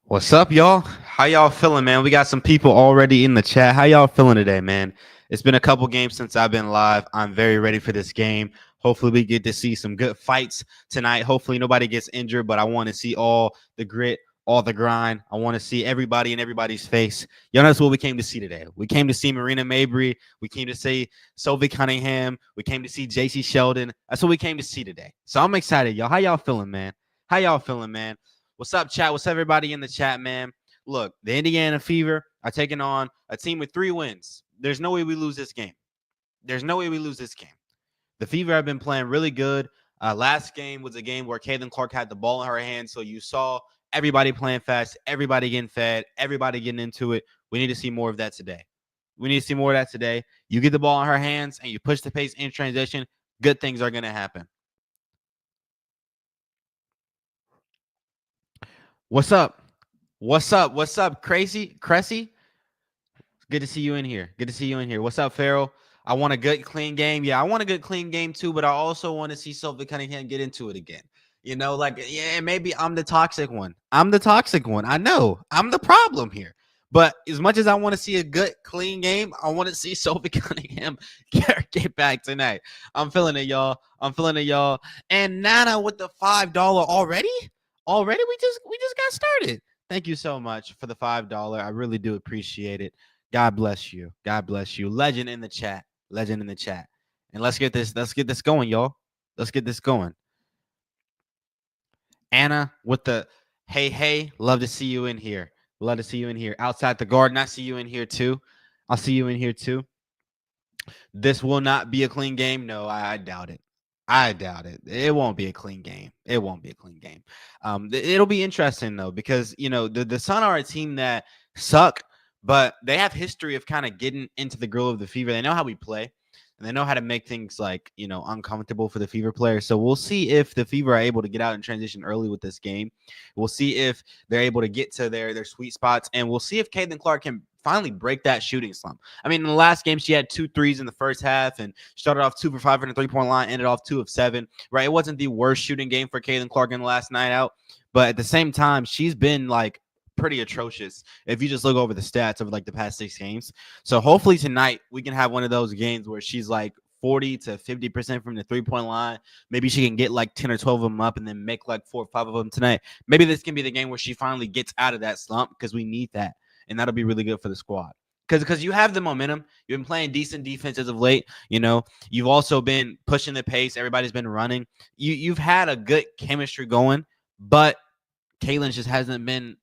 What's up, y'all? How y'all feeling, man? We got some people already in the chat. How y'all feeling today, man? It's been a couple games since I've been live. I'm very ready for this game. Hopefully, we get to see some good fights tonight. Hopefully, nobody gets injured, but I want to see all the grit, all the grind. I want to see everybody in everybody's face. Y'all know that's what we came to see today. We came to see Marina Mabry. We came to see Sophie Cunningham. We came to see JC Sheldon. That's what we came to see today. So I'm excited, y'all. How y'all feeling, man? How y'all feeling, man? What's up, chat? What's up, everybody in the chat, man? Look, the Indiana Fever are taking on a team with 3 wins. There's no way we lose this game. There's no way we lose this game. The Fever have been playing really good. Last game was a game where Caitlin Clark had the ball in her hands, so you saw everybody playing fast, everybody getting fed, everybody getting into it. We need to see more of that today. We need to see more of that today. You get the ball in her hands and you push the pace in transition, good things are going to happen. What's up? What's up? What's up, Crazy? Cressy? Good to see you in here. Good to see you in here. What's up, Farrell? I want a good, clean game. Yeah, I want a good, clean game too, but I also want to see Sophie Cunningham get into it again. Yeah, maybe I'm the toxic one. I'm the toxic one. I know. I'm the problem here. But as much as I want to see a good, clean game, I want to see Sophie Cunningham get back tonight. I'm feeling it, y'all. I'm feeling it, y'all. And Nana with the $5 already? Already? We just got started. Thank you so much for the $5. I really do appreciate it. God bless you. God bless you. Legend in the chat. Legend in the chat. And let's get this going, y'all. Let's get this going. Anna with the hey, love to see you in here. Love to see you in here. Outside the garden, I see you in here too. I'll see you in here too. This will not be a clean game. No, I doubt it. I doubt it. It won't be a clean game. It won't be a clean game. It'll be interesting though, because the Sun are a team that suck, but they have history of kind of getting into the grill of the Fever. They know how we play, and they know how to make things like uncomfortable for the Fever players. So we'll see if the Fever are able to get out and transition early with this game. We'll see if they're able to get to their sweet spots, and we'll see if Caitlin Clark can finally break that shooting slump. I mean, in the last game, she had 2 threes in the first half and started off 2 for 5 from the 3-point line, ended off 2 of 7. Right, it wasn't the worst shooting game for Caitlin Clark in the last night out, but at the same time, she's been like pretty atrocious if you just look over the stats over like the past 6 games. So hopefully tonight we can have one of those games where she's like 40 to 50% from the 3-point line. Maybe she can get like 10 or 12 of them up and then make like 4 or 5 of them tonight. Maybe this can be the game where she finally gets out of that slump, because we need that. And that'll be really good for the squad. Because you have the momentum. You've been playing decent defense as of late. You've also been pushing the pace. Everybody's been running. You've had a good chemistry going, but Caitlin just hasn't been,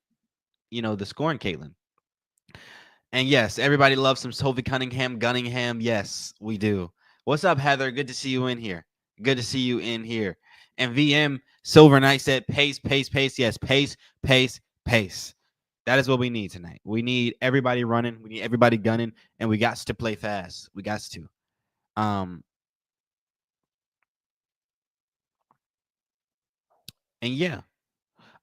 the scoring Caitlin. And yes, everybody loves some Sophie Gunningham. Yes, we do. What's up, Heather? Good to see you in here. Good to see you in here. And VM Silver Knight said pace, pace, pace. Yes, pace, pace, pace. That is what we need tonight. We need everybody running. We need everybody gunning, and we got to play fast. We got to. And yeah,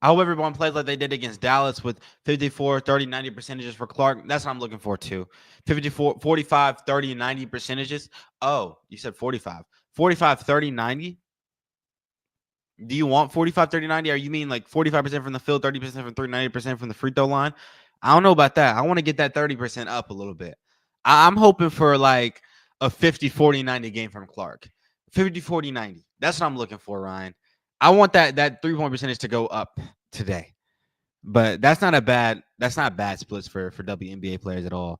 I hope everyone plays like they did against Dallas with 54, 30, 90 percentages for Clark. That's what I'm looking for too. 54, 45, 30, 90 percentages. Oh, you said 45. 45, 30, 90? Do you want 45, 30, 90? Or you mean like 45% from the field, 30% from 30, 90% from the free throw line? I don't know about that. I want to get that 30% up a little bit. I'm hoping for like a 50, 40, 90 game from Clark. 50, 40, 90. That's what I'm looking for, Ryan. I want that 3-point percentage to go up today. But that's not bad splits for WNBA players at all.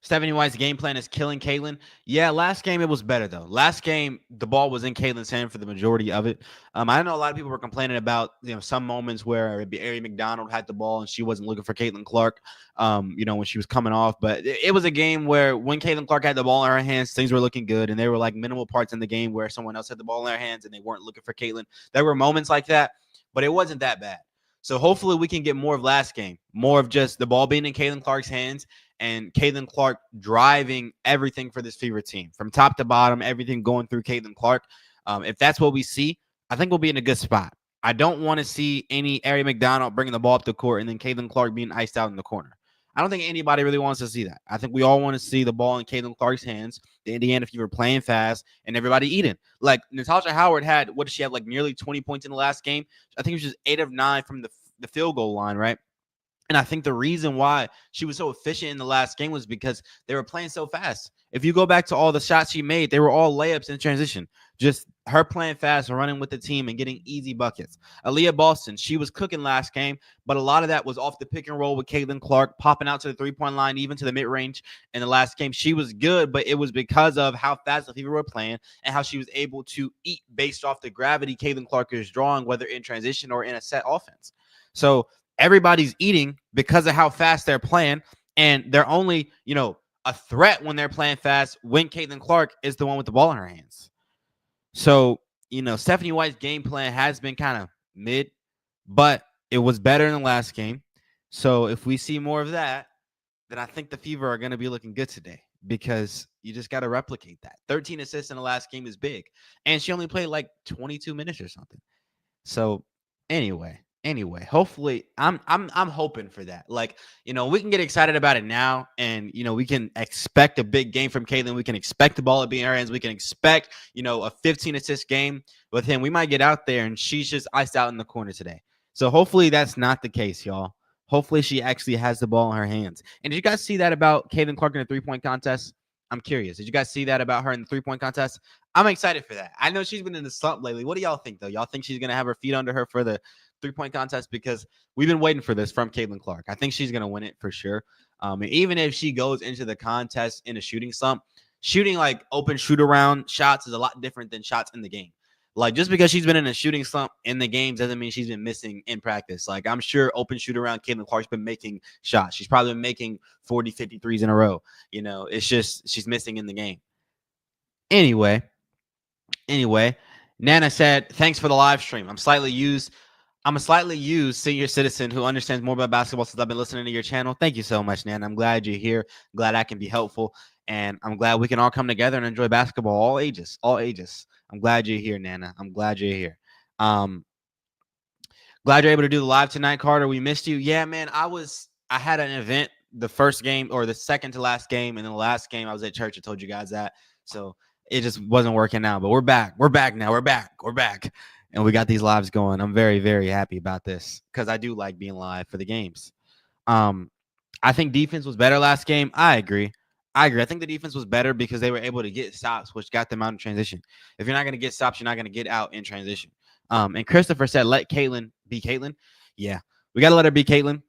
Stephanie White's game plan is killing Caitlin. Yeah, last game it was better though. Last game the ball was in Caitlin's hand for the majority of it. I know a lot of people were complaining about some moments where Ari McDonald had the ball and she wasn't looking for Caitlin Clark. When she was coming off, but it was a game where when Caitlin Clark had the ball in her hands, things were looking good, and there were like minimal parts in the game where someone else had the ball in their hands and they weren't looking for Caitlin. There were moments like that, but it wasn't that bad. So hopefully we can get more of last game, more of just the ball being in Caitlin Clark's hands and Caitlin Clark driving everything for this Fever team from top to bottom, everything going through Caitlin Clark. If that's what we see, I think we'll be in a good spot. I don't want to see any Ari McDonald bringing the ball up the court and then Caitlin Clark being iced out in the corner. I don't think anybody really wants to see that. I think we all want to see the ball in Caitlin Clark's hands, the Indiana Fever playing fast, and everybody eating. Like Natasha Howard had, what did she have, like nearly 20 points in the last game? I think it was just 8 of 9 from the field goal line, right? And I think the reason why she was so efficient in the last game was because they were playing so fast. If you go back to all the shots she made, they were all layups in transition. Just her playing fast, running with the team, and getting easy buckets. Aaliyah Boston, she was cooking last game, but a lot of that was off the pick and roll with Caitlin Clark, popping out to the three-point line, even to the mid-range in the last game. She was good, but it was because of how fast the Fever were playing and how she was able to eat based off the gravity Caitlin Clark is drawing, whether in transition or in a set offense. So everybody's eating because of how fast they're playing, and they're only, a threat when they're playing fast when Caitlin Clark is the one with the ball in her hands. So, Stephanie White's game plan has been kind of mid, but it was better in the last game. So if we see more of that, then I think the Fever are going to be looking good today, because you just got to replicate that. 13 assists in the last game is big, and she only played like 22 minutes or something. So anyway, hopefully I'm hoping for that. Like, we can get excited about it now, and we can expect a big game from Caitlin. We can expect the ball to be in her hands. We can expect, a 15 assist game with him. We might get out there and she's just iced out in the corner today. So hopefully that's not the case, y'all. Hopefully she actually has the ball in her hands. And did you guys see that about Caitlin Clark in the 3-point contest? I'm curious. Did you guys see that about her in the 3-point contest? I'm excited for that. I know she's been in the slump lately. What do y'all think, though? Y'all think she's going to have her feet under her for the 3-point contest? Because we've been waiting for this from Caitlin Clark. I think she's going to win it for sure. And even if she goes into the contest in a shooting slump, shooting like open shoot-around shots is a lot different than shots in the game. Like, just because she's been in a shooting slump in the games doesn't mean she's been missing in practice. Like, I'm sure open shoot-around Caitlin Clark's been making shots. She's probably been making 40, 50 threes in a row. It's just she's missing in the game. Anyway, Nana said, thanks for the live stream. I'm a slightly used senior citizen who understands more about basketball since I've been listening to your channel. Thank you so much, Nana. I'm glad you're here. Glad I can be helpful. And I'm glad we can all come together and enjoy basketball, all ages. I'm glad you're here, Nana. I'm glad you're here. Glad you're able to do the live tonight, Carter. We missed you. Yeah, man, I had an event the first game, or the second to last game, and then the last game I was at church. I told you guys that. So it just wasn't working out, but we're back. We're back now. We're back. And we got these lives going. I'm very, very happy about this, because I do like being live for the games. I think defense was better last game. I agree. I think the defense was better because they were able to get stops, which got them out in transition. If you're not going to get stops, you're not going to get out in transition. And Christopher said, let Caitlin be Caitlin. Yeah, we got to let her be Caitlin.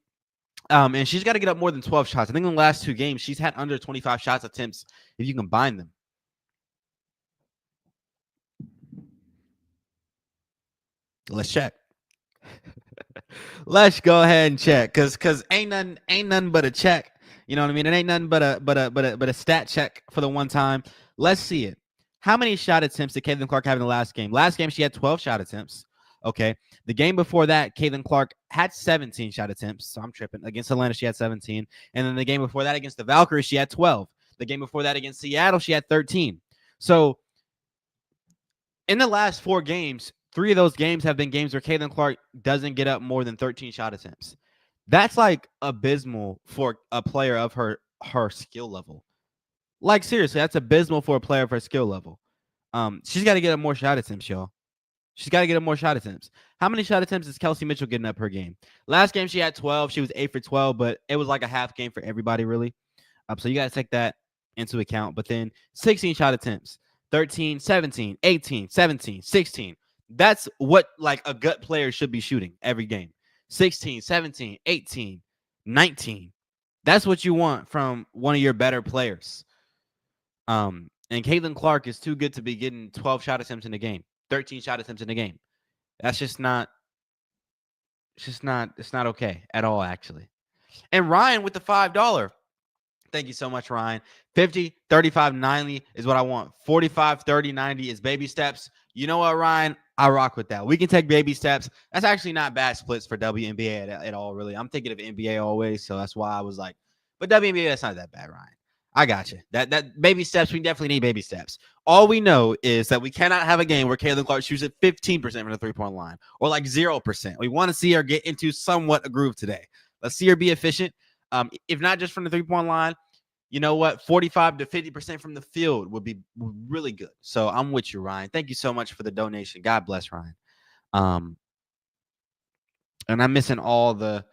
And she's got to get up more than 12 shots. I think in the last 2 games, she's had under 25 shots attempts if you combine them. Let's check. Let's go ahead and check, cause ain't nothing but a check. You know what I mean? It ain't nothing but a stat check for the one time. Let's see it. How many shot attempts did Caitlin Clark have in the last game? Last game she had 12 shot attempts. Okay. The game before that, Caitlin Clark had 17 shot attempts. So I'm tripping. Against Atlanta, she had 17. And then the game before that against the Valkyries, she had 12. The game before that against Seattle, she had 13. So in the last 4 games, 3 of those games have been games where Caitlin Clark doesn't get up more than 13 shot attempts. That's like abysmal for a player of her skill level. Like, seriously, that's abysmal for a player of her skill level. She's got to get up more shot attempts, y'all. She's got to get up more shot attempts. How many shot attempts is Kelsey Mitchell getting up per game? Last game she had 12. She was 8 for 12, but it was like a half game for everybody, really. So you got to take that into account. But then 16 shot attempts, 13, 17, 18, 17, 16. That's what like a gut player should be shooting every game. 16, 17, 18, 19. That's what you want from one of your better players. And Caitlin Clark is too good to be getting 12 shot attempts in a game, 13 shot attempts in a game. That's just not, it's not okay at all, actually. And Ryan with the $5. Thank you so much, Ryan. 50, 35, 90 is what I want. 45, 30, 90 is baby steps. You know what, Ryan? I rock with that. We can take baby steps. That's actually not bad splits for WNBA at all, really. I'm thinking of NBA always, so that's why I was like, but WNBA, that's not that bad, Ryan. I got you. That baby steps, we definitely need baby steps. All we know is that we cannot have a game where Caitlin Clark shoots at 15% from the three-point line or like 0%. We want to see her get into somewhat a groove today. Let's see her be efficient. If not just from the 3-point line, you know what? 45 to 50% from the field would be really good. So I'm with you, Ryan. Thank you so much for the donation. God bless Ryan. And I'm missing all the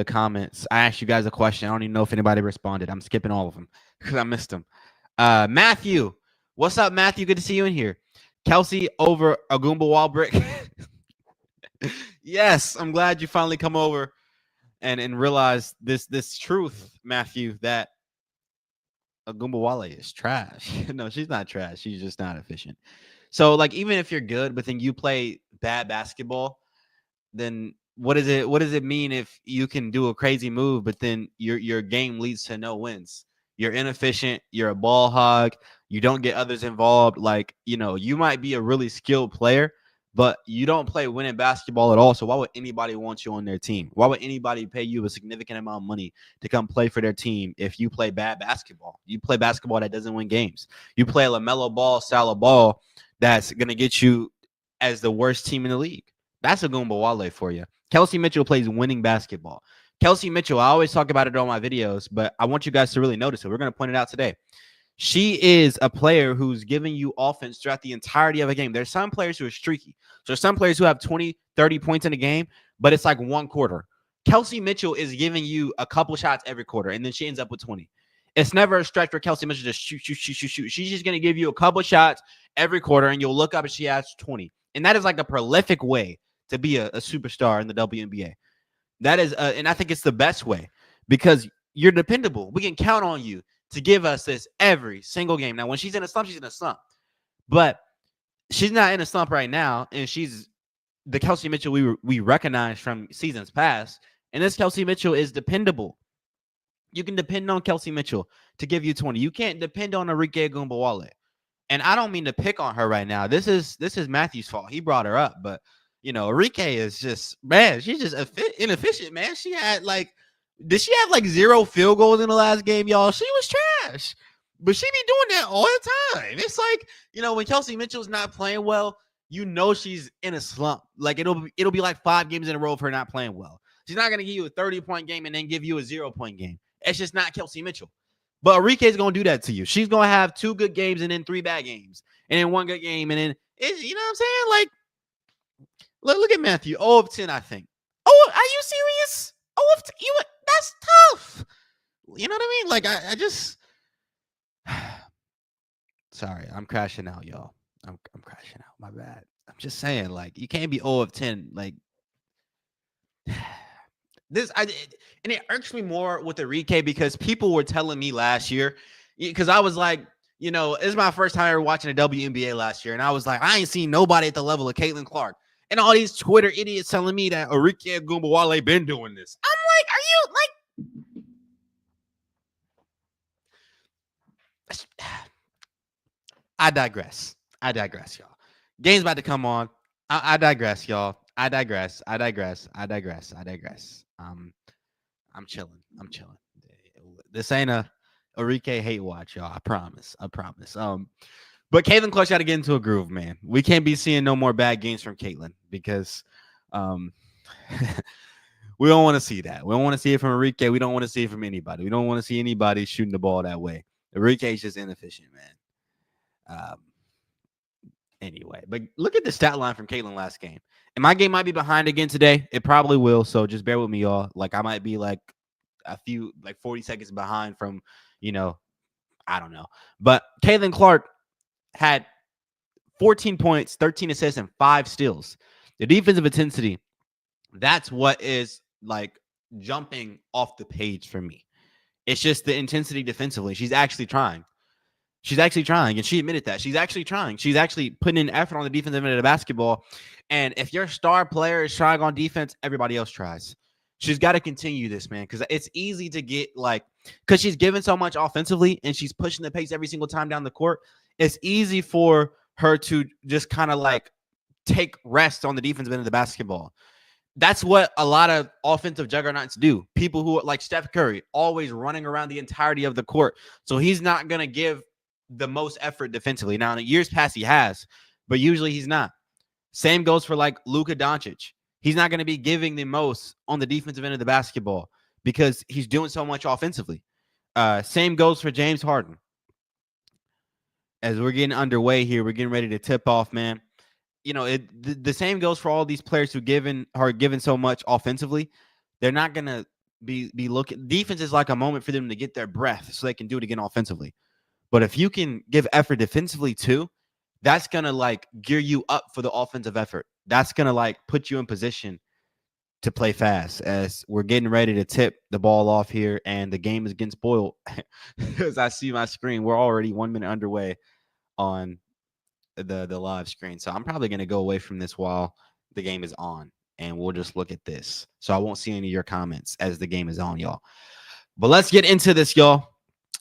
comments. I asked you guys a question. I don't even know if anybody responded. I'm skipping all of them because I missed them. Matthew, what's up, Matthew? Good to see you in here. Kelsey over Agumba wall brick. Yes, I'm glad you finally come over and realize this truth, Matthew, that Agumba Wale is trash. No, she's not trash. She's just not efficient. So, like, even if you're good, but then you play bad basketball, then what does it mean if you can do a crazy move, but then your game leads to no wins? You're inefficient. You're a ball hog. You don't get others involved. Like, you might be a really skilled player, but you don't play winning basketball at all. So why would anybody want you on their team? Why would anybody pay you a significant amount of money to come play for their team if you play bad basketball? You play basketball that doesn't win games. You play a LaMelo Ball style of ball that's going to get you as the worst team in the league. That's a Agumba Wale for you. Kelsey Mitchell plays winning basketball. Kelsey Mitchell, I always talk about it on my videos, but I want you guys to really notice it. We're going to point it out today. She is a player who's giving you offense throughout the entirety of a game. There's some players who are streaky. So some players who have 20, 30 points in a game, but it's like one quarter. Kelsey Mitchell is giving you a couple shots every quarter, and then she ends up with 20. It's never a stretch for Kelsey Mitchell to shoot. She's just going to give you a couple shots every quarter, and you'll look up and she has 20. And that is like a prolific way to be a superstar in the WNBA. That is, and I think it's the best way because you're dependable. We can count on you to give us this every single game. Now, when she's in a slump, she's in a slump. But she's not in a slump right now, and she's the Kelsey Mitchell we recognize from seasons past. And this Kelsey Mitchell is dependable. You can depend on Kelsey Mitchell to give you 20. You can't depend on Arike Agumba Wale. And I don't mean to pick on her right now. This is Matthew's fault. He brought her up, but Arike is just, man, she's just inefficient, man. She had did she have 0 field goals in the last game, y'all? She was trash. But she be doing that all the time. It's like, when Kelsey Mitchell's not playing well, she's in a slump. Like it'll be like 5 games in a row of her not playing well. She's not gonna give you a 30-point game and then give you a 0-point game. It's just not Kelsey Mitchell. But Arike is gonna do that to you. She's gonna have 2 good games and then 3 bad games, and then 1 good game, and then you know what I'm saying? Like, look at Matthew. 0 of 10, I think. Oh, are you serious? 0 of 10. That's tough. You know what I mean? Like, I just sorry, I'm crashing out, y'all. I'm crashing out. My bad. I'm just saying, like, you can't be 0 of 10. Like, and it irks me more with Arike because people were telling me last year, because I was like, it's my first time ever watching the WNBA last year, and I was like, I ain't seen nobody at the level of Caitlin Clark. And all these Twitter idiots telling me that Arike Agumba Wale been doing this. I'm like, are you like? I digress, y'all. Game's about to come on. I digress, y'all. I digress. I'm chilling. This ain't a Arike hate watch, y'all. I promise. But Caitlin Clark's got to get into a groove, man. We can't be seeing no more bad games from Caitlin because we don't want to see that. We don't want to see it from Arike. We don't want to see it from anybody. We don't want to see anybody shooting the ball that way. Arike is just inefficient, man. Anyway, but look at the stat line from Caitlin last game. And my game might be behind again today. It probably will. So just bear with me, y'all. Like, I might be like a few, 40 seconds behind from, I don't know. But Caitlin Clark had 14 points, 13 assists, and 5 steals. The defensive intensity, that's what is like jumping off the page for me. It's just the intensity defensively. She's actually trying. And she admitted that. She's actually trying. She's actually putting in effort on the defensive end of the basketball. And if your star player is trying on defense, everybody else tries. She's got to continue this, man, because it's easy to get because she's given so much offensively and she's pushing the pace every single time down the court. It's easy for her to just kind of take rest on the defensive end of the basketball. That's what a lot of offensive juggernauts do. People who are like Steph Curry, always running around the entirety of the court. So he's not going to give the most effort defensively. Now, in the years past, he has, but usually he's not. Same goes for Luka Doncic. He's not going to be giving the most on the defensive end of the basketball because he's doing so much offensively. Same goes for James Harden. As we're getting underway here, we're getting ready to tip off, man. The same goes for all these players who are given so much offensively. They're not gonna be looking. Defense is like a moment for them to get their breath so they can do it again offensively. But if you can give effort defensively too, that's gonna like gear you up for the offensive effort. That's gonna like put you in position to play fast. As we're getting ready to tip the ball off here, and the game is getting spoiled. As I see my screen, we're already 1 minute underway on the live screen. So I'm probably gonna go away from this while the game is on, and we'll just look at this. So I won't see any of your comments as the game is on, y'all. But let's get into this, y'all.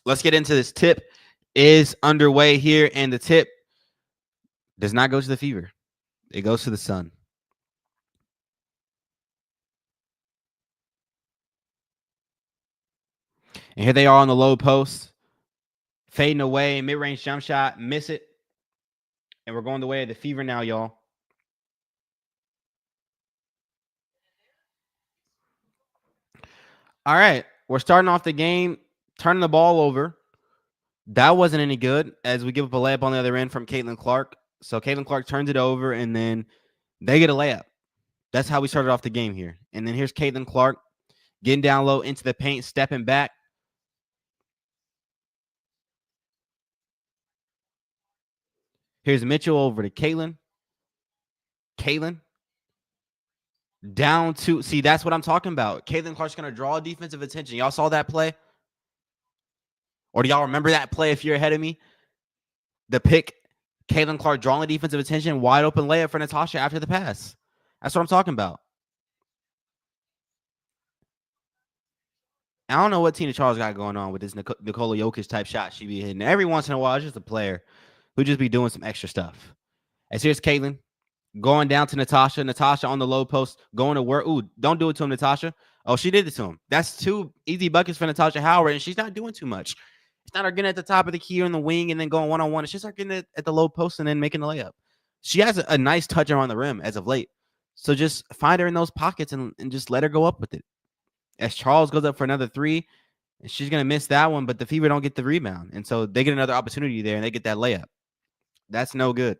Let's get into this. Tip is underway here, and the tip does not go to the Fever. It goes to the Sun. And here they are on the low post, fading away, mid-range jump shot, miss it. And we're going the way of the Fever now, y'all. All right, we're starting off the game, turning the ball over. That wasn't any good, as we give up a layup on the other end from Caitlin Clark. So Caitlin Clark turns it over, and then they get a layup. That's how we started off the game here. And then here's Caitlin Clark getting down low into the paint, stepping back. Here's Mitchell over to Caitlin. Caitlin down to, see, that's what I'm talking about. Caitlin Clark's going to draw defensive attention. Y'all saw that play? Or do y'all remember that play if you're ahead of me? The pick, Caitlin Clark drawing defensive attention, wide open layup for Natasha after the pass. That's what I'm talking about. I don't know what Tina Charles got going on with this Nikola Jokic type shot she be hitting. Every once in a while, it's just a player who just be doing some extra stuff. As here's Caitlin going down to Natasha. Natasha on the low post, going to work. Ooh, don't do it to him, Natasha. Oh, she did it to him. That's 2 easy buckets for Natasha Howard, and she's not doing too much. It's not her getting at the top of the key or in the wing and then going one-on-one. It's just her getting it at the low post and then making the layup. She has a nice touch around the rim as of late. So just find her in those pockets and just let her go up with it. As Charles goes up for another 3, and she's going to miss that one, but the Fever don't get the rebound. And so they get another opportunity there, and they get that layup. That's no good.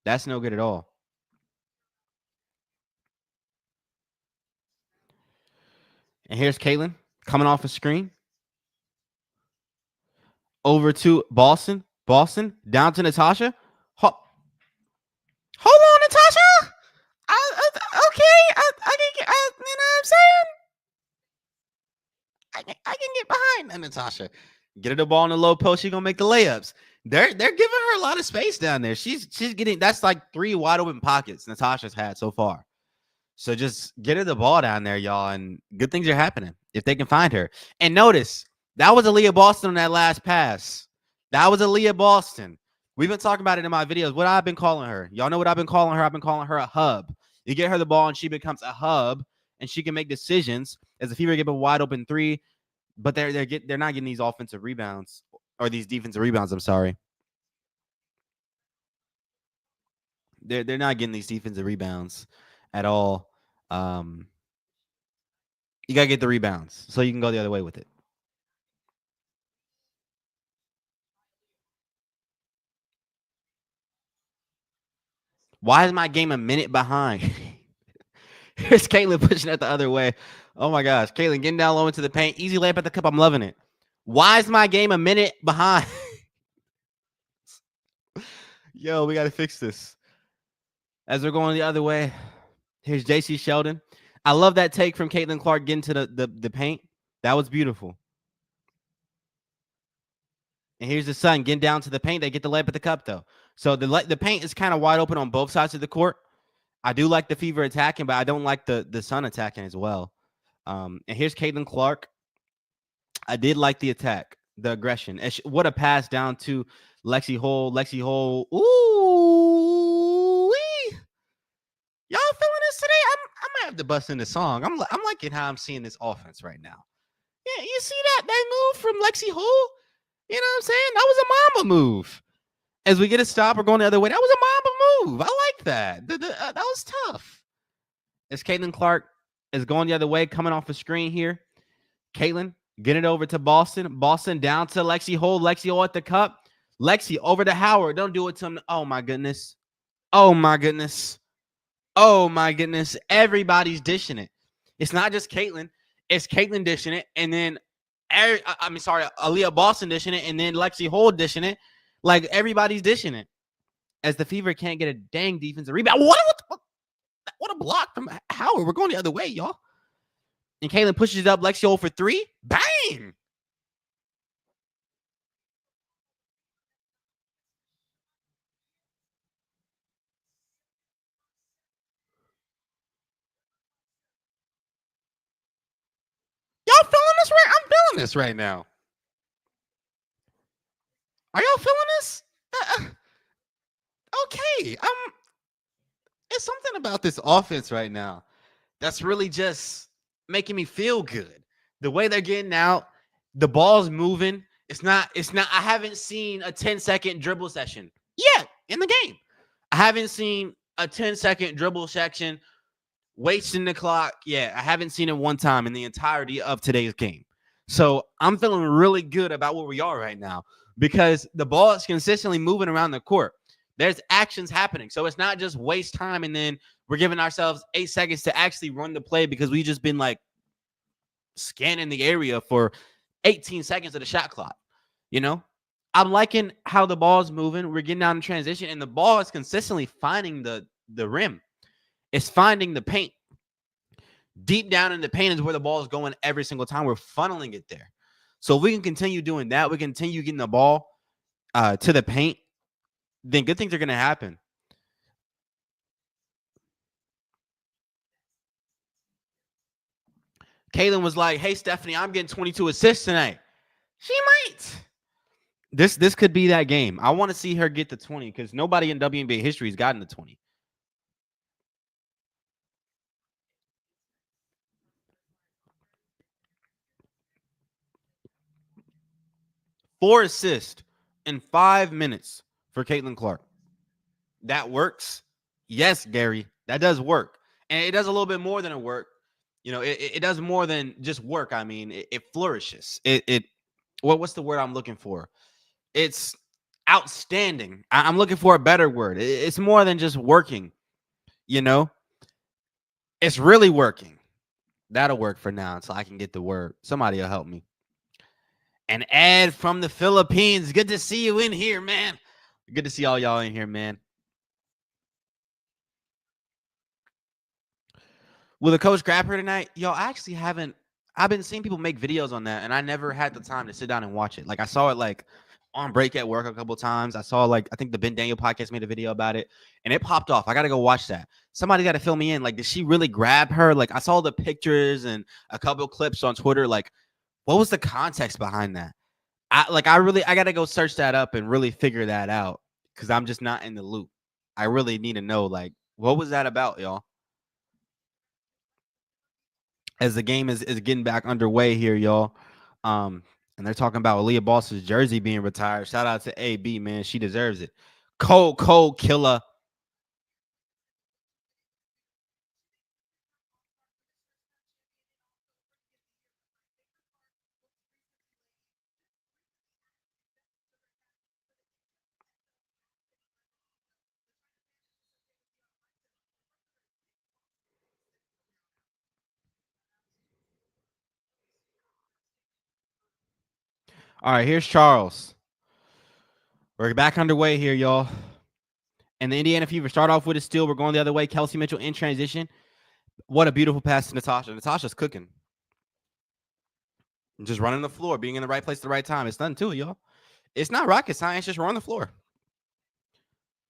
That's no good at all. And here's Caitlin coming off a screen. Over to Boston. Boston down to Natasha. Hold on, Natasha. Okay. I can get, you know what I'm saying? I can get behind Natasha. Get her the ball on the low post. She's gonna make the layups. They're giving her a lot of space down there. She's getting, that's like 3 wide open pockets Natasha's had so far. So just get her the ball down there, y'all, and good things are happening if they can find her. And notice that was Aaliyah Boston on that last pass. That was Aaliyah Boston. We've been talking about it in my videos. What I've been calling her. Y'all know what I've been calling her. I've been calling her a hub. You get her the ball and she becomes a hub, and she can make decisions. As the Fever give a wide open 3, but they're not getting these offensive rebounds or these defensive rebounds. I'm sorry. They're not getting these defensive rebounds at all. You gotta get the rebounds so you can go the other way with it. Why is my game a minute behind? Here's Caitlin pushing it the other way. Oh my gosh. Caitlin getting down low into the paint. Easy layup at the cup. I'm loving it. Why is my game a minute behind? Yo, we got to fix this. As we're going the other way, here's JC Sheldon. I love that take from Caitlin Clark getting to the paint. That was beautiful. And here's the Sun getting down to the paint. They get the layup at the cup, though. So the paint is kind of wide open on both sides of the court. I do like the Fever attacking, but I don't like the Sun attacking as well. And here's Caitlin Clark. I did like the attack, the aggression. What a pass down to Lexi Hole. Lexi Hole. Ooh, y'all feeling this today? I might have to bust in the song. I'm liking how I'm seeing this offense right now. Yeah, you see that move from Lexi Hole? You know what I'm saying? That was a Mamba move. As we get a stop, we're going the other way. That was a Mamba move. I like that. That was tough. As Caitlin Clark is going the other way, coming off a screen here. Caitlin, get it over to Boston. Boston down to Lexi Hold. Lexi Hold at the cup. Lexi over to Howard. Don't do it to him. Oh my goodness. Oh my goodness. Oh my goodness. Everybody's dishing it. It's not just Caitlin. It's Caitlin dishing it. And then, Aaliyah Boston dishing it. And then Lexi Hold dishing it. Like, everybody's dishing it. As the Fever can't get a dang defensive rebound. What a block from Howard. We're going the other way, y'all. And Caitlin pushes it up. Lexi Hold for three. Bang! Y'all feeling this right? I'm feeling this right now. Are y'all feeling this? Okay. It's something about this offense right now that's really just making me feel good. The way they're getting out, the ball's moving. I haven't seen a 10-second dribble session yet in the game. I haven't seen a 10-second dribble section wasting the clock. Yeah, I haven't seen it one time in the entirety of today's game. So I'm feeling really good about where we are right now because the ball is consistently moving around the court. There's actions happening. So it's not just waste time and then we're giving ourselves 8 seconds to actually run the play because we've just been like scanning the area for 18 seconds of the shot clock. You know, I'm liking how the ball's moving. We're getting out in transition and the ball is consistently finding the rim. It's finding the paint. Deep down in the paint is where the ball is going every single time. We're funneling it there. So if we can continue doing that, we continue getting the ball to the paint, then good things are going to happen. Kaylin was like, hey, Stephanie, I'm getting 22 assists tonight. She might. This could be that game. I want to see her get the 20 because nobody in WNBA history has gotten the 20. 4 assists in 5 minutes for Caitlin Clark. That works. Yes, Gary, that does work. And it does a little bit more than a work. You know, it does more than just work. I mean, it flourishes. What's the word I'm looking for? It's outstanding. I'm looking for a better word. It's more than just working, you know? It's really working. That'll work for now until I can get the word. Somebody will help me. And Ed from the Philippines. Good to see you in here, man. Good to see all y'all in here, man. Will the coach grab her tonight? Yo, I actually haven't. I've been seeing people make videos on that, and I never had the time to sit down and watch it. Like I saw it like on break at work a couple times. I saw like I think the Ben Daniel podcast made a video about it, and it popped off. I got to go watch that. Somebody got to fill me in. Like, did she really grab her? Like I saw the pictures and a couple clips on Twitter. Like, what was the context behind that? I got to go search that up and really figure that out because I'm just not in the loop. I really need to know like what was that about, y'all? As the game is getting back underway here, y'all. And they're talking about Aaliyah Boston's jersey being retired. Shout out to AB, man. She deserves it. Cold killer. All right, here's Charles. We're back underway here, y'all. And the Indiana Fever start off with a steal. We're going the other way. Kelsey Mitchell in transition. What a beautiful pass to Natasha. Natasha's cooking. Just running the floor, being in the right place at the right time. It's nothing to it, y'all. It's not rocket science. Just run the floor.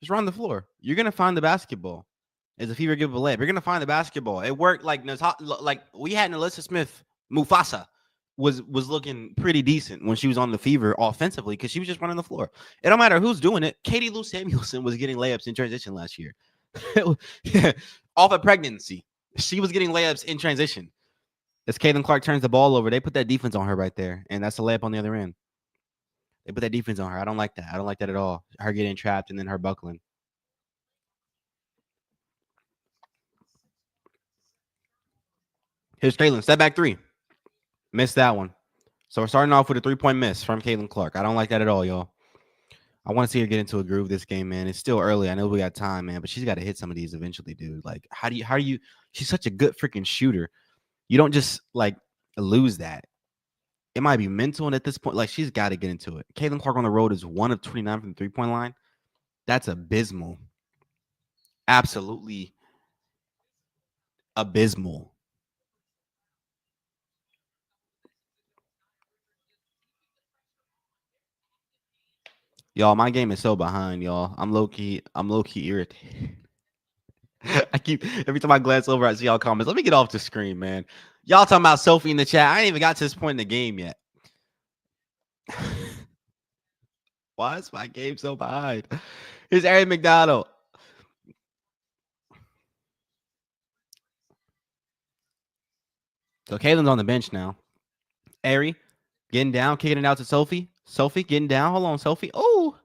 Just run the floor. You're gonna find the basketball. As a Fever give a layup, you're gonna find the basketball. It worked like we had Alyssa Smith Mufasa was looking pretty decent when she was on the Fever offensively because she was just running the floor. It don't matter who's doing it. Katie Lou Samuelson was getting layups in transition last year. Off of pregnancy, she was getting layups in transition. As Caitlin Clark turns the ball over, they put that defense on her right there, and that's a layup on the other end. They put that defense on her. I don't like that. I don't like that at all. Her getting trapped and then her buckling. Here's Caitlin. Step back three. Missed that one. So we're starting off with a 3-point miss from Caitlin Clark. I don't like that at all, y'all. I want to see her get into a groove this game, man. It's still early. I know we got time, man, but she's got to hit some of these eventually, dude. Like, how do you, she's such a good freaking shooter. You don't just like lose that. It might be mental, and at this point, like, she's got to get into it. Caitlin Clark on the road is 1 of 29 from the 3-point line. That's abysmal. Absolutely abysmal. Y'all, my game is so behind, y'all. I'm low key irritated. I keep every time I glance over, I see y'all comments. Let me get off the screen, man. Y'all talking about Sophie in the chat. I ain't even got to this point in the game yet. Why is my game so behind? Here's Ari McDonald. So Kaylin's on the bench now. Ari getting down, kicking it out to Sophie. Sophie getting down. Hold on, Sophie. Oh,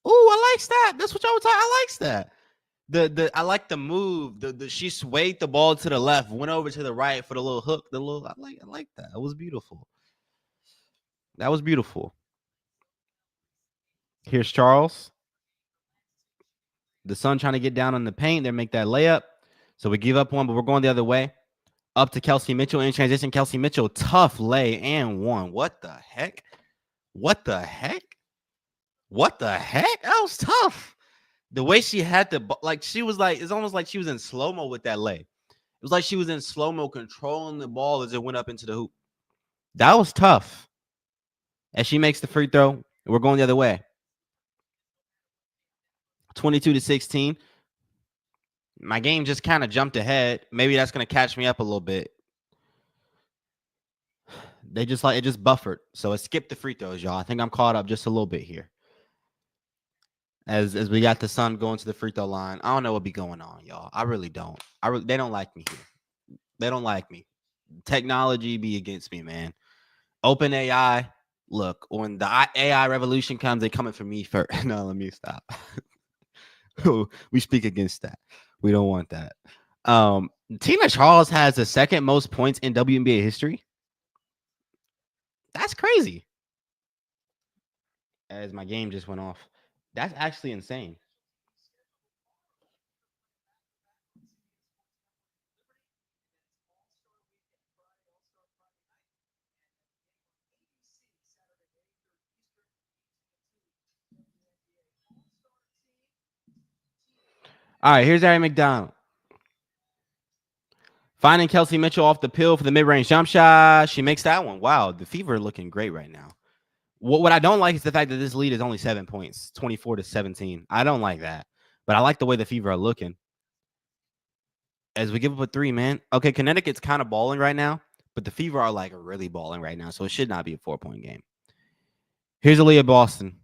I like that. That's what y'all were talking. I likes that. I like the move. She swayed the ball to the left, went over to the right for the little hook. I like that. It was beautiful. That was beautiful. Here's Charles. The Sun trying to get down on the paint. They make that layup. So we give up one, but we're going the other way. Up to Kelsey Mitchell in transition. Kelsey Mitchell, tough lay and one. What the heck? What the heck? What the heck? That was tough. The way she had the, like, she was like, it's almost like she was in slow-mo with that lay. It was like she was in slow-mo controlling the ball as it went up into the hoop. That was tough. As she makes the free throw, we're going the other way. 22-16. My game just kind of jumped ahead. Maybe that's going to catch me up a little bit. It just buffered. So it skipped the free throws, y'all. I think I'm caught up just a little bit here. As we got the Sun going to the free throw line. I don't know what be going on, y'all. I really don't. They don't like me here. They don't like me. Technology be against me, man. Open AI. Look, when the AI revolution comes, they coming for me first. No, let me stop. We speak against that. We don't want that. Tina Charles has the second most points in WNBA history. That's crazy. As my game just went off. That's actually insane. All right, here's Ari McDonald. Finding Kelsey Mitchell off the pill for the mid-range jump shot. She makes that one. Wow, the Fever are looking great right now. What I don't like is the fact that this lead is only 7 points, 24-17. I don't like that. But I like the way the Fever are looking. As we give up a 3, man. Okay, Connecticut's kind of balling right now, but the Fever are like really balling right now, so it should not be a 4-point game. Here's Aaliyah Boston.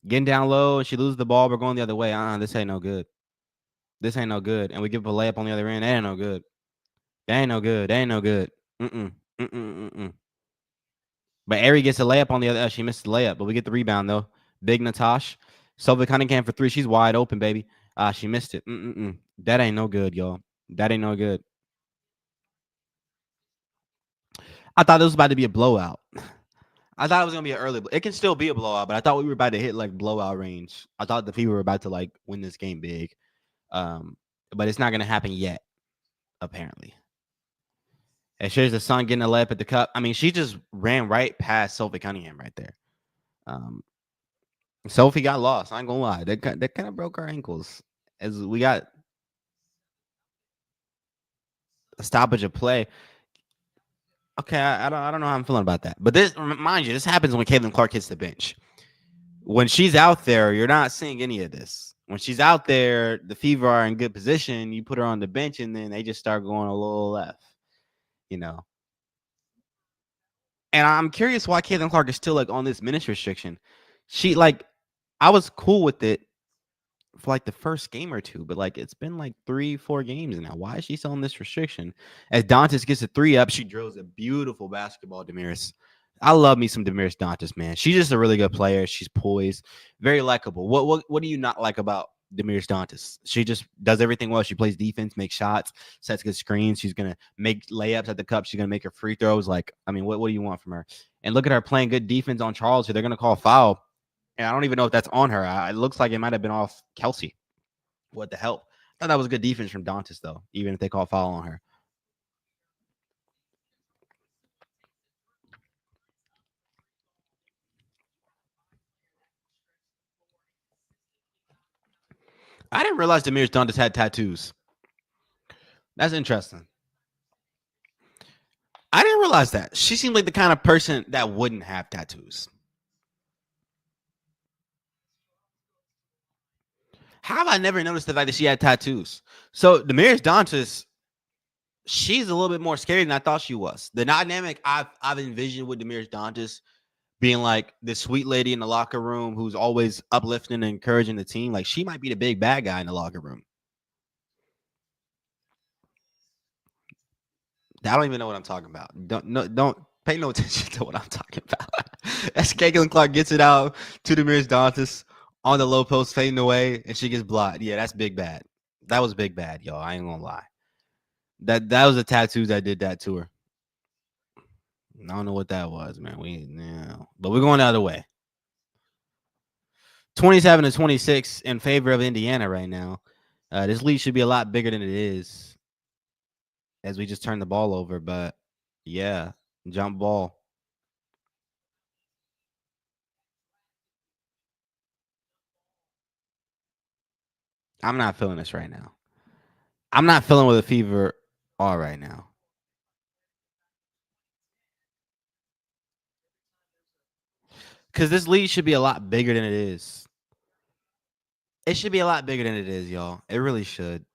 Getting down low, and she loses the ball. We're going the other way. This ain't no good. This ain't no good. And we give up a layup on the other end. That ain't no good. That ain't no good. That ain't no good. But Ari gets a layup on the other. She missed the layup, but we get the rebound, though. Big Natosh. Sylvia Cunningham for 3. She's wide open, baby. She missed it. That ain't no good, y'all. That ain't no good. I thought this was about to be a blowout. I thought it was going to be an early. It can still be a blowout, but I thought we were about to hit, like, blowout range. I thought the Fever were about to, like, win this game big. But it's not going to happen yet, apparently. And here's the Sun getting a layup at the cup. I mean, she just ran right past Sophie Cunningham right there. Sophie got lost. I ain't gonna lie. That kind of broke her ankles. As we got a stoppage of play. Okay, I don't know how I'm feeling about that. But this, mind you, this happens when Caitlin Clark hits the bench. When she's out there, you're not seeing any of this. When she's out there, the Fever are in good position. You put her on the bench, and then they just start going a little left. You know. And I'm curious why Caitlin Clark is still like on this minutes restriction. She like, I was cool with it for like the first game or two, but like it's been like 3-4 games now. Why is she still on this restriction? As Dantas gets a 3 up, she drills a beautiful basketball. Damaris, I love me some Damaris Dantas, man. She's just a really good player. She's poised, very likable. What do you not like about Demir's Dantas. She just does everything well. She plays defense, makes shots, sets good screens. She's gonna make layups at the cup. She's gonna make her free throws. Like, I mean, what do you want from her? And look at her playing good defense on Charles, who they're gonna call a foul. And I don't even know if that's on her. It looks like it might have been off Kelsey. What the hell? I thought that was good defense from Dantas, though, even if they call a foul on her. I didn't realize Demir's Dantas had tattoos. That's interesting. I didn't realize that. She seemed like the kind of person that wouldn't have tattoos. How have I never noticed the fact that she had tattoos? So Demir's Dantas, she's a little bit more scary than I thought she was. The dynamic I've envisioned with Demir's Dantas being like this sweet lady in the locker room who's always uplifting and encouraging the team. Like, she might be the big bad guy in the locker room. I don't even know what I'm talking about. Don't pay no attention to what I'm talking about. As Caitlin Clark gets it out to Demir's Dantas on the low post, fading away, and she gets blocked. Yeah, that's big bad. That was big bad, y'all. I ain't gonna lie. That was the tattoos that did that to her. I don't know what that was, man. But we're going the other way. 27-26 in favor of Indiana right now. This lead should be a lot bigger than it is as we just turn the ball over. But yeah, jump ball. I'm not feeling this right now. I'm not feeling what the Fever are right now. Because this lead should be a lot bigger than it is. It should be a lot bigger than it is, y'all. It really should.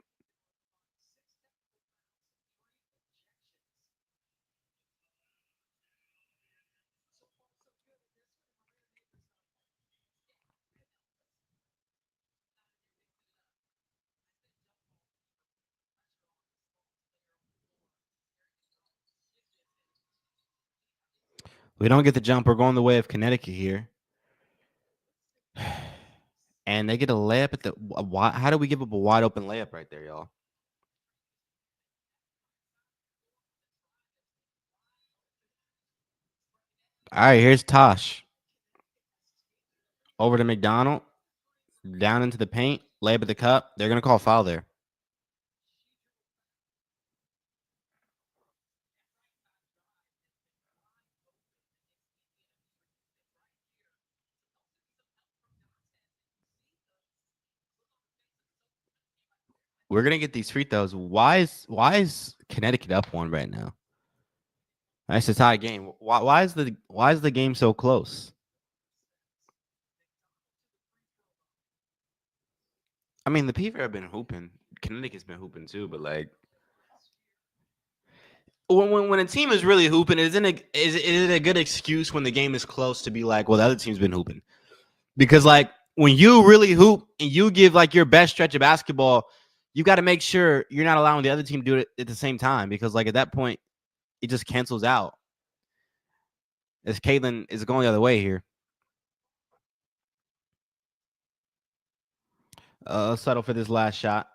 We don't get the jump. We're going the way of Connecticut here. And they get a layup at the. How do we give up a wide open layup right there, y'all? All right, here's Tosh. Over to McDonald. Down into the paint. Layup at the cup. They're going to call foul there. We're going to get these free throws. Why is Connecticut up one right now? That's a tie game. Why is the game so close? I mean, the Fever have been hooping. Connecticut's been hooping too, but like when a team is really hooping, is it a good excuse when the game is close to be like, well, the other team's been hooping? Because like when you really hoop and you give like your best stretch of basketball, you got to make sure you're not allowing the other team to do it at the same time, because like at that point, it just cancels out. As Caitlin is going the other way here. Settle for this last shot.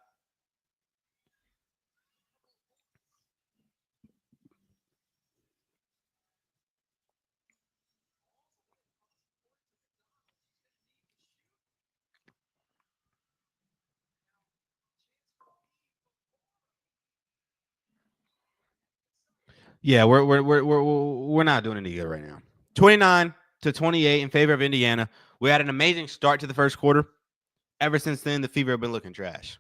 Yeah, we're not doing any good right now. 29-28 in favor of Indiana. We had an amazing start to the first quarter. Ever since then, the Fever have been looking trash.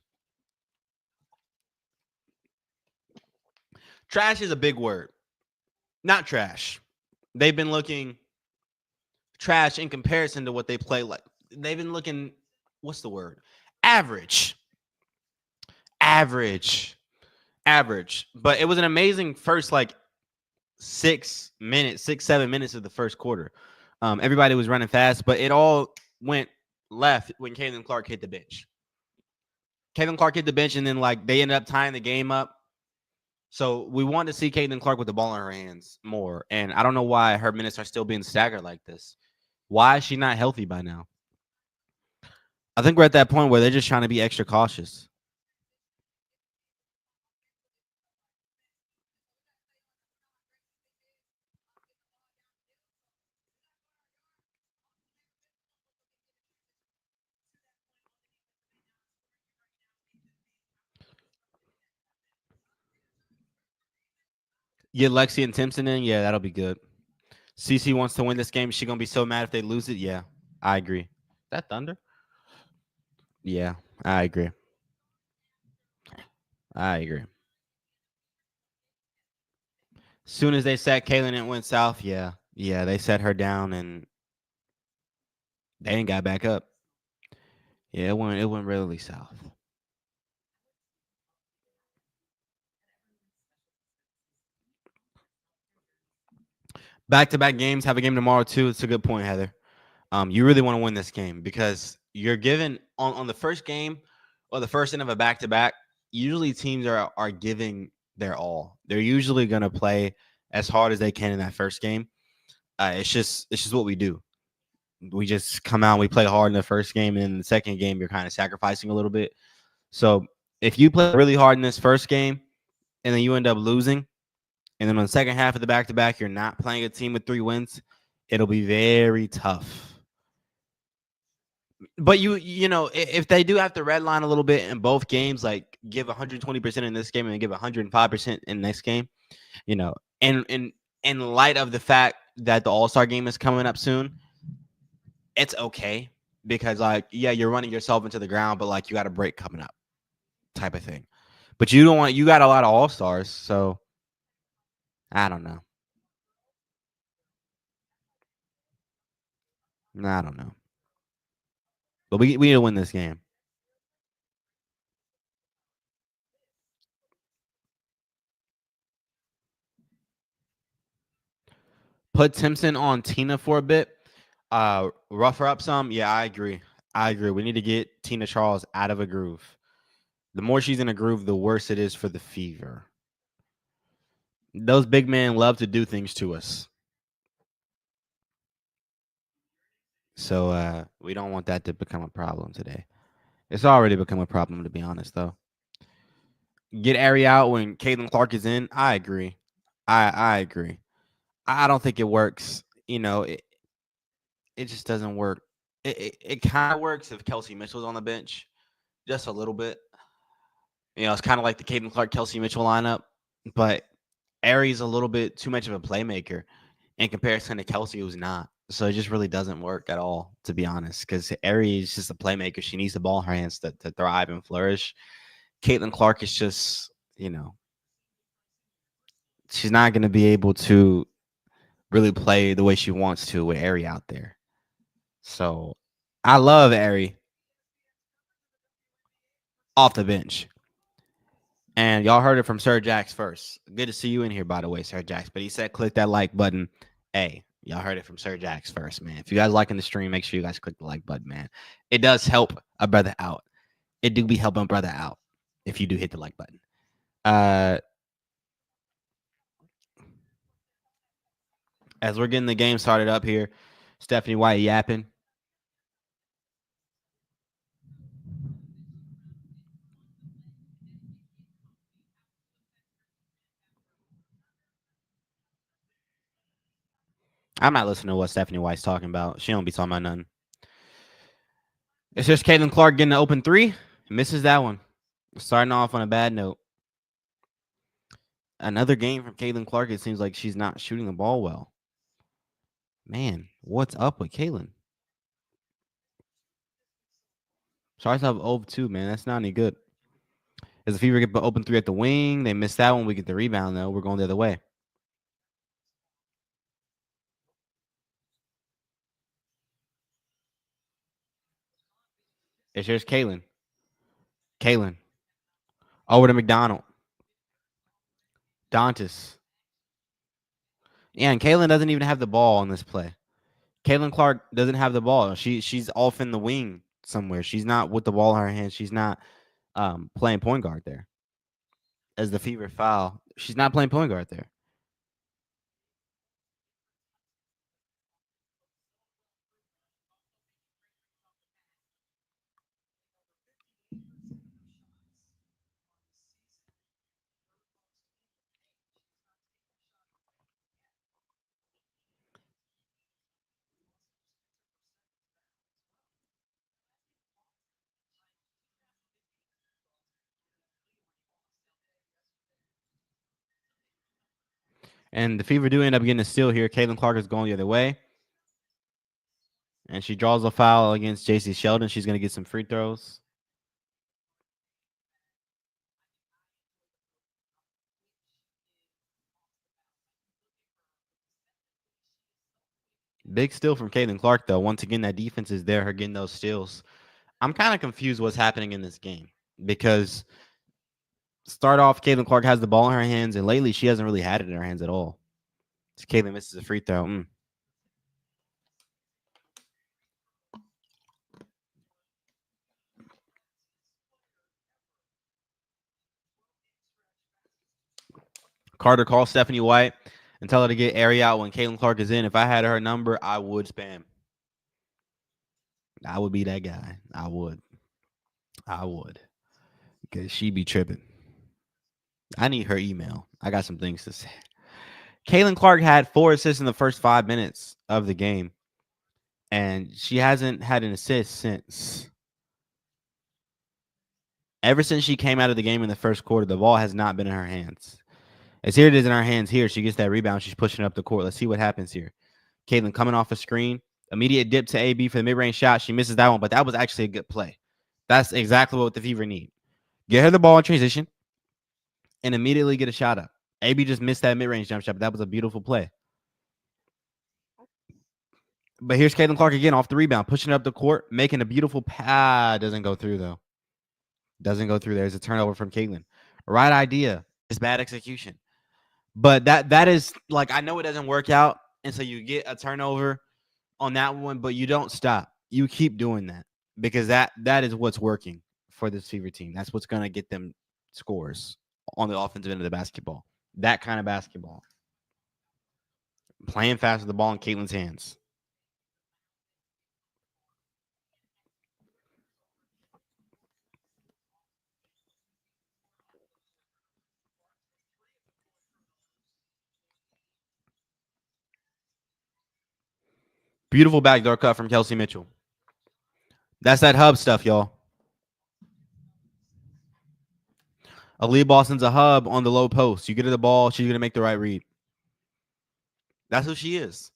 Trash is a big word. Not trash. They've been looking trash in comparison to what they play like. They've been looking, what's the word? Average. But it was an amazing first like 6, 7 minutes of the first quarter. Everybody was running fast, but it all went left when Caitlin Clark hit the bench. Caitlin Clark hit the bench, and then like they ended up tying the game up. So we want to see Caitlin Clark with the ball in her hands more. And I don't know why her minutes are still being staggered like this. Why is she not healthy by now? I think we're at that point where they're just trying to be extra cautious. Get Lexi and Timpson in, yeah, that'll be good. CC wants to win this game. She gonna be so mad if they lose it. Yeah, I agree. That Thunder? Yeah, I agree. I agree. Soon as they sat Kaylin, it went south. Yeah, yeah, they set her down and they ain't got back up. Yeah, it went really south. Back to back games. Have a game tomorrow too. It's a good point, Heather. You really want to win this game because you're given on the first game or the first end of a back to back. Usually teams are giving their all. They're usually gonna play as hard as they can in that first game. It's just what we do. We just come out and we play hard in the first game, and in the second game you're kind of sacrificing a little bit. So if you play really hard in this first game and then you end up losing, and then on the second half of the back to back you're not playing a team with 3 wins, it'll be very tough. But you know, if they do have to red line a little bit in both games, like give 120% in this game and give 105% in next game, you know, and in light of the fact that the All-Star game is coming up soon, it's okay because like yeah, you're running yourself into the ground, but like you got a break coming up type of thing. But you don't want you got a lot of All-Stars, so I don't know. I don't know. But we need to win this game. Put Timpson on Tina for a bit. Rough her up some. Yeah, I agree. I agree. We need to get Tina Charles out of a groove. The more she's in a groove, the worse it is for the Fever. Those big men love to do things to us. So we don't want that to become a problem today. It's already become a problem, to be honest, though. Get Ari out when Caitlin Clark is in. I agree. I agree. I don't think it works. You know, it just doesn't work. It kind of works if Kelsey Mitchell's on the bench, just a little bit. You know, it's kind of like the Caitlin Clark Kelsey Mitchell lineup, but Ari's a little bit too much of a playmaker in comparison to Kelsey, who's not. So it just really doesn't work at all, to be honest, because Ari is just a playmaker. She needs the ball in her hands to thrive and flourish. Caitlin Clark is just, you know, she's not going to be able to really play the way she wants to with Ari out there. So I love Ari off the bench. And y'all heard it from Sir Jax first. Good to see you in here, by the way, Sir Jax. But he said click that like button. Hey, y'all heard it from Sir Jax first, man. If you guys liking the stream, make sure you guys click the like button, man. It does help a brother out. It do be helping a brother out if you do hit the like button. Uh, as we're getting the game started up here, Stephanie White yapping. I'm not listening to what Stephanie White's talking about. She don't be talking about nothing. It's just Caitlin Clark getting the open three. Misses that one. Starting off on a bad note. Another game from Caitlin Clark. It seems like she's not shooting the ball well. Man, what's up with Caitlin? Starts off 0-2, man. That's not any good. As the Fever get the open three at the wing, they miss that one. We get the rebound, though. We're going the other way. It's just Caitlin. Caitlin. Over to McDonald. Dantas. Yeah, and Caitlin doesn't even have the ball on this play. Caitlin Clark doesn't have the ball. She's off in the wing somewhere. She's not with the ball in her hand. She's not playing point guard there. As the Fever foul, she's not playing point guard there. And the Fever do end up getting a steal here. Caitlin Clark is going the other way. And she draws a foul against JC Sheldon. She's going to get some free throws. Big steal from Caitlin Clark, though. Once again, that defense is there, her getting those steals. I'm kind of confused what's happening in this game because start off, Caitlin Clark has the ball in her hands, and lately she hasn't really had it in her hands at all. So Caitlin misses a free throw. Carter calls Stephanie White and tell her to get area out when Caitlin Clark is in. If I had her number, I would spam. I would be that guy. I would. Because she be tripping. I need her email. I got some things to say. Caitlin Clark had 4 assists in the first 5 minutes of the game, and she hasn't had an assist since. Ever since she came out of the game in the first quarter, the ball has not been in her hands. As here it is in her hands here. She gets that rebound. She's pushing up the court. Let's see what happens here. Caitlin coming off a screen. Immediate dip to AB for the mid-range shot. She misses that one, but that was actually a good play. That's exactly what the Fever need. Get her the ball in transition and immediately get a shot up. AB just missed that mid-range jump shot, but that was a beautiful play. But here's Caitlin Clark again off the rebound, pushing up the court, making a beautiful pass. Doesn't go through, though. Doesn't go through. There's a turnover from Caitlin. Right idea. It's bad execution. But that is like, I know it doesn't work out. And so you get a turnover on that one, but you don't stop. You keep doing that because that is what's working for this Fever team. That's what's going to get them scores on the offensive end of the basketball. That kind of basketball. Playing fast with the ball in Caitlin's hands. Beautiful backdoor cut from Kelsey Mitchell. That's that hub stuff, y'all. Aaliyah Boston's a hub on the low post. You get her the ball, she's going to make the right read. That's who she is.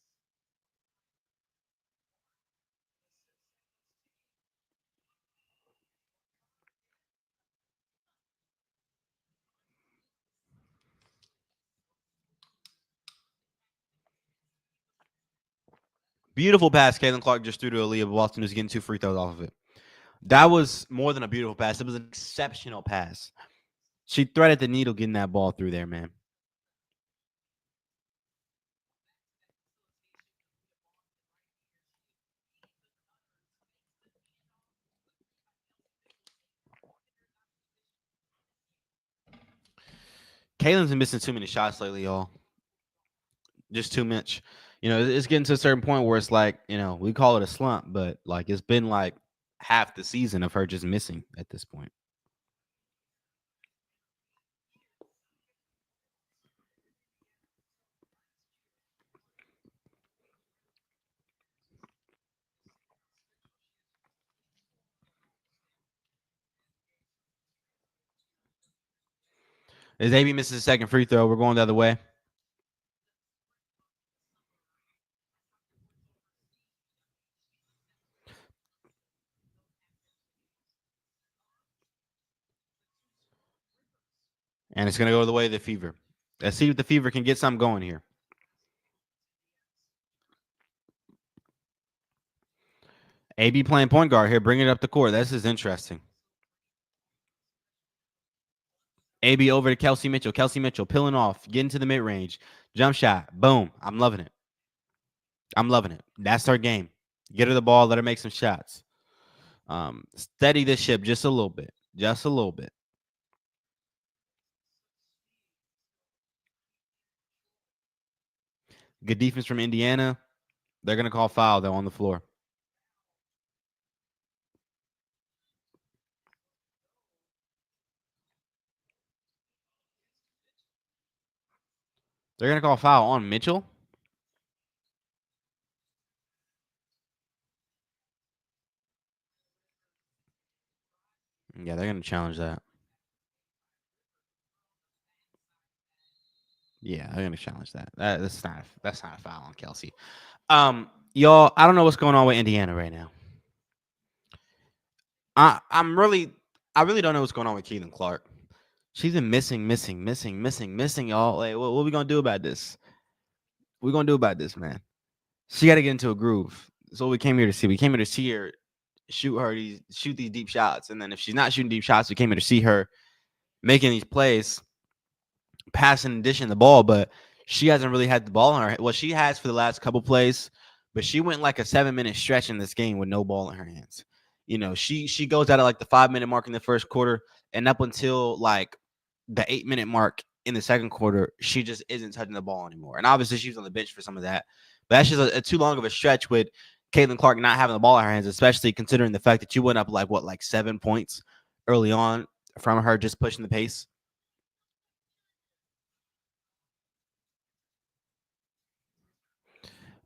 Beautiful pass Caitlin Clark just threw to Aaliyah Boston, who's getting 2 free throws off of it. That was more than a beautiful pass. It was an exceptional pass. She threaded the needle getting that ball through there, man. Caitlin's been missing too many shots lately, y'all. Just too much. You know, it's getting to a certain point where it's like, you know, we call it a slump, but like it's been like half the season of her just missing at this point. As AB misses a second free throw, we're going the other way. And it's going to go the way of the Fever. Let's see if the Fever can get something going here. AB playing point guard here, bringing it up the court. This is interesting. AB over to Kelsey Mitchell. Kelsey Mitchell peeling off, getting to the mid range. Jump shot. Boom. I'm loving it. I'm loving it. That's her game. Get her the ball. Let her make some shots. Steady this ship just a little bit. Just a little bit. Good defense from Indiana. They're going to call foul, though, on the floor. They're going to call foul on Mitchell. Yeah, they're going to challenge that. Yeah, I'm gonna challenge that. That's not a foul on Kelsey. Y'all, I don't know what's going on with Indiana right now. I'm really I really don't know what's going on with Keelan Clark. She's been missing, y'all. Like, what we gonna do about this? What we gonna do about this, man? She got to get into a groove. That's what we came here to see. We came here to see her shoot these deep shots, and then if she's not shooting deep shots, we came here to see her making these plays, passing and dishing the ball. But she hasn't really had the ball in her. Well, she has for the last couple plays, but she went like a 7-minute stretch in this game with no ball in her hands. You know, she goes out at like the 5-minute mark in the first quarter, and up until like the 8-minute mark in the second quarter, she just isn't touching the ball anymore. And obviously, she was on the bench for some of that, but that's just a too long of a stretch with Caitlin Clark not having the ball in her hands, especially considering the fact that you went up like 7 points early on from her just pushing the pace.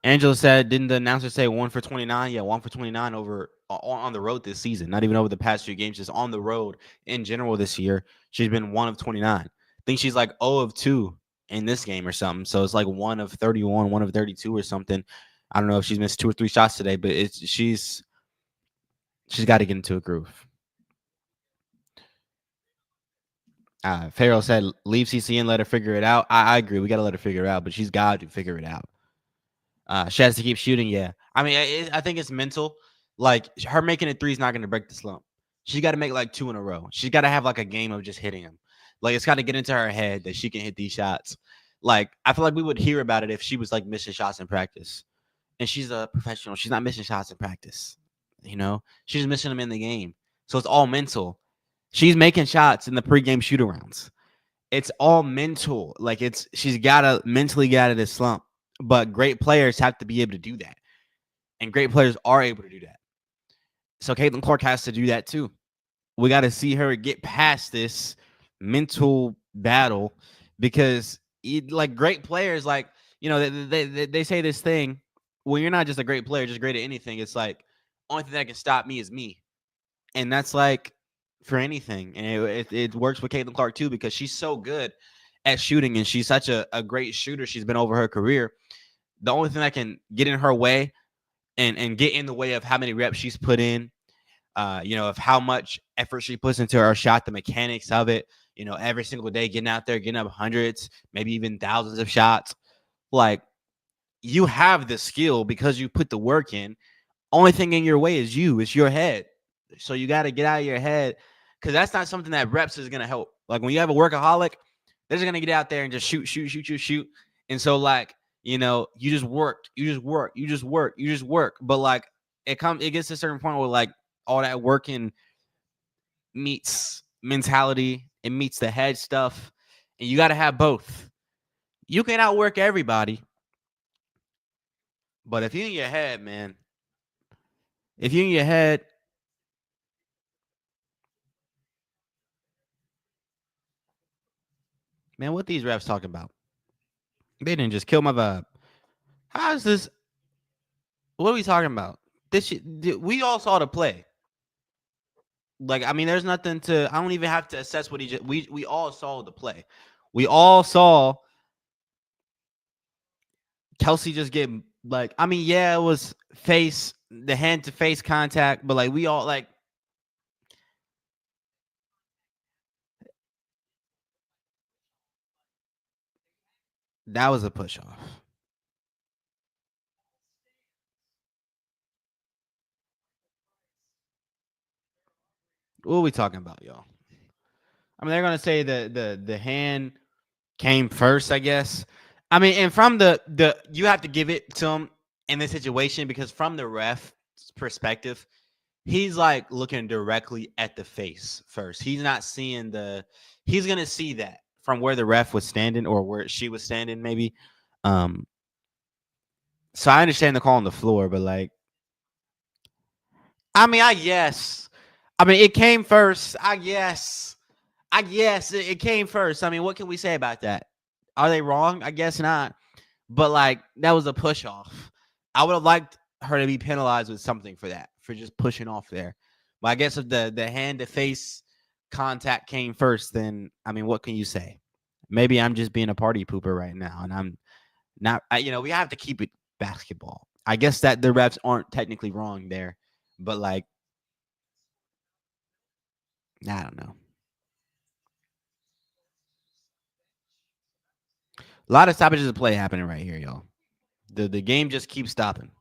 Angela said, didn't the announcer say 1 for 29? Yeah, 1 for 29 over on the road this season. Not even over the past few games, just on the road in general this year. She's been 1 of 29. I think she's like 0 of 2 in this game or something. So it's like 1 of 31, 1 of 32 or something. I don't know if she's missed 2 or 3 shots today, but she's got to get into a groove. Farrell said, leave CC and let her figure it out. I agree. We got to let her figure it out, but she's got to figure it out. She has to keep shooting. Yeah, I mean, I think it's mental. Like her making a three is not going to break the slump. She got to make like 2 in a row. She's got to have like a game of just hitting them. Like it's got to get into her head that she can hit these shots. Like I feel like we would hear about it if she was like missing shots in practice. And she's a professional. She's not missing shots in practice. You know, she's missing them in the game. So it's all mental. She's making shots in the pregame shoot arounds. It's all mental. Like she's got to mentally get out of this slump. But great players have to be able to do that. And great players are able to do that. So Caitlin Clark has to do that too. We got to see her get past this mental battle because like great players, like, you know, they say this thing, when you're not just a great player, just great at anything. It's like, only thing that can stop me is me. And that's like for anything. And it works with Caitlin Clark too, because she's so good at shooting and she's such a great shooter. She's been over her career. The only thing that can get in her way and get in the way of how many reps she's put in, you know, of how much effort she puts into her shot, the mechanics of it, you know, every single day, getting out there, getting up hundreds, maybe even thousands of shots. Like, you have the skill because you put the work in. Only thing in your way is you. It's your head. So you got to get out of your head, because that's not something that reps is going to help. Like when you have a workaholic, they're just going to get out there and just shoot. And so like, you know, you just work. But like it gets to a certain point where like all that working meets mentality, it meets the head stuff, and you got to have both. You can outwork everybody, but if you're in your head, man, if you're in your head, man, what these refs talking about? They didn't just kill my vibe. How is this? What are we talking about? This shit, we all saw the play. Like, I mean, there's nothing to. I don't even have to assess what he just. We all saw the play. We all saw Kelsey just get like. I mean, yeah, it was the hand to face contact, but like we all like. That was a push off. What are we talking about, y'all? I mean, they're gonna say the hand came first, I guess. I mean, and from the you have to give it to him in this situation, because from the ref perspective, he's like looking directly at the face first. He's not seeing he's gonna see that from where the ref was standing or where she was standing, maybe. Um, so I understand the call on the floor, but like, I mean, I guess. I mean, it came first. I guess. It came first. I mean, what can we say about that? Are they wrong? I guess not. But like, that was a push off. I would have liked her to be penalized with something for that, for just pushing off there. But I guess if the hand to face contact came first, then I mean, what can you say? Maybe I'm just being a party pooper right now, and I'm not. We have to keep it basketball. I guess that the refs aren't technically wrong there, but like, I don't know. A lot of stoppages of play happening right here, y'all. The game just keeps stopping.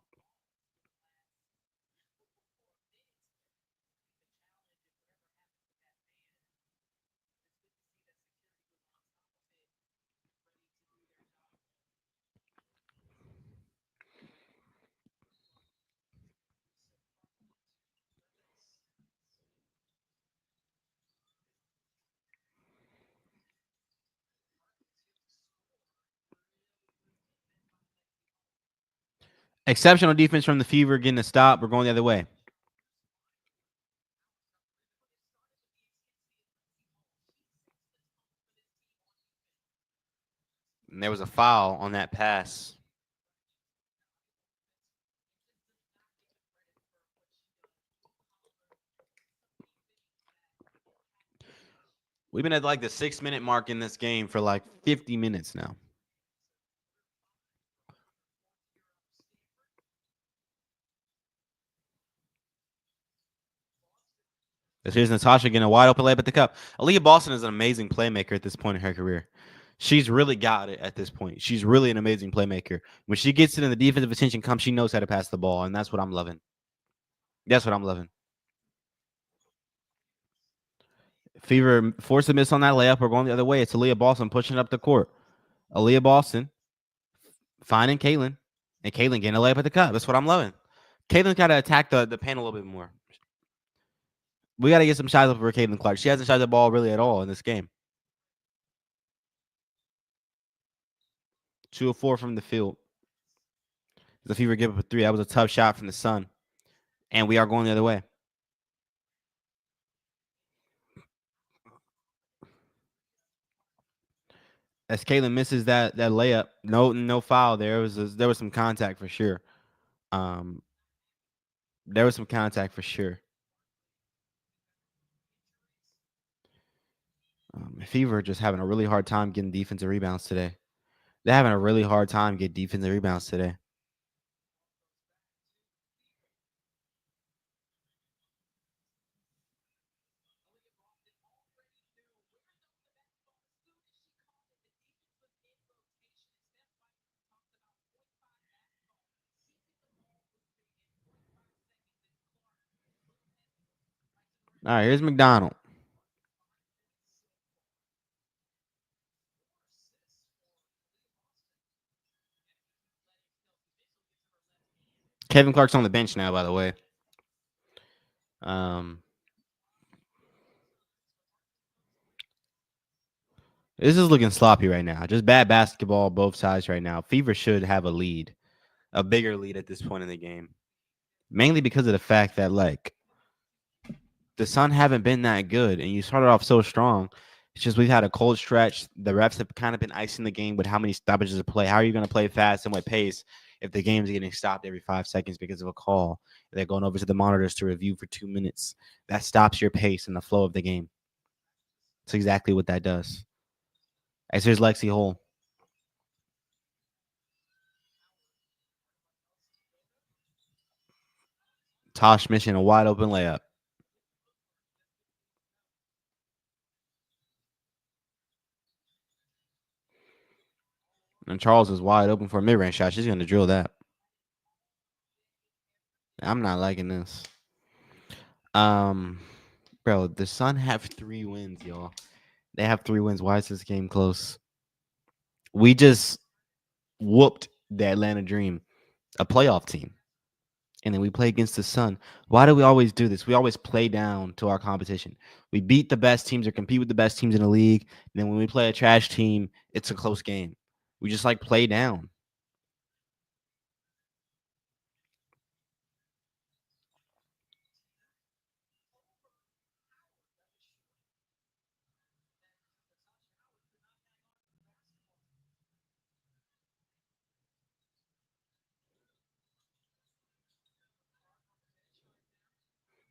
Exceptional defense from the Fever getting a stop. We're going the other way. And there was a foul on that pass. We've been at like the 6-minute mark in this game for like 50 minutes now. Here's Natasha getting a wide open layup at the cup. Aaliyah Boston is an amazing playmaker at this point in her career. She's really got it at this point. She's really an amazing playmaker. When she gets it and the defensive attention comes, she knows how to pass the ball, and that's what I'm loving. That's what I'm loving. Fever forced a miss on that layup. We're going the other way. It's Aaliyah Boston pushing up the court. Aaliyah Boston finding Caitlin, and Caitlin getting a layup at the cup. That's what I'm loving. Caitlin's got to attack the paint a little bit more. We got to get some shots up for Caitlin Clark. She hasn't shot the ball really at all in this game. 2 of 4 from the field. The Fever give up a 3. That was a tough shot from the Sun. And we are going the other way. As Caitlin misses that layup, no foul. There was some contact for sure. There was some contact for sure. Fever just having a really hard time getting defensive rebounds today. They're having a really hard time getting defensive rebounds today. All right, here's McDonald. Kevin Clark's on the bench now, by the way. This is looking sloppy right now. Just bad basketball both sides right now. Fever should have a lead, a bigger lead at this point in the game. Mainly because of the fact that like the Sun haven't been that good, and you started off so strong. It's just we've had a cold stretch. The refs have kind of been icing the game with how many stoppages of play. How are you going to play fast and what pace if the game's getting stopped every 5 seconds because of a call? They're going over to the monitors to review for 2 minutes. That stops your pace and the flow of the game. That's exactly what that does. As here's Lexi Hole. Tosh missing a wide open layup. And Charles is wide open for a mid-range shot. She's going to drill that. I'm not liking this. Bro, the Sun have 3 wins, y'all. They have 3 wins. Why is this game close? We just whooped the Atlanta Dream, a playoff team. And then we play against the Sun. Why do we always do this? We always play down to our competition. We beat the best teams or compete with the best teams in the league. And then when we play a trash team, it's a close game. We just like play down.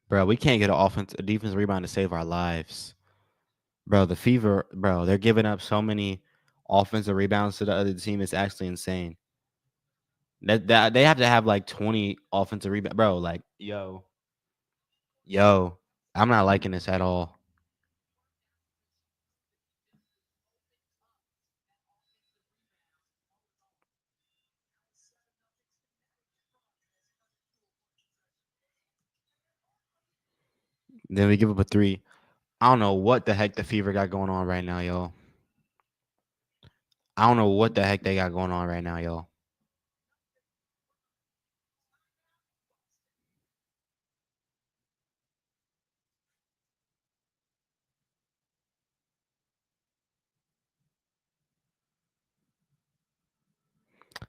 Bro, we can't get a defense rebound to save our lives. Bro, the Fever, bro, they're giving up so many offensive rebounds to the other team. It's actually insane. That they have to have like 20 offensive rebounds. Bro, like, yo, I'm not liking this at all. Then we give up a 3. I don't know what the heck the Fever got going on right now, y'all. I don't know what the heck they got going on right now, y'all.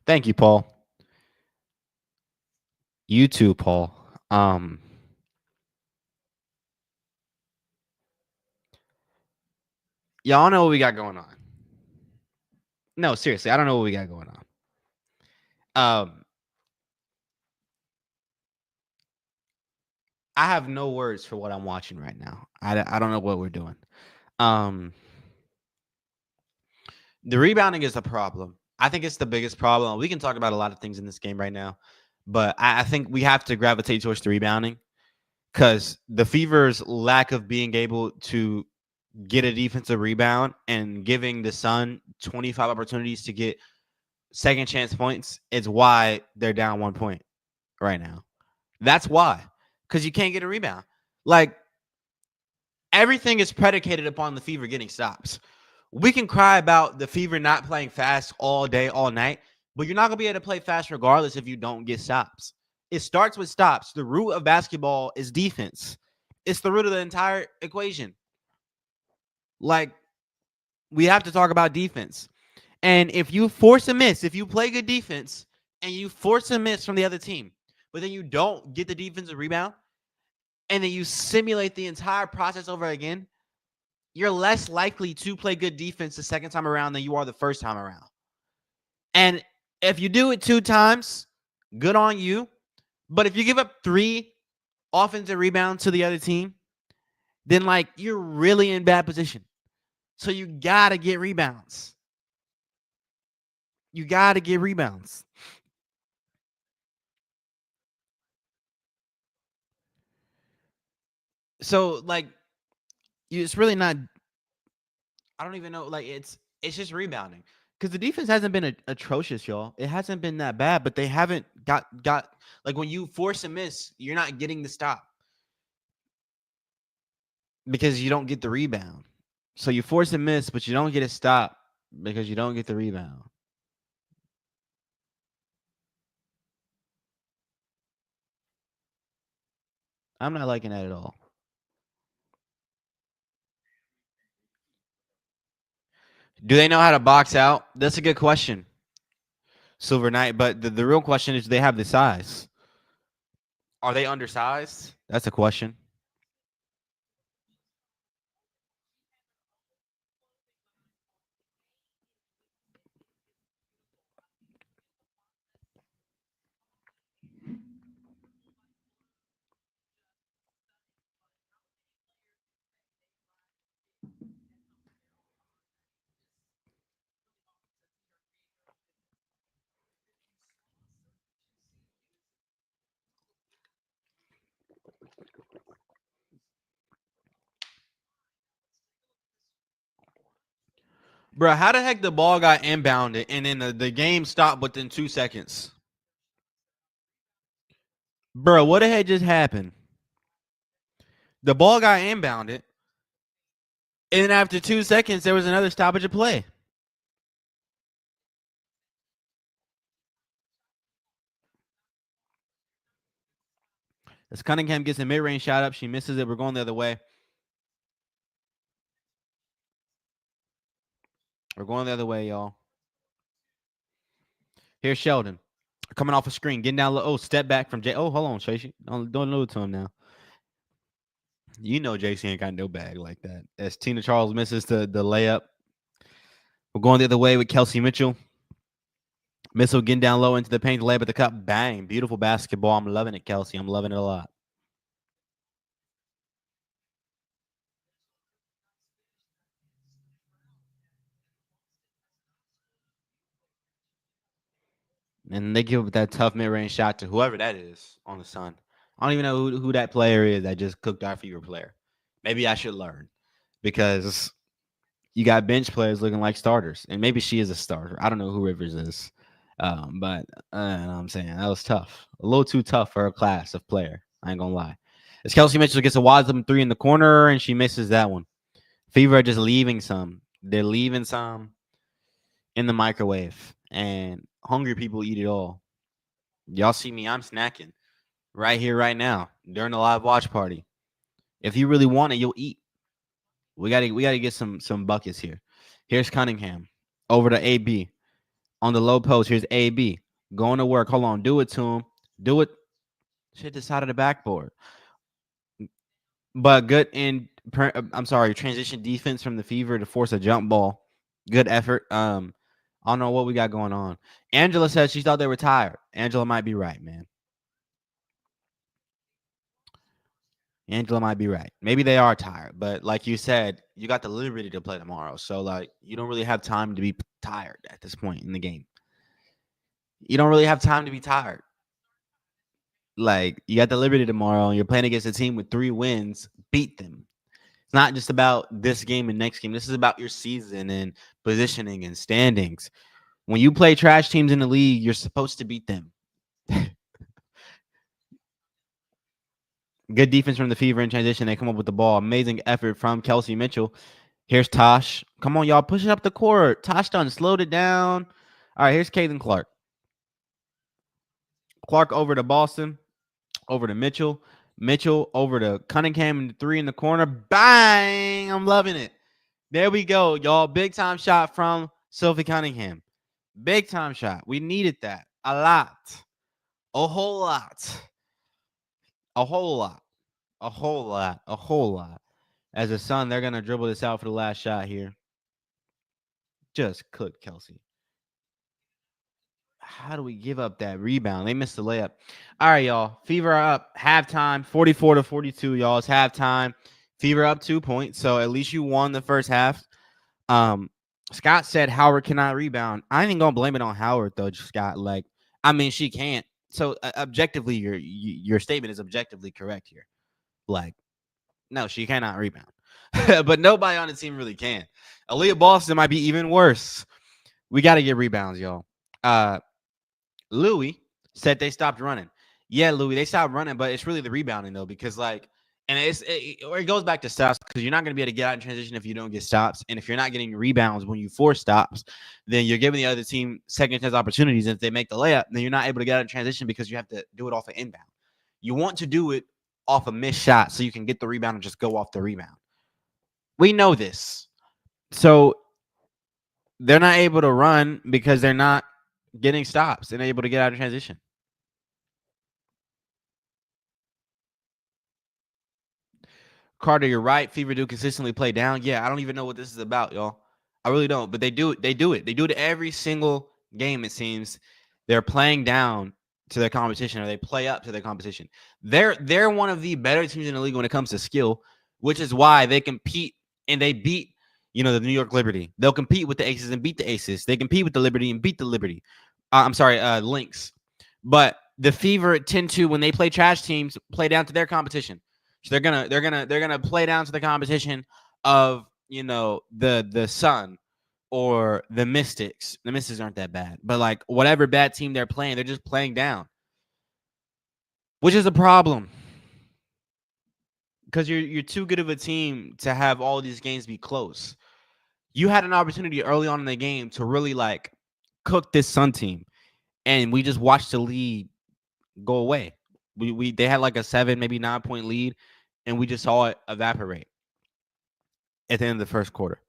Thank you, Paul. You too, Paul. Y'all know what we got going on. No, seriously, I don't know what we got going on. I have no words for what I'm watching right now. I don't know what we're doing. Um, the rebounding is a problem. I think it's the biggest problem. We can talk about a lot of things in this game right now, but I think we have to gravitate towards the rebounding because the Fever's lack of being able to get a defensive rebound and giving the Sun 25 opportunities to get second chance points is why they're down 1 point right now. That's why, because you can't get a rebound. Like, everything is predicated upon the Fever getting stops. We can cry about the Fever not playing fast all day, all night, but you're not going to be able to play fast regardless if you don't get stops. It starts with stops. The root of basketball is defense. It's the root of the entire equation. Like, we have to talk about defense. And if you force a miss, if you play good defense and you force a miss from the other team, but then you don't get the defensive rebound, and then you simulate the entire process over again, you're less likely to play good defense the second time around than you are the first time around. And if you do it 2 times, good on you. But if you give up 3 offensive rebounds to the other team, then like you're really in bad position. So you got to get rebounds. You got to get rebounds. So like it's really not, I don't even know, like it's just rebounding. Because the defense hasn't been atrocious, y'all. It hasn't been that bad, but they haven't got like when you force a miss, you're not getting the stop because you don't get the rebound. So you force a miss, but you don't get a stop because you don't get the rebound. I'm not liking that at all. Do they know how to box out? That's a good question, Silver Knight. But the real question is, do they have the size? Are they undersized? That's a question. Bro, how the heck the ball got inbounded and then the game stopped within 2 seconds? Bro, what the heck just happened? The ball got inbounded, and then after 2 seconds, there was another stoppage of play. As Cunningham gets a mid-range shot up, she misses it. We're going the other way. We're going the other way, y'all. Here's Sheldon. Coming off a screen, getting down low. Oh, step back from Jay. Oh, hold on, Tracy. Don't do it to him now. You know JC ain't got no bag like that. As Tina Charles misses the layup. We're going the other way with Kelsey Mitchell. Missile getting down low into the paint, layup at the cup. Bang. Beautiful basketball. I'm loving it, Kelsey. I'm loving it a lot. And they give up that tough mid-range shot to whoever that is on the Sun. I don't even know who that player is that just cooked our Fever player. Maybe I should learn because you got bench players looking like starters, and maybe she is a starter. I don't know who Rivers is, but you know what I'm saying that was tough, a little too tough for a class of player. I ain't gonna lie. As Kelsey Mitchell gets a wide open three in the corner, and she misses that one. Fever are just leaving some. They're leaving some in the microwave, and hungry people eat it all. Y'all see me? I'm snacking right here, right now during the live watch party. If you really want it, you'll eat. We gotta get some buckets here. Here's Cunningham over to AB on the low post. Here's AB going to work. Hold on, do it to him. Do it. Shit, this side of the backboard. But good I'm sorry, transition defense from the Fever to force a jump ball. Good effort. I don't know what we got going on. Angela says she thought they were tired. Angela might be right, man. Angela might be right. Maybe they are tired, but like you said, you got the liberty to play tomorrow. So like you don't really have time to be tired at this point in the game. You don't really have time to be tired. Like you got the liberty tomorrow and you're playing against a team with 3 wins, beat them. It's not just about this game and next game. This is about your season and positioning and standings. When you play trash teams in the league, you're supposed to beat them. Good defense from the Fever in transition. They come up with the ball. Amazing effort from Kelsey Mitchell. Here's Tosh. Come on, y'all. Push it up the court. Tosh done slowed it down. All right, here's Caitlin Clark. Clark over to Boston. Over to Mitchell. Mitchell over to Cunningham in the 3 in the corner. Bang! I'm loving it. There we go, y'all. Big time shot from Sophie Cunningham. Big time shot. We needed that. A lot. A whole lot. A whole lot. A whole lot. A whole lot. As a Sun, they're going to dribble this out for the last shot here. Just cook, Kelsey. How do we give up that rebound? They missed the layup. All right, y'all. Fever are up. Halftime, 44-42, y'all. It's halftime. Fever up 2 points. So at least you won the first half. Scott said Howard cannot rebound. I ain't gonna blame it on Howard though, Scott. Like, I mean, she can't. So objectively, your statement is objectively correct here. Like, no, she cannot rebound. But nobody on the team really can. Aaliyah Boston might be even worse. We got to get rebounds, y'all. Louis said they stopped running. Yeah, Louis, they stopped running, but it's really the rebounding though, because like, and it goes back to stops because you're not going to be able to get out in transition if you don't get stops, and if you're not getting rebounds when you force stops, then you're giving the other team second chance opportunities. And if they make the layup, then you're not able to get out in transition because you have to do it off an inbound. You want to do it off a missed shot so you can get the rebound and just go off the rebound. We know this, so they're not able to run because they're not getting stops and able to get out of transition. Carter, you're right. Fever do consistently play down. Yeah, I don't even know what this is about, y'all. I really don't. But they do it. They do it. They do it every single game, it seems. They're playing down to their competition or they play up to their competition. They're one of the better teams in the league when it comes to skill, which is why they compete and they beat, the New York Liberty. They'll compete with the Aces and beat the Aces. They compete with the Liberty and beat the Liberty. Lynx. But the Fever tend to, when they play trash teams, play down to their competition. So they're gonna play down to the competition of the Sun or the Mystics. The Mystics aren't that bad, but like whatever bad team they're playing, they're just playing down, which is a problem because you're too good of a team to have all these games be close. You had an opportunity early on in the game to really like cook this Sun team, and we just watched the lead go away. They had like a 7, maybe 9 point lead, and we just saw it evaporate at the end of the first quarter.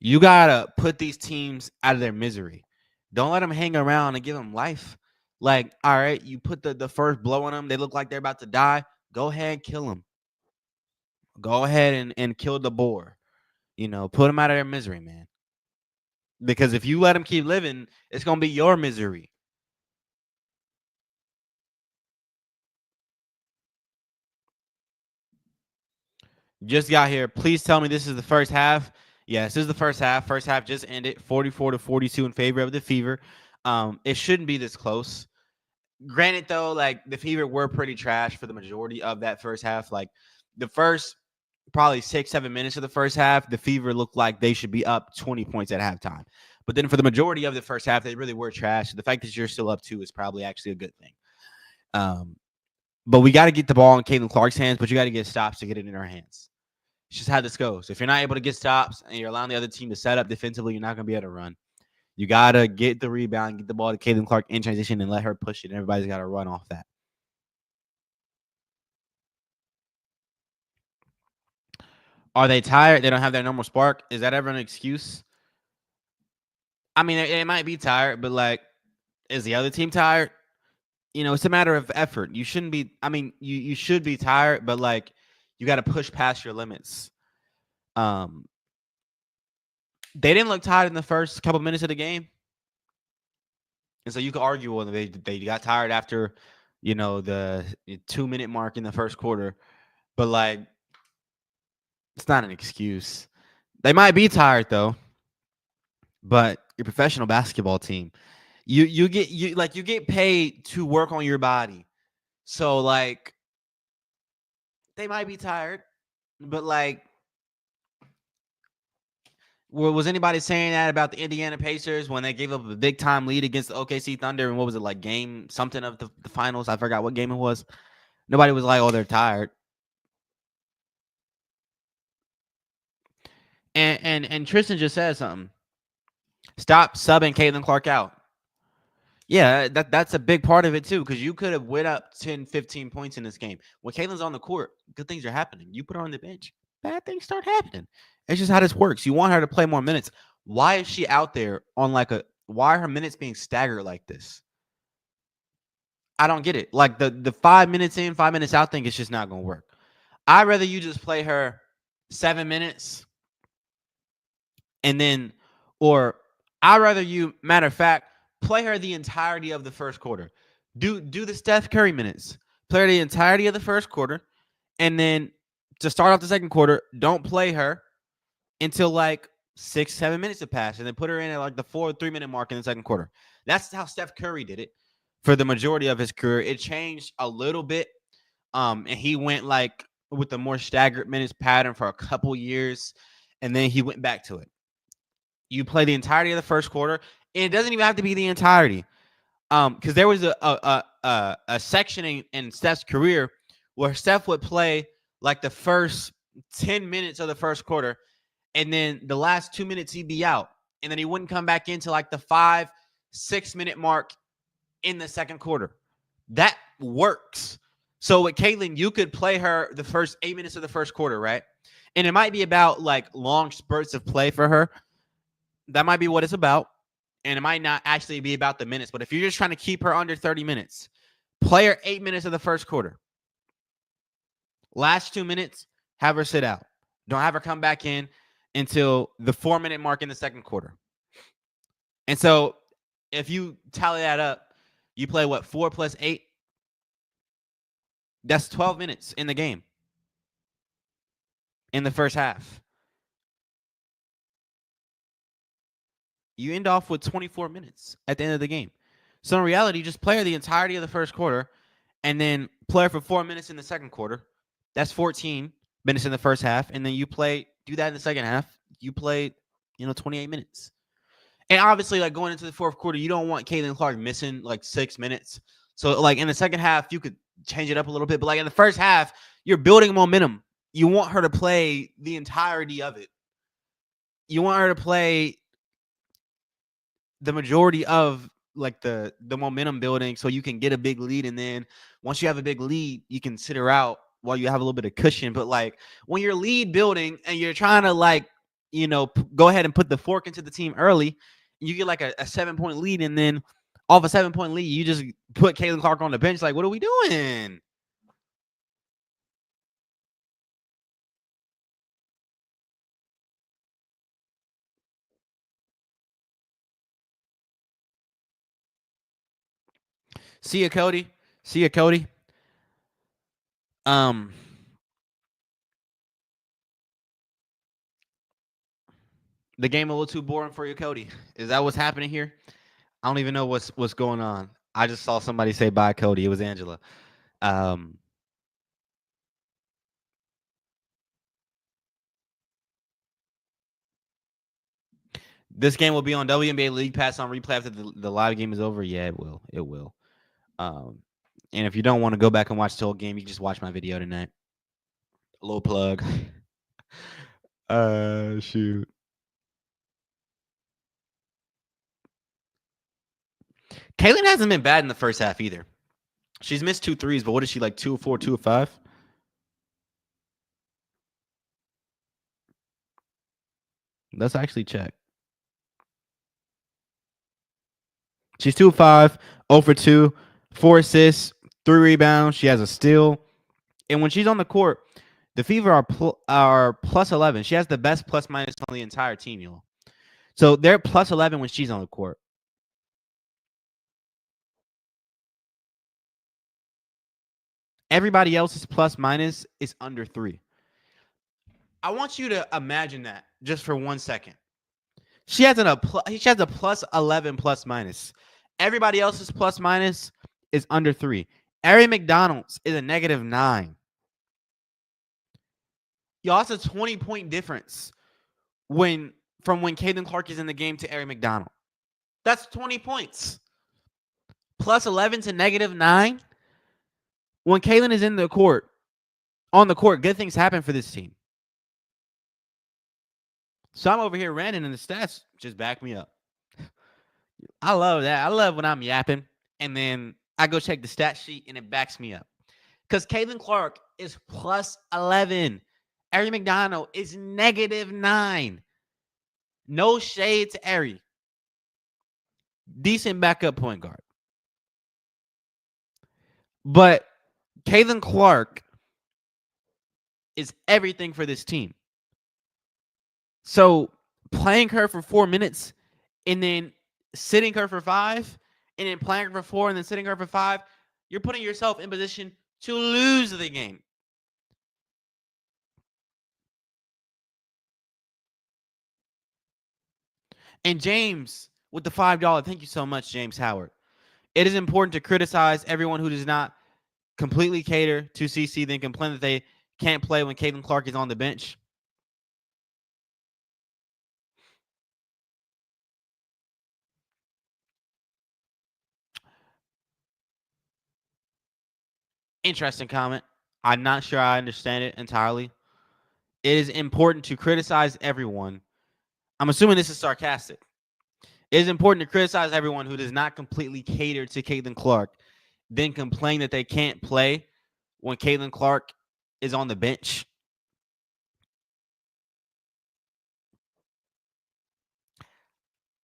You gotta put these teams out of their misery. Don't let them hang around and give them life. Like, all right, you put the first blow on them. They look like they're about to die. Go ahead and kill them. Go ahead and kill the boar. Put them out of their misery, man. Because if you let them keep living, it's gonna be your misery. Just got here. Please tell me this is the first half. Yes, this is the first half. First half just ended 44-42 in favor of the Fever. It shouldn't be this close. Granted, though, like the Fever were pretty trash for the majority of that first half. Like the first probably 6-7 minutes of the first half, the Fever looked like they should be up 20 points at halftime. But then for the majority of the first half, they really were trash. So the fact that you're still up 2 is probably actually a good thing. Um, but we got to get the ball in Caitlin Clark's hands, but you got to get stops to get it in her hands. It's just how this goes. If you're not able to get stops and you're allowing the other team to set up defensively, you're not going to be able to run. You got to get the rebound, get the ball to Caitlin Clark in transition, and let her push it. And everybody's got to run off that. Are they tired? They don't have their normal spark? Is that ever an excuse? I mean, it might be tired, but like, is the other team tired? It's a matter of effort. You shouldn't be. I mean, you should be tired, but like, you got to push past your limits. Um, they didn't look tired in the first couple minutes of the game, and so you could argue well they got tired after, the 2-minute mark in the first quarter, but like, it's not an excuse. They might be tired though, but your professional basketball team, you get paid to work on your body. So like they might be tired, but like was anybody saying that about the Indiana Pacers when they gave up a big time lead against the OKC Thunder and what was it like game something of the finals? I forgot what game it was. Nobody was like, "Oh, they're tired." And Tristan just said something. Stop subbing Caitlin Clark out. Yeah, that's a big part of it too, because you could have went up 10, 15 points in this game. When Caitlin's on the court, good things are happening. You put her on the bench, bad things start happening. It's just how this works. You want her to play more minutes. Why is she out there on why are her minutes being staggered like this? I don't get it. Like the 5 minutes in, 5 minutes out thing is just not gonna work. I'd rather you just play her 7 minutes and then, or I'd rather you, matter of fact, play her the entirety of the first quarter. Do the Steph Curry minutes. Play her the entirety of the first quarter, and then to start off the second quarter, don't play her until like 6-7 minutes have passed, and then put her in at like the 4-3 minute mark in the second quarter. That's how Steph Curry did it for the majority of his career. It changed a little bit, and he went like with a more staggered minutes pattern for a couple years, and then he went back to it. You play the entirety of the first quarter, and it doesn't even have to be the entirety. Because there was a section in Steph's career where Steph would play like the first 10 minutes of the first quarter, and then the last 2 minutes he'd be out, and then he wouldn't come back into like the 5-6 minute mark in the second quarter. That works. So with Caitlin, you could play her the first 8 minutes of the first quarter, right? And it might be about like long spurts of play for her. That might be what it's about. And it might not actually be about the minutes. But if you're just trying to keep her under 30 minutes, play her 8 minutes of the first quarter. Last 2 minutes, have her sit out. Don't have her come back in until the 4-minute mark in the second quarter. And so if you tally that up, you play what, 4 plus 8? That's 12 minutes in the game in the first half. You end off with 24 minutes at the end of the game. So in reality, just play her the entirety of the first quarter and then play her for 4 minutes in the second quarter. That's 14 minutes in the first half. And then you do that in the second half. You play, 28 minutes. And obviously, like going into the fourth quarter, you don't want Caitlin Clark missing like 6 minutes. So like in the second half, you could change it up a little bit. But like in the first half, you're building momentum. You want her to play the entirety of it. You want her to play the majority of like the momentum building so you can get a big lead, and then once you have a big lead you can sit her out while you have a little bit of cushion. But like when you're lead building and you're trying to like go ahead and put the fork into the team early, you get like a 7-point lead, and then off a 7-point lead you just put Caitlin Clark on the bench. Like, what are we doing? See ya, Cody. See ya, Cody. um the game a little too boring for you, Cody? Is that what's happening here? I don't even know what's going on. I just saw somebody say bye, Cody. It was Angela. Um, this game will be on WNBA League Pass on replay after the live game is over. Yeah, it will. It will. Um, and if you don't want to go back and watch the whole game, you can just watch my video tonight. A little plug. Shoot. Caitlin hasn't been bad in the first half either. She's missed 2 threes, but what is she like 2 of 4, 2 of 5? Let's actually check. She's 2 of 5, 0 for 2, 4 assists, 3 rebounds. She has a steal. And when she's on the court, the Fever are plus 11. She has the best plus minus on the entire team, y'all. So they're plus 11 when she's on the court. Everybody else's plus minus is under 3. I want you to imagine that just for 1 second. She has a plus 11 plus minus. Everybody else's plus minus is under 3. Ari McDonald's is a negative 9. Y'all, it's a 20-point difference from when Caitlin Clark is in the game to Ari McDonald. That's 20 points. Plus 11 to negative 9. When Caitlin is on the court, good things happen for this team. So I'm over here ranting, and the stats just back me up. I love that. I love when I'm yapping, and then I go check the stat sheet, and it backs me up. Because Caitlin Clark is plus 11. Ari McDonald is negative 9. No shade to Ari. Decent backup point guard. But Caitlin Clark is everything for this team. So playing her for 4 minutes and then sitting her for 5 and then playing her for 4 and then sitting her for 5, you're putting yourself in position to lose the game. And James with the $5, thank you so much, James Howard. It is important to criticize everyone who does not completely cater to CC, then complain that they can't play when Caitlin Clark is on the bench. Interesting comment. I'm not sure I understand it entirely. It is important to criticize everyone. I'm assuming this is sarcastic. It is important to criticize everyone who does not completely cater to Caitlin Clark, then complain that they can't play when Caitlin Clark is on the bench.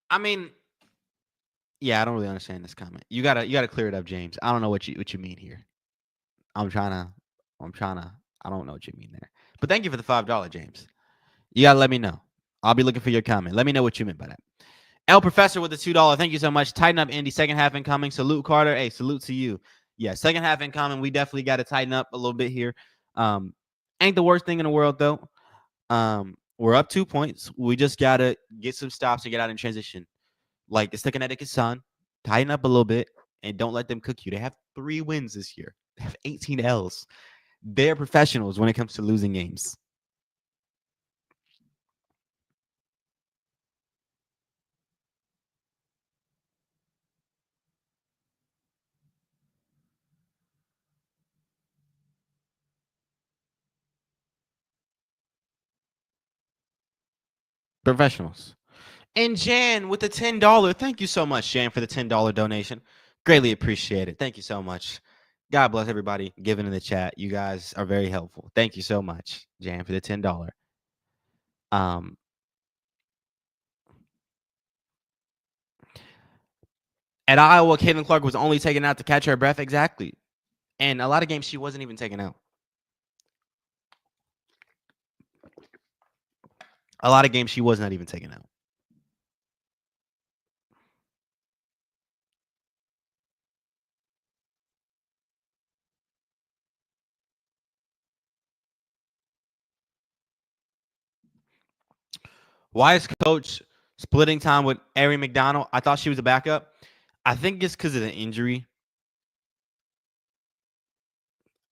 I mean, yeah, I don't really understand this comment. You gotta clear it up, James. I don't know what you mean here. I'm trying to. I don't know what you mean there. But thank you for the $5, James. You gotta let me know. I'll be looking for your comment. Let me know what you meant by that. El Professor with the $2. Thank you so much. Tighten up, Indy. Second half incoming. Salute, Carter. Hey, salute to you. Yeah, second half incoming. We definitely got to tighten up a little bit here. Ain't the worst thing in the world though. We're up 2 points. We just gotta get some stops and get out in transition. Like it's the Connecticut Sun. Tighten up a little bit and don't let them cook you. They have 3 wins this year. They have 18 L's. They're professionals when it comes to losing games. Professionals. And Jan with the $10. Thank you so much, Jan, for the $10 donation. Greatly appreciate it. Thank you so much. God bless everybody giving in the chat. You guys are very helpful. Thank you so much, Jan, for the $10. At Iowa, Caitlin Clark was only taken out to catch her breath. Exactly. And a lot of games she wasn't even taken out. A lot of games she was not even taken out. Why is Coach Splitting time with Ari McDonald. I thought she was a backup. I think it's because of the injury.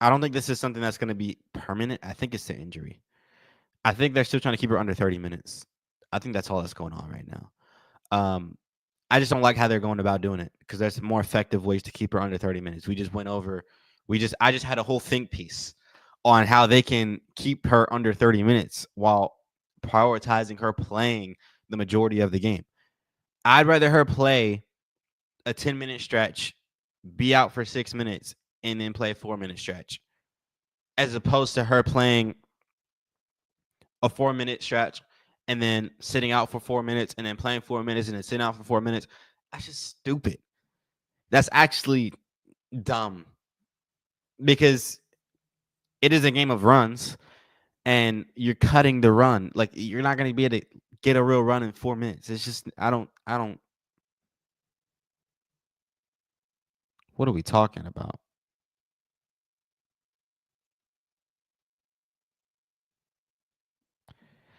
I don't think this is something that's going to be permanent. I think it's the injury. I think they're still trying to keep her under 30 minutes. I think that's all that's going on right now. I just don't like how they're going about doing it because there's more effective ways to keep her under 30 minutes. We just went over, I just had a whole think piece on how they can keep her under 30 minutes while prioritizing her playing the majority of the game. I'd rather her play a 10-minute stretch, be out for 6 minutes, and then play a 4-minute stretch, as opposed to her playing a 4-minute stretch and then sitting out for 4 minutes and then playing 4 minutes and then sitting out for 4 minutes. That's just stupid. That's actually dumb because it is a game of runs and you're cutting the run. Like, you're not going to be able to get a real run in 4 minutes. It's just, I don't. What are we talking about?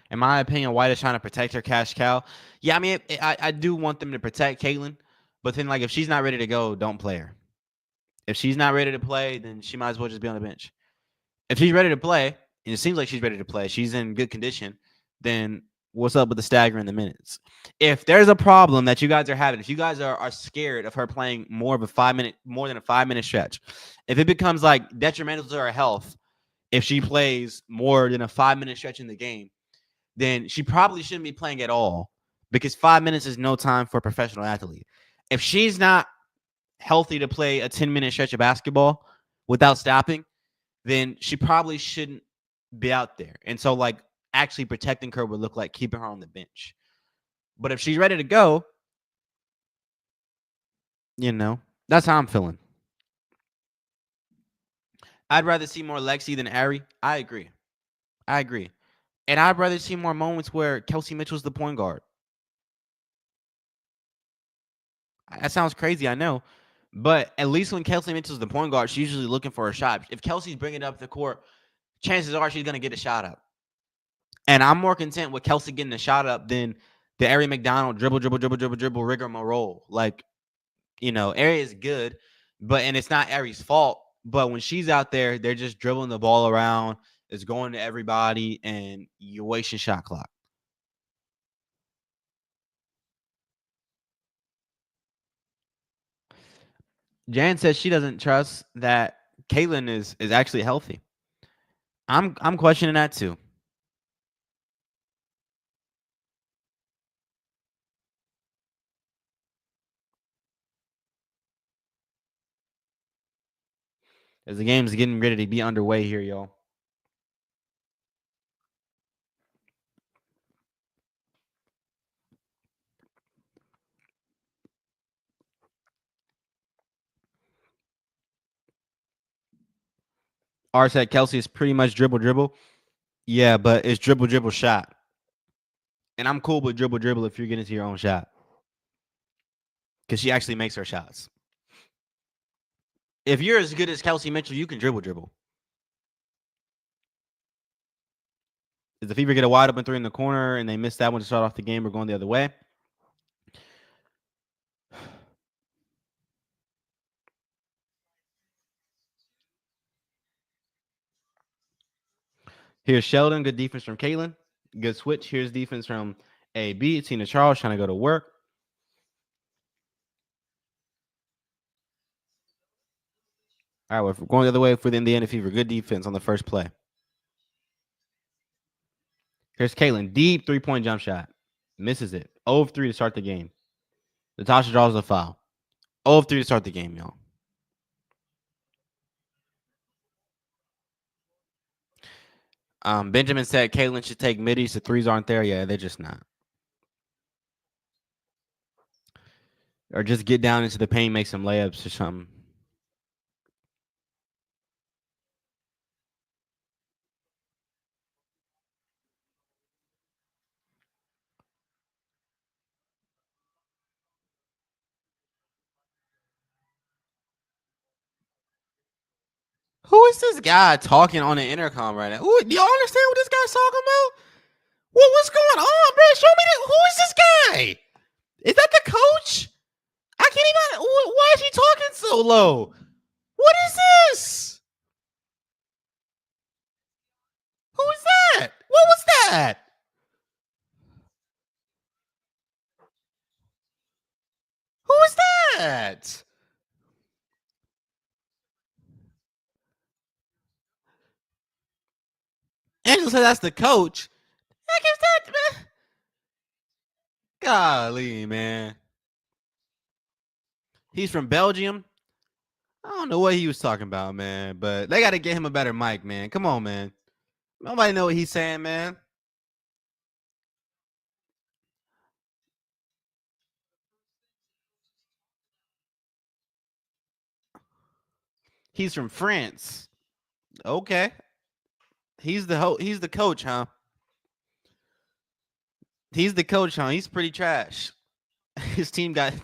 In my opinion, White is trying to protect her cash cow. Yeah, I mean, I do want them to protect Caitlin, but then, like, if she's not ready to go, don't play her. If she's not ready to play, then she might as well just be on the bench. If she's ready to play, and it seems like she's ready to play, she's in good condition, then what's up with the staggering the minutes? If there's a problem that you guys are having, if you guys are scared of her playing more than a 5-minute stretch, if it becomes like detrimental to her health, if she plays more than a 5-minute stretch in the game, then she probably shouldn't be playing at all because 5 minutes is no time for a professional athlete. If she's not healthy to play a 10-minute stretch of basketball without stopping, then she probably shouldn't be out there. And so, like, actually protecting her would look like keeping her on the bench. But if she's ready to go, that's how I'm feeling. I'd rather see more Lexi than Ari. I agree. And I'd rather see more moments where Kelsey Mitchell's the point guard. That sounds crazy, I know. But at least when Kelsey Mitchell's the point guard, she's usually looking for a shot. If Kelsey's bringing it up the court, chances are she's going to get a shot up. And I'm more content with Kelsey getting a shot up than the Ari McDonald dribble, rigmarole. Like, Ari is good, and it's not Ari's fault. But when she's out there, they're just dribbling the ball around. It's going to everybody, and you're wasting shot clock. Jan says she doesn't trust that Caitlin is actually healthy. I'm questioning that too. As the game's getting ready to be underway here, y'all. R said Kelsey is pretty much dribble. Yeah, but it's dribble shot. And I'm cool with dribble if you're getting to your own shot. Because she actually makes her shots. If you're as good as Kelsey Mitchell, you can dribble. If the Fever get a wide open three in the corner and they miss that one to start off the game, we're going the other way. Here's Sheldon. Good defense from Caitlin. Good switch. Here's defense from AB. Tina Charles trying to go to work. All right, we're going the other way for the Indiana Fever. Good defense on the first play. Here's Caitlin. Deep three-point jump shot. Misses it. 0 of 3 to start the game. Natasha draws a foul. 0 of 3 to start the game, y'all. Benjamin said Caitlin should take middies. The threes aren't there. Yeah, they're just not. Or just get down into the paint, make some layups or something. Who is this guy talking on the intercom right now? Ooh, do y'all understand what this guy's talking about? What's going on, bro? Show me who is this guy? Is that the coach? I can't even. Why is he talking so low? What is this? Who is that? What was that? Who is that? Angela said that's the coach. I guess that. Golly, man. He's from Belgium. I don't know what he was talking about, man, but they got to get him a better mic, man. Come on, man. Nobody know what he's saying, man. He's from France. Okay. He's the coach, huh? He's the coach, huh? He's pretty trash. His team got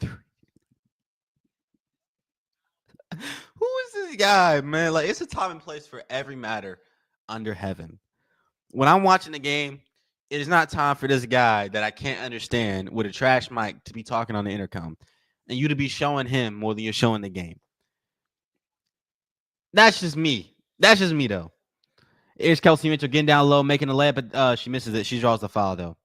Who is this guy, man? Like, it's a time and place for every matter under heaven. When I'm watching the game, it is not time for this guy that I can't understand with a trash mic to be talking on the intercom and you to be showing him more than you're showing the game. That's just me. That's just me, though. Here's Kelsey Mitchell getting down low, making a layup, but she misses it. She draws the foul, though.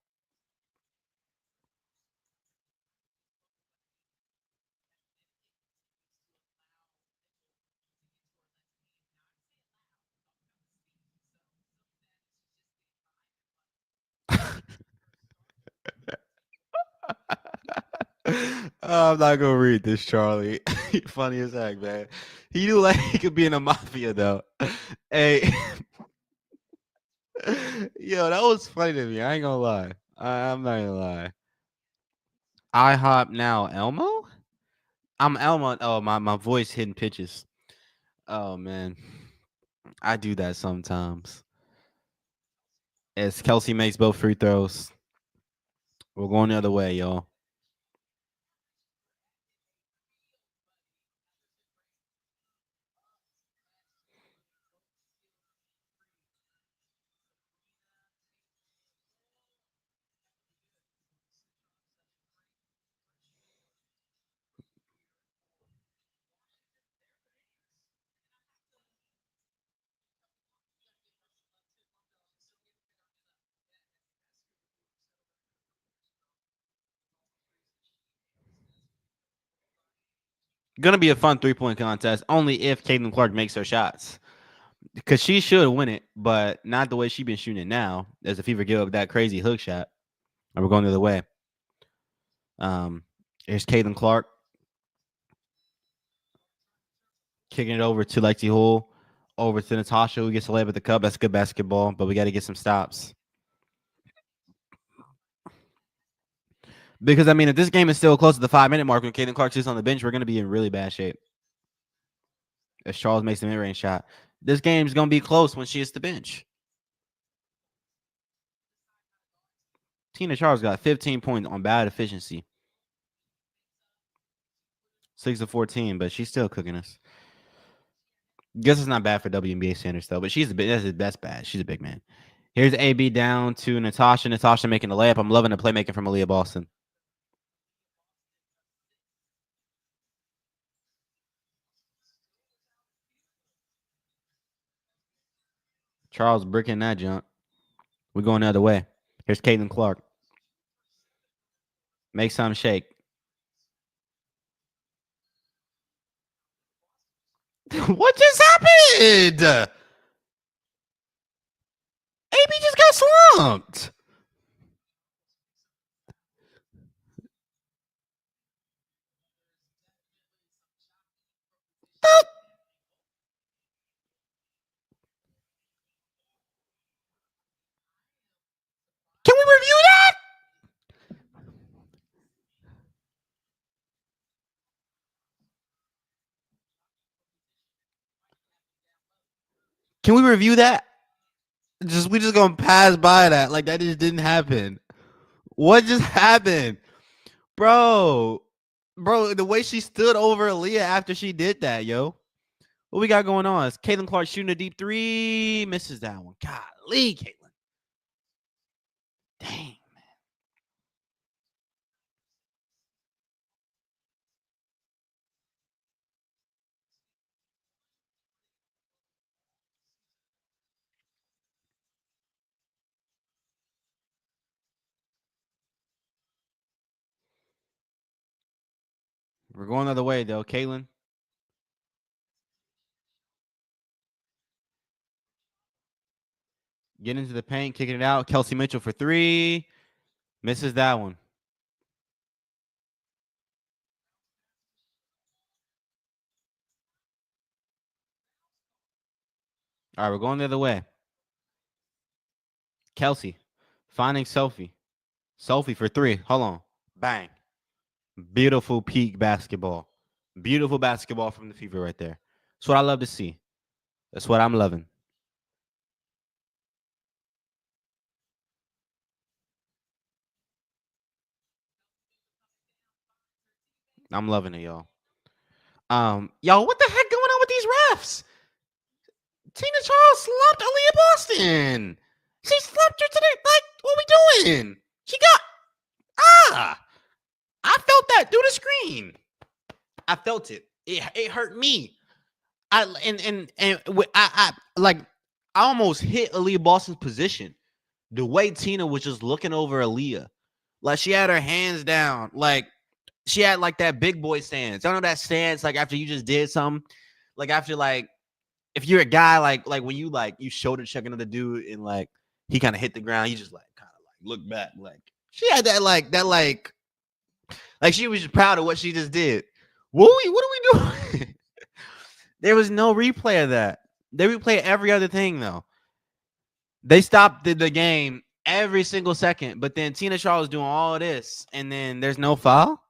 I'm not gonna read this, Charlie. Funny as heck, man. He knew like he could be in a mafia though. Hey, yo, that was funny to me. I ain't gonna lie. I'm not gonna lie. IHOP now, Elmo. I'm Elmo. Oh, my voice hidden pitches. Oh man, I do that sometimes. As Kelsey makes both free throws, we're going the other way, y'all. Gonna be a fun 3-point contest only if Caitlin Clark makes her shots. Because she should win it, but not the way she's been shooting it now. As if he give up that crazy hook shot. And we're going the other way. Here's Caitlin Clark kicking it over to Lexi Hull, over to Natasha, who gets a layup at the cup. That's good basketball, but we got to get some stops. Because, I mean, if this game is still close to the 5-minute mark when Caitlin Clark sits on the bench, we're going to be in really bad shape. As Charles makes the mid-range shot. This game's going to be close when she hits the bench. Tina Charles got 15 points on bad efficiency. 6 of 14, but she's still cooking us. Guess it's not bad for WNBA standards, though, but that's bad. She's a big man. Here's AB down to Natasha. Natasha making the layup. I'm loving the playmaking from Aaliyah Boston. Charles bricking that junk. We're going the other way. Here's Caitlin Clark. Make some shake. What just happened? AB just got slumped. Can we review that? Can we review that? We just gonna pass by that like that just didn't happen. What just happened, bro? Bro, the way she stood over Aaliyah after she did that, yo. What we got going on? Is Caitlin Clark shooting a deep three? Misses that one. Golly, Caitlin. Dang. We're going the other way, though. Caitlin, get into the paint, kicking it out. Kelsey Mitchell for three. Misses that one. All right, we're going the other way. Kelsey, finding Sophie. Sophie for three. Hold on. Bang. Beautiful peak basketball. Beautiful basketball from the Fever right there. That's what I love to see. That's what I'm loving. I'm loving it, y'all. Yo, what the heck going on with these refs? Tina Charles slumped Aaliyah Boston. She slumped her today. Like, what we doing? She got I felt that through the screen. I felt it. It hurt me. I like I almost hit Aaliyah Boston's position. The way Tina was just looking over Aaliyah, like she had her hands down, like she had like that big boy stance. I don't know that stance, like after you just did something, like after like if you're a guy, like when you shoulder check another dude and like he kind of hit the ground, you just like kind of like look back, like she had that like she was just proud of what she just did. What are we doing? There was no replay of that. They replay every other thing though. They stopped the game every single second, but then Tina Shaw was doing all this, and then there's no foul.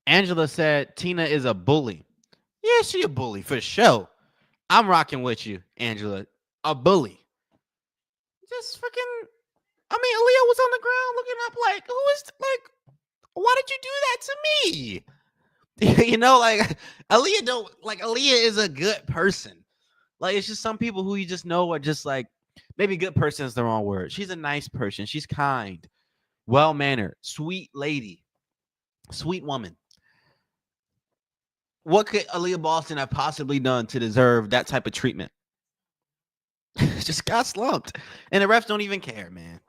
Angela said Tina is a bully. Yeah, she a bully for sure. I'm rocking with you, Angela. A bully. Just freaking. I mean, Aaliyah was on the ground looking up like, who is like? Why did you do that to me? You know, like Aaliyah don't like Aaliyah is a good person. Like it's just some people who you just know are just like maybe good person is the wrong word. She's a nice person. She's kind, well mannered, sweet lady, sweet woman. What could Aaliyah Boston have possibly done to deserve that type of treatment? Just got slumped, and the refs don't even care, man.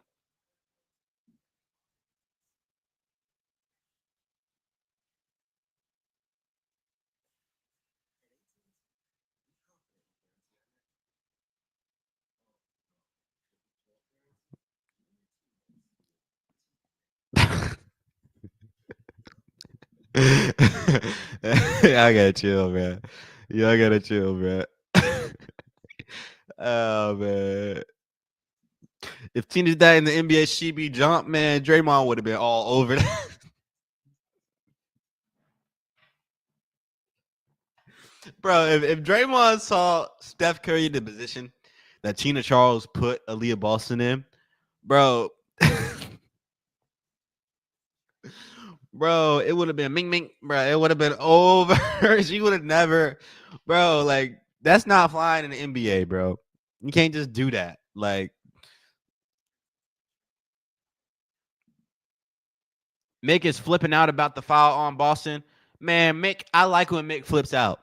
I gotta chill, man. Y'all gotta chill, man. Oh man. If Tina's died in the NBA, she be jump, man. Draymond would have been all over that. Bro, if Draymond saw Steph Curry in the position that Tina Charles put Aaliyah Boston in, bro, bro, it would have been Ming Ming, bro. It would have been over. She would have never, bro. Like that's not flying in the NBA, bro. You can't just do that. Like Mick is flipping out about the foul on Boston. Man, Mick, I like when Mick flips out.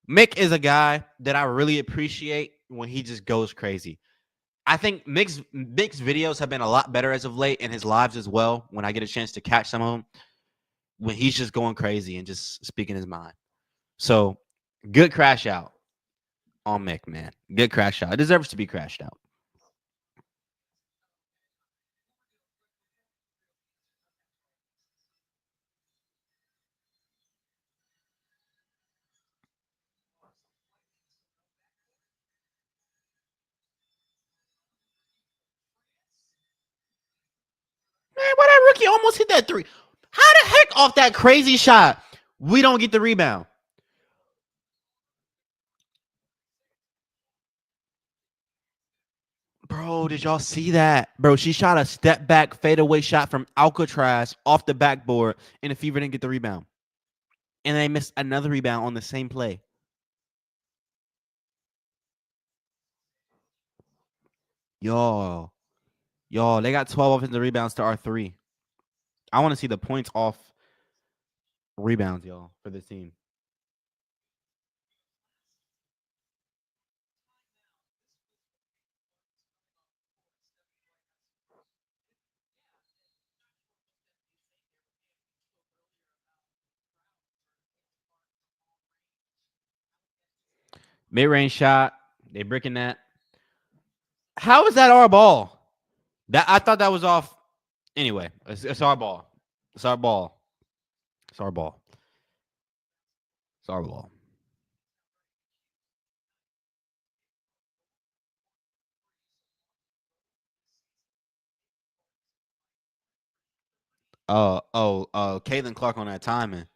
Mick is a guy that I really appreciate when he just goes crazy. I think Mick's videos have been a lot better as of late, and his lives as well. When I get a chance to catch some of them, when he's just going crazy and just speaking his mind. So good crash out on Mick, man. Good crash out. It deserves to be crashed out. Man, why that rookie almost hit that three? How the heck off that crazy shot? We don't get the rebound. Bro, did y'all see that? Bro, she shot a step back fadeaway shot from Alcatraz off the backboard, and the Fever didn't get the rebound. And they missed another rebound on the same play. Y'all, y'all, they got 12 offensive rebounds to our 3. I want to see the points off rebounds, y'all, for this team. Mid-range shot, they breaking that. How is that our ball? That I thought that was off. Anyway, it's our ball. It's our ball. It's our ball. It's our ball. Caitlin Clark on that timing.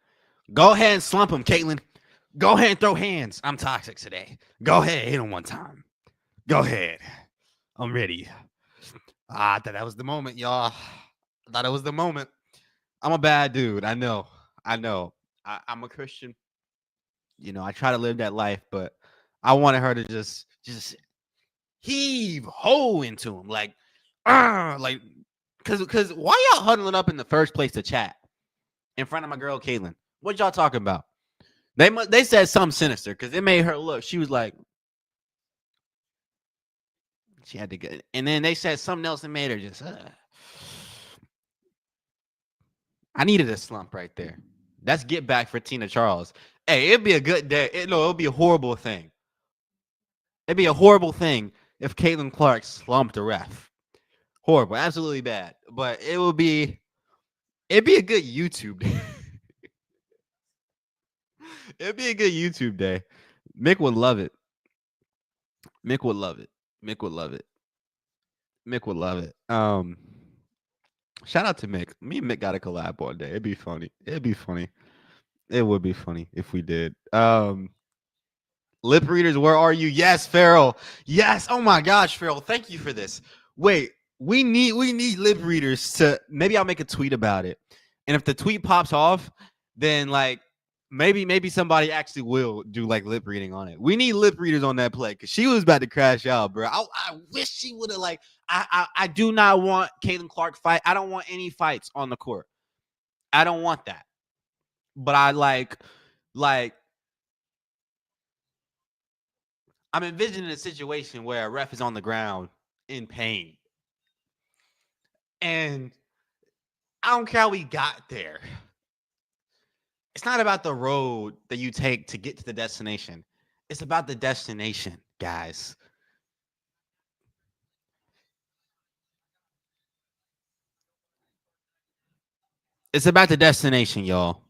Go ahead and slump him, Caitlin. Go ahead and throw hands. I'm toxic today. Go ahead, hit him one time. Go ahead. I'm ready. I thought that was the moment, y'all. I thought it was the moment. I'm a bad dude. I know. I know. I'm a Christian. You know, I try to live that life, but I wanted her to just heave ho into him, like, cause why y'all huddling up in the first place to chat in front of my girl Caitlin? What y'all talking about? They said something sinister because it made her look. She was like, she had to get, and then they said something else that made her just. I needed a slump right there. That's get back for Tina Charles. Hey, it'd be a good day. It'd be a horrible thing. It'd be a horrible thing if Caitlin Clark slumped a ref. Horrible, absolutely bad. But it'd be a good YouTube day. It'd be a good YouTube day. Mick would love it. Mick would love it. Mick would love it. Mick would love it. Shout out to Mick. Me and Mick got a collab one day. It'd be funny. It'd be funny. It would be funny if we did. Lip readers, where are you? Yes, Farrell. Yes. Oh my gosh, Farrell. Thank you for this. Wait, we need lip readers to maybe I'll make a tweet about it. And if the tweet pops off, then like maybe somebody actually will do like lip reading on it. We need lip readers on that play because she was about to crash out, bro. I wish she would have like I do not want Caitlin Clark fight. I don't want any fights on the court. I don't want that. But I like I'm envisioning a situation where a ref is on the ground in pain. And I don't care how we got there. It's not about the road that you take to get to the destination. It's about the destination, guys. It's about the destination, y'all.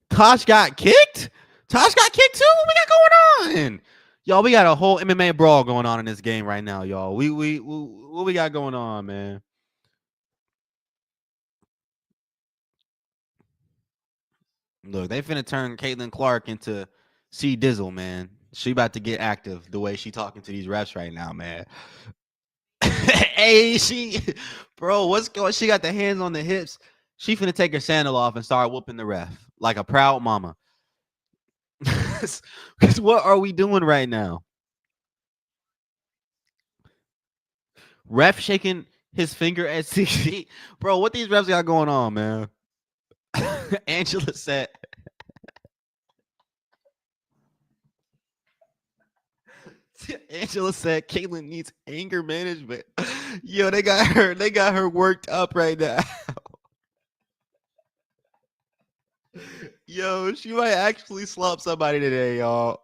Tosh got kicked? Tosh got kicked too? What we got going on? Y'all, we got a whole MMA brawl going on in this game right now, y'all. We what we got going on, man? Look, they finna turn Caitlin Clark into C Dizzle, man. She about to get active the way she talking to these refs right now, man. Hey, bro, what's going? She got the hands on the hips. She finna take her sandal off and start whooping the ref like a proud mama. Because what are we doing right now? Ref shaking his finger at CC. Bro, what these refs got going on, man? Angela said, Angela said Caitlyn needs anger management. Yo, they got her worked up right now. Yo, she might actually slump somebody today, y'all.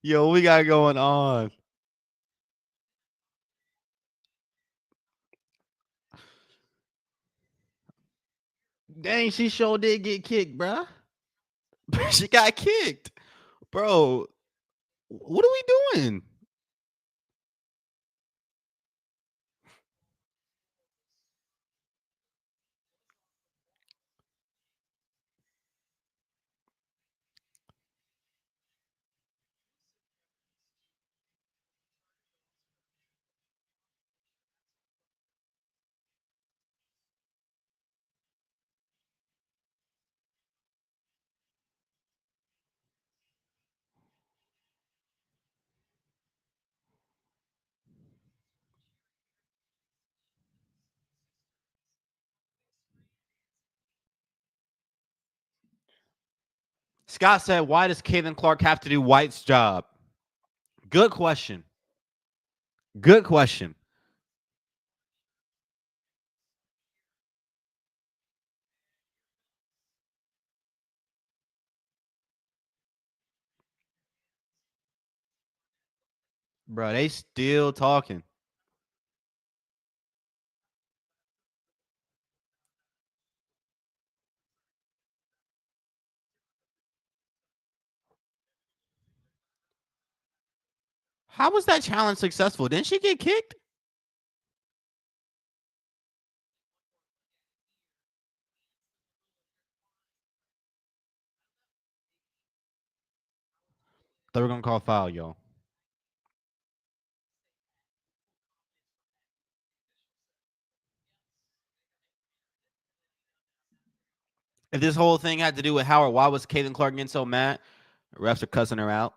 Yo, we got going on. Dang, she sure did get kicked, bruh. She got kicked. Bro, what are we doing? Scott said, why does Caitlin Clark have to do White's job? Good question. Good question. Bro, they still talking. How was that challenge successful? Didn't she get kicked? They were gonna call foul, y'all. If this whole thing had to do with Howard, why was Caitlin Clark getting so mad? Refs are cussing her out.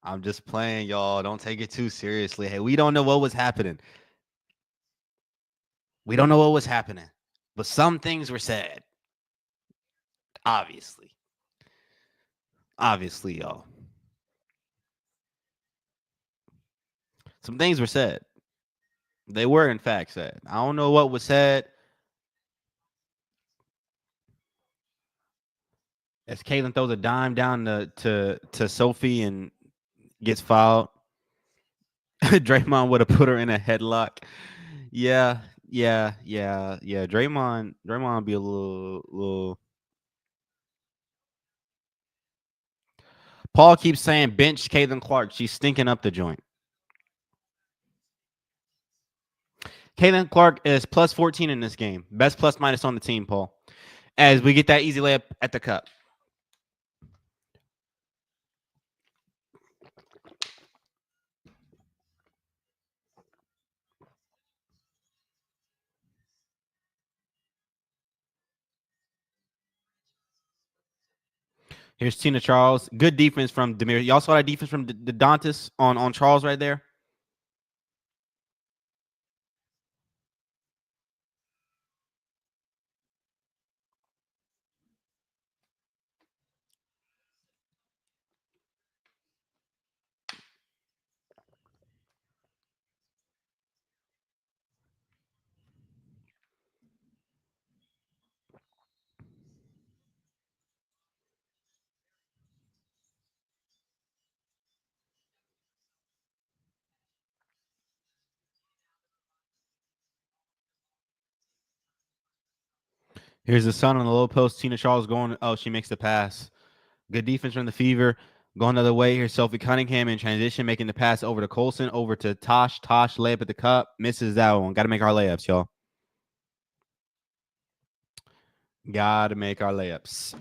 I'm just playing, y'all. Don't take it too seriously. Hey, we don't know what was happening. We don't know what was happening. But some things were said. Obviously. Obviously, y'all. Some things were said. They were, in fact, said. I don't know what was said. As Caitlin throws a dime down to Sophie and gets fouled, Draymond would have put her in a headlock. Yeah, yeah. Draymond be a little. Paul keeps saying bench Caitlin Clark. She's stinking up the joint. Caitlin Clark is plus 14 in this game. Best plus minus on the team, Paul. As we get that easy layup at the cup. Here's Tina Charles. Good defense from Demir. Y'all saw that defense from the Dantas on Charles right there? Here's the sun on the low post. Tina Charles going. Oh, she makes the pass. Good defense from the Fever. Going the other way. Here's Sophie Cunningham in transition, making the pass over to Colson, over to Tosh. Tosh layup at the cup. Misses that one. Got to make our layups, y'all. Got to make our layups.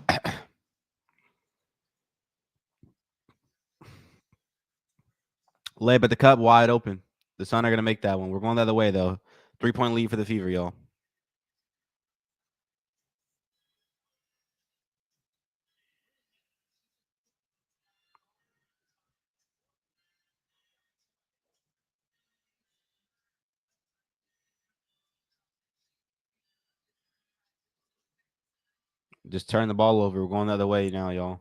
Layup at the cup, wide open. The Sun are going to make that one. We're going the other way, though. 3-point lead for the Fever, y'all. Just turn the ball over. We're going the other way now, y'all.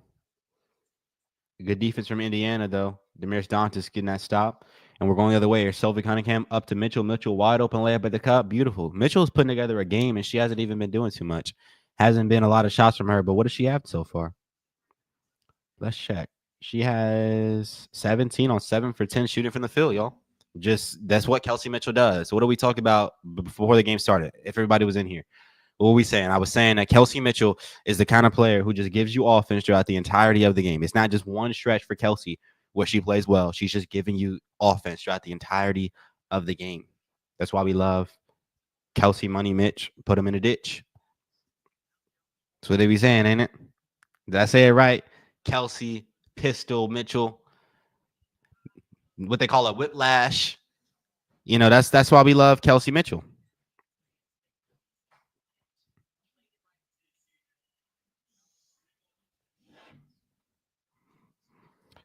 Good defense from Indiana, though. Demiris Dantas getting that stop. And we're going the other way. Here's Sylvie Cunningham up to Mitchell. Mitchell wide open layup at the cup. Beautiful. Mitchell's putting together a game, and she hasn't even been doing too much. Hasn't been a lot of shots from her, but what does she have so far? Let's check. She has 17 on 7 for 10 shooting from the field, y'all. Just that's what Kelsey Mitchell does. So what do we talk about before the game started? If everybody was in here, what were we saying? I was saying that Kelsey Mitchell is the kind of player who just gives you offense throughout the entirety of the game. It's not just one stretch for Kelsey where she plays well. She's just giving you offense throughout the entirety of the game. That's why we love Kelsey Money Mitch. Put him in a ditch. That's what they be saying, ain't it? Did I say it right? Kelsey Pistol Mitchell. What they call a whiplash. You know, that's why we love Kelsey Mitchell.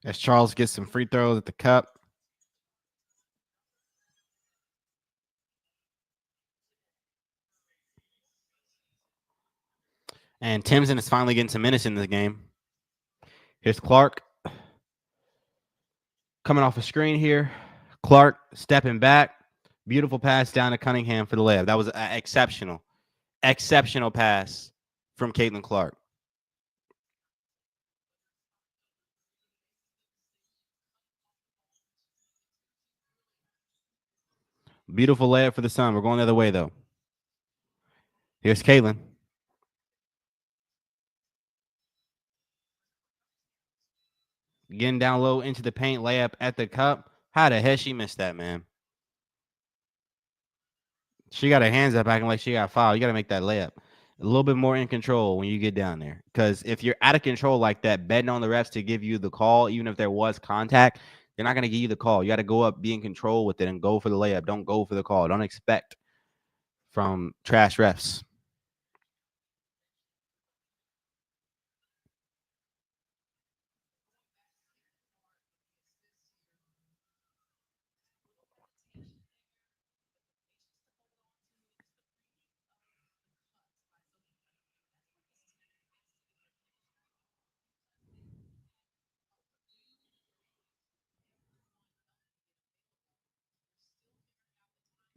As Charles gets some free throws at the cup. And Timson is finally getting some minutes in this game. Here's Clark coming off a screen here. Clark stepping back. Beautiful pass down to Cunningham for the layup. That was exceptional pass from Caitlin Clark. Beautiful layup for the Sun. We're going the other way, though. Here's Caitlin. Getting down low into the paint, layup at the cup. How the hell she missed that, man? She got her hands up acting like she got fouled. You got to make that layup. A little bit more in control when you get down there. Because if you're out of control like that, betting on the refs to give you the call, even if there was contact, they're not going to give you the call. You got to go up, be in control with it, and go for the layup. Don't go for the call. Don't expect from trash refs.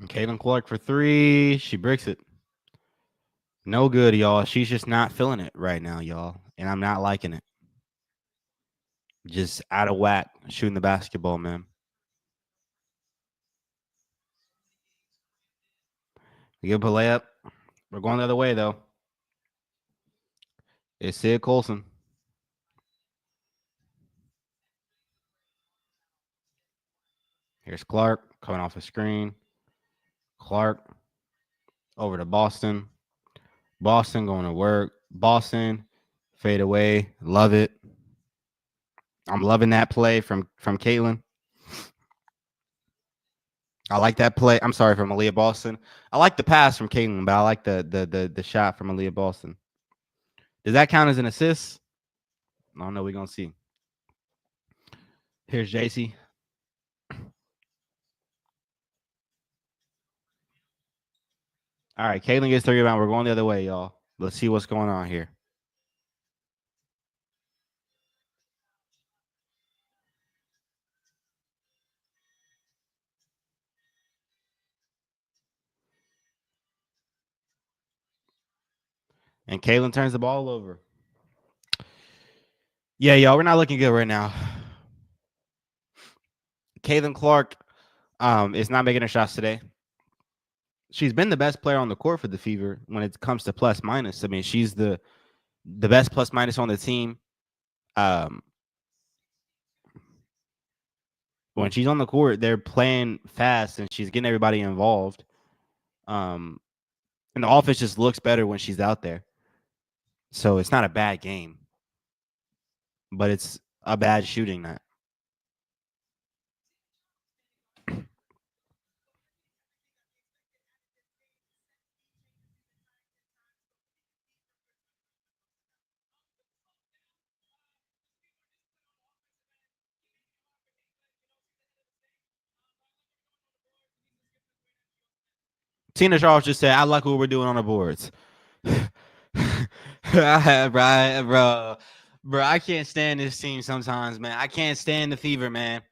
And Caitlin Clark for three. She breaks it. No good, y'all. She's just not feeling it right now, y'all. And I'm not liking it. Just out of whack shooting the basketball, man. We give a layup. We're going the other way, though. It's Sid Colson. Here's Clark coming off the screen. Clark over to Boston. Boston going to work. Boston fade away. Love it. I'm loving that play from Caitlin. I like that play. I'm sorry, from Aaliyah Boston. I like the pass from Caitlin, but I like the shot from Aaliyah Boston. Does that count as an assist? I don't know. We're gonna see. Here's JC. All right, Caitlin gets the rebound. We're going the other way, y'all. Let's see what's going on here. And Caitlin turns the ball over. Yeah, y'all, we're not looking good right now. Caitlin Clark is not making her shots today. She's been the best player on the court for the Fever when it comes to plus minus. I mean, she's the best plus minus on the team. When she's on the court, they're playing fast and she's getting everybody involved. And the offense just looks better when she's out there. So it's not a bad game, but it's a bad shooting night. Tina Charles just said, I like what we're doing on the boards. Right, bro, I can't stand this team sometimes, man. I can't stand the Fever, man.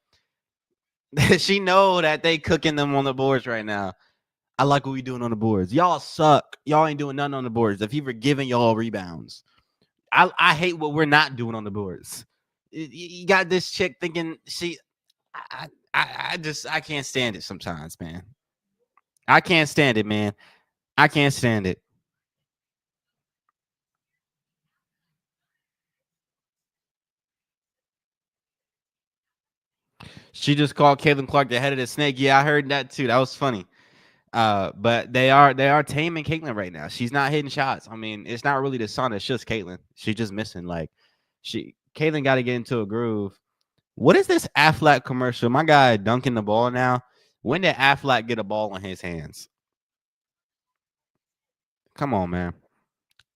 She know that they cooking them on the boards right now. I like what we doing on the boards. Y'all suck. Y'all ain't doing nothing on the boards. The Fever giving y'all rebounds. I hate what we're not doing on the boards. You got this chick thinking I can't stand it sometimes, man. I can't stand it, man. I can't stand it. She just called Caitlin Clark the head of the snake. Yeah, I heard that too. That was funny. But they are taming Caitlin right now. She's not hitting shots. I mean, it's not really the Sun. It's just Caitlin. She's just missing. Like Caitlin got to get into a groove. What is this Aflac commercial? My guy dunking the ball now. When did Aflac get a ball in his hands? Come on, man.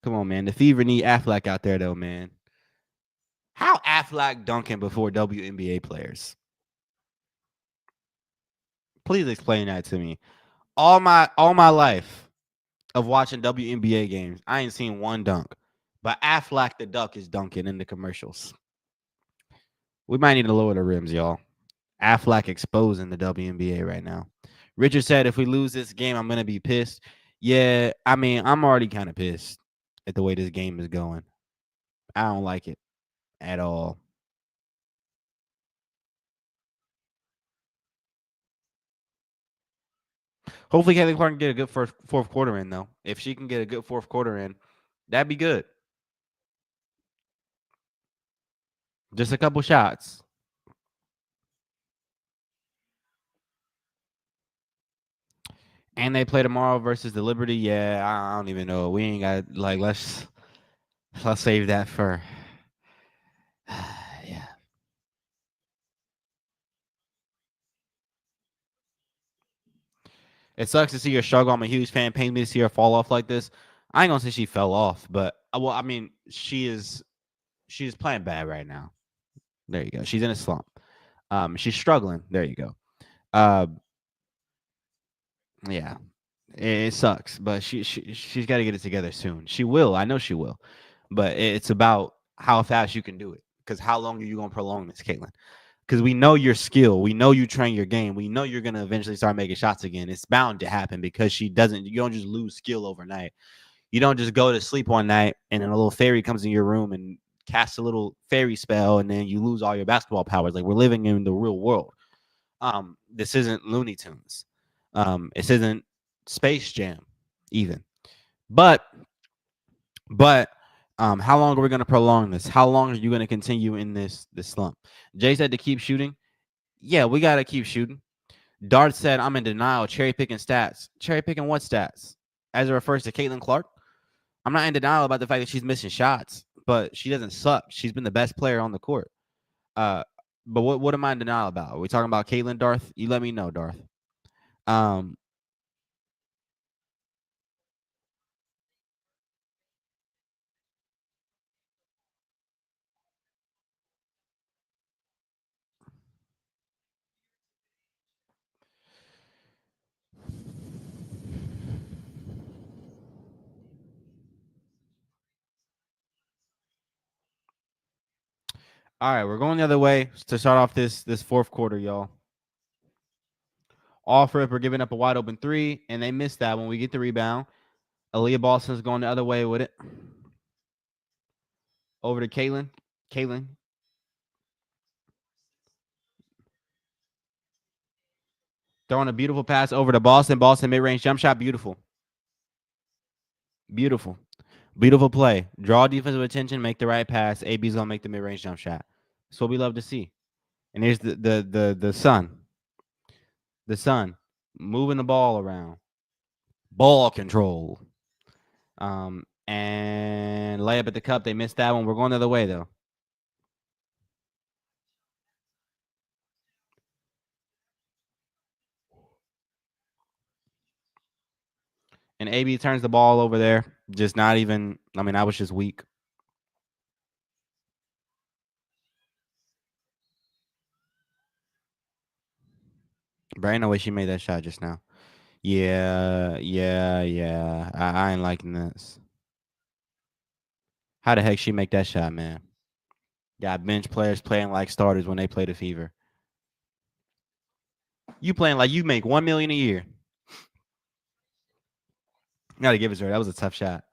Come on, man. The Fever need Aflac out there, though, man. How Aflac dunking before WNBA players? Please explain that to me. All my life of watching WNBA games, I ain't seen one dunk. But Affleck the duck is dunking in the commercials. We might need to lower the rims, y'all. Affleck exposing the WNBA right now. Richard said, if we lose this game, I'm going to be pissed. Yeah, I mean, I'm already kind of pissed at the way this game is going. I don't like it at all. Hopefully, Caitlin Clark can get a good fourth quarter in, though. If she can get a good fourth quarter in, that'd be good. Just a couple shots. And they play tomorrow versus the Liberty. Yeah, I don't even know. We ain't got let's save that for yeah. It sucks to see her struggle. I'm a huge fan. Pains me to see her fall off like this. I ain't gonna say she fell off, but well, I mean, she's playing bad right now. There you go. She's in a slump. She's struggling. There you go. Uh, yeah, it sucks, but she's got to get it together soon. She will. I know she will, but it's about how fast you can do it. Because how long are you gonna prolong this, Caitlin? Because we know your skill, we know you train your game, we know you're gonna eventually start making shots again. It's bound to happen because she doesn't. You don't just lose skill overnight. You don't just go to sleep one night and then a little fairy comes in your room and casts a little fairy spell and then you lose all your basketball powers. Like we're living in the real world. This isn't Looney Tunes. This isn't Space Jam, even. But how long are we going to prolong this? How long are you going to continue in this slump? Jay said to keep shooting. Yeah, we got to keep shooting. Dart said, I'm in denial, cherry picking stats. Cherry picking what stats? As it refers to Caitlin Clark? I'm not in denial about the fact that she's missing shots, but she doesn't suck. She's been the best player on the court. But what am I in denial about? Are we talking about Caitlin, Darth? You let me know, Darth. Um, all right, we're going the other way to start off this fourth quarter, y'all. Off rip, we're giving up a wide open three, and they missed that when we get the rebound. Aaliyah Boston's going the other way with it. Over to Caitlin. Caitlin. Throwing a beautiful pass over to Boston. Boston mid-range jump shot. Beautiful. Beautiful. Beautiful play. Draw defensive attention, make the right pass. AB's going to make the mid-range jump shot. That's what we love to see. And here's the sun. The sun moving the ball around. Ball control. And layup at the cup. They missed that one. We're going the other way, though. And AB turns the ball over there. Just not even, I mean, I was just weak. But ain't no way she made that shot just now. Yeah. I ain't liking this. How the heck she make that shot, man? Got bench players playing like starters when they play the Fever. You playing like you make $1 million a year. Gotta give it to her. That was a tough shot.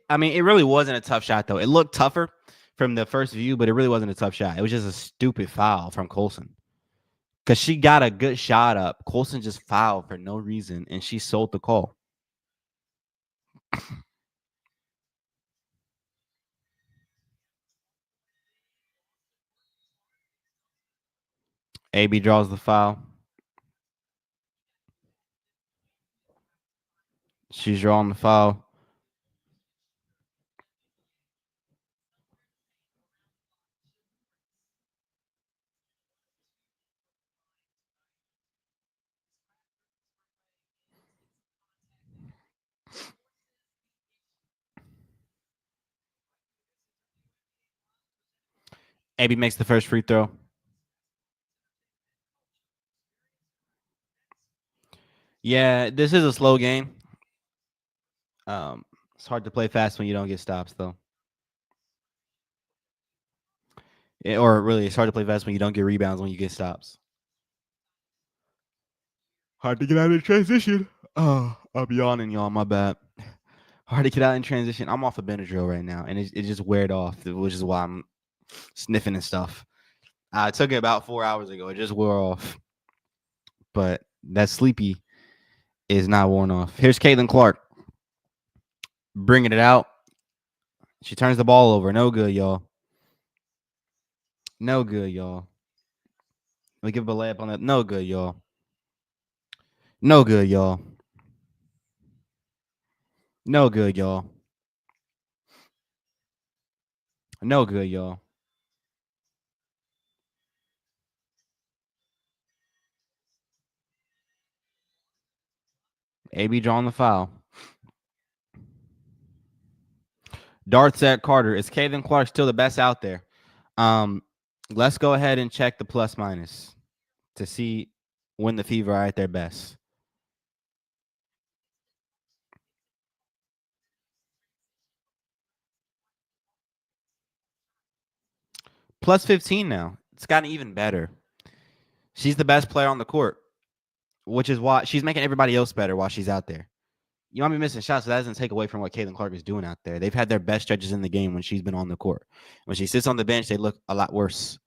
I mean, it really wasn't a tough shot though. It looked tougher from the first view, but it really wasn't a tough shot. It was just a stupid foul from Colson. Because she got a good shot up. Colson just fouled for no reason, and she sold the call. AB draws the foul. She's drawing the foul. AB makes the first free throw. Yeah, this is a slow game. It's hard to play fast when you don't get stops, though. Or really, it's hard to play fast when you don't get rebounds, when you get stops. Hard to get out in transition. Oh, I'm yawning, y'all. My bad. Hard to get out in transition. I'm off of Benadryl right now, and it just weared off, which is why I'm sniffing and stuff. I took it about 4 hours ago. It just wore off. But that sleepy is not worn off. Here's Caitlin Clark bringing it out. She turns the ball over. No good, y'all. No good, y'all. We give a layup on that. No good, y'all. No good, y'all. No good, y'all. No good, y'all. AB drawing the foul. Darts at Carter. Is Caitlin Clark still the best out there? Let's go ahead and check the plus minus to see when the Fever are at their best. Plus 15 now. It's gotten even better. She's the best player on the court, which is why she's making everybody else better while she's out there. You might be missing shots, so that doesn't take away from what Caitlin Clark is doing out there. They've had their best stretches in the game when she's been on the court. When she sits on the bench, they look a lot worse.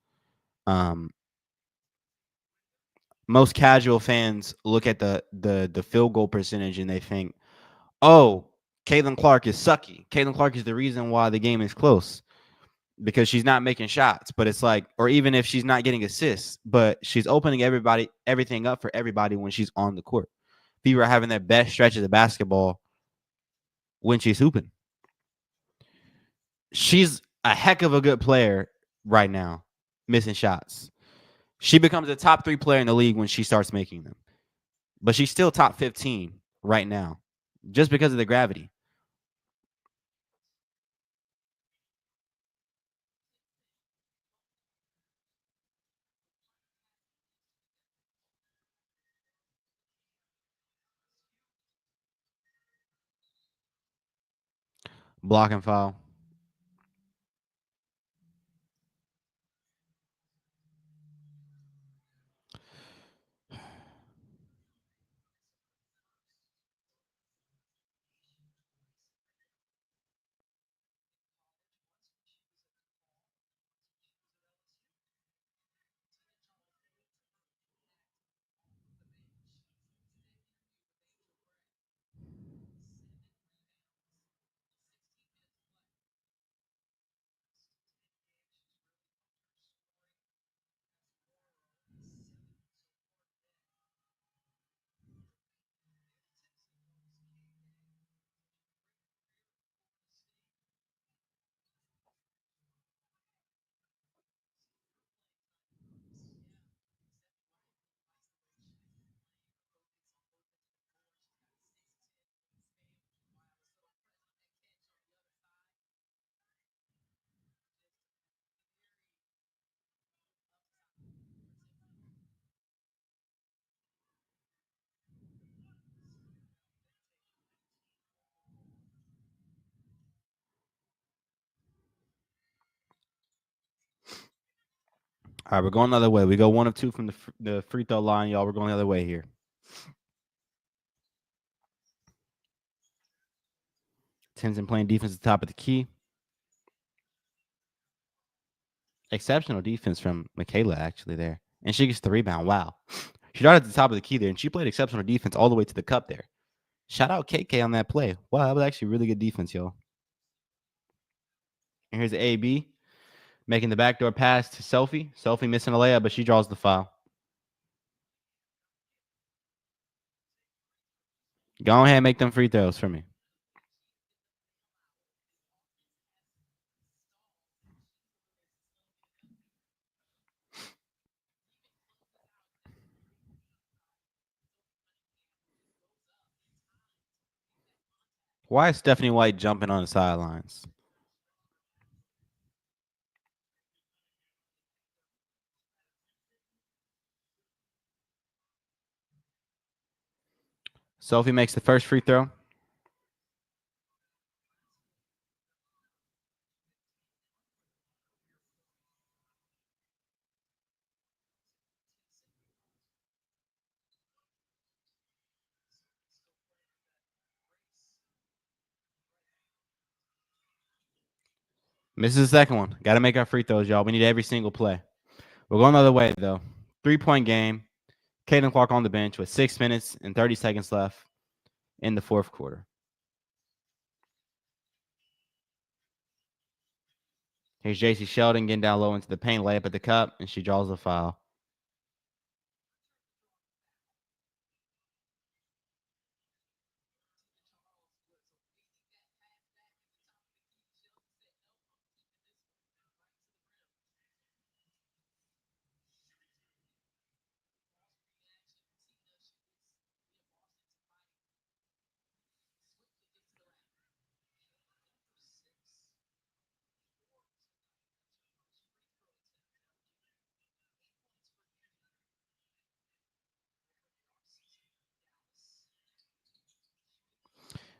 Most casual fans look at the field goal percentage and they think, oh, Caitlin Clark is sucky. Caitlin Clark is the reason why the game is close because she's not making shots. But it's like, or even if she's not getting assists, but she's opening everything up for everybody when she's on the court. People are having their best stretch of the basketball when she's hooping. She's a heck of a good player right now, missing shots. She becomes a top 3 player in the league when she starts making them. But she's still top 15 right now just because of the gravity. Block and foul. All right, we're going the other way. We go 1 of 2 from the free throw line, y'all. We're going the other way here. Tenzin playing defense at the top of the key. Exceptional defense from Michaela, actually, there. And she gets the rebound. Wow. She started at the top of the key there, and she played exceptional defense all the way to the cup there. Shout out KK on that play. Wow, that was actually really good defense, y'all. And here's AB making the backdoor pass to Sophie. Sophie missing a layup, but she draws the foul. Go ahead and make them free throws for me. Why is Stephanie White jumping on the sidelines? Sophie makes the first free throw. Misses the second one. Got to make our free throws, y'all. We need every single play. We're going the other way, though. 3-point game. Caitlin Clark on the bench with 6 minutes and 30 seconds left in the fourth quarter. Here's JC Sheldon getting down low into the paint, layup at the cup, and she draws a foul.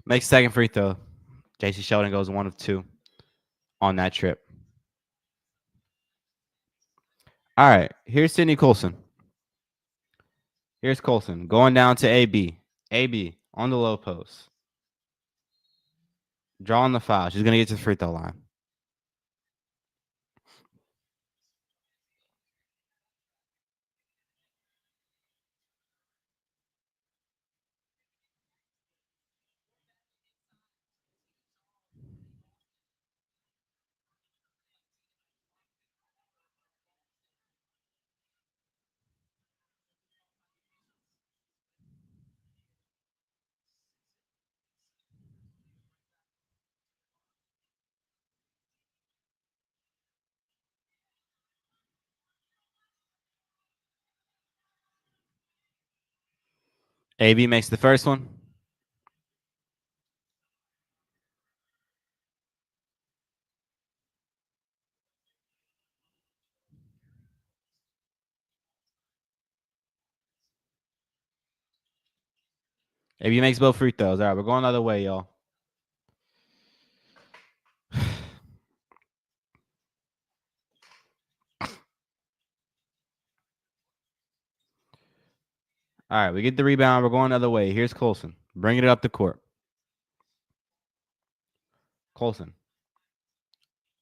Makes second free throw. JC Sheldon goes 1 of 2 on that trip. All right, here's Sydney Colson. Here's Colson going down to AB. AB on the low post. Drawing the foul. She's going to get to the free throw line. AB makes the first one. AB makes both free throws. All right, we're going the other way, y'all. All right, we get the rebound. We're going the other way. Here's Colson. Bringing it up the court. Colson.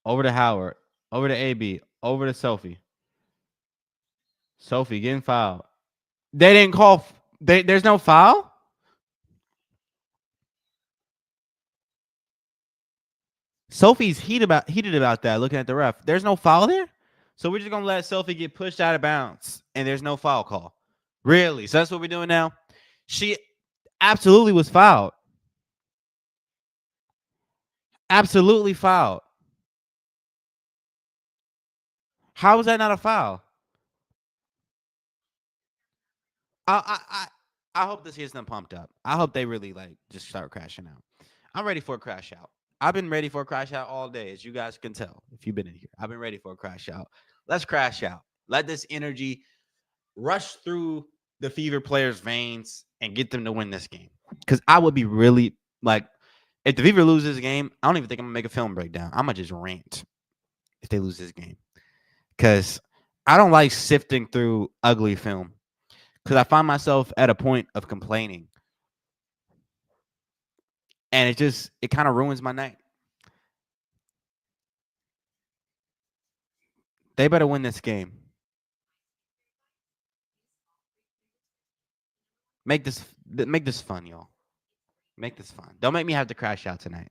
Over to Howard. Over to AB. Over to Sophie. Sophie getting fouled. They didn't call. There's no foul? Sophie's heated about that, looking at the ref. There's no foul there? So we're just going to let Sophie get pushed out of bounds, and there's no foul call. Really? So that's what we're doing now? She absolutely was fouled. Absolutely fouled. How was that not a foul? I hope this gets them pumped up. I hope they really just start crashing out. I'm ready for a crash out. I've been ready for a crash out all day, as you guys can tell if you've been in here. I've been ready for a crash out. Let's crash out. Let this energy rush through the Fever players' veins and get them to win this game. Because I would be really if the Fever lose this game, I don't even think I'm gonna make a film breakdown. I'm gonna just rant if they lose this game. Because I don't like sifting through ugly film. Because I find myself at a point of complaining. And it kind of ruins my night. They better win this game. Make this fun, y'all. Make this fun. Don't make me have to crash out tonight.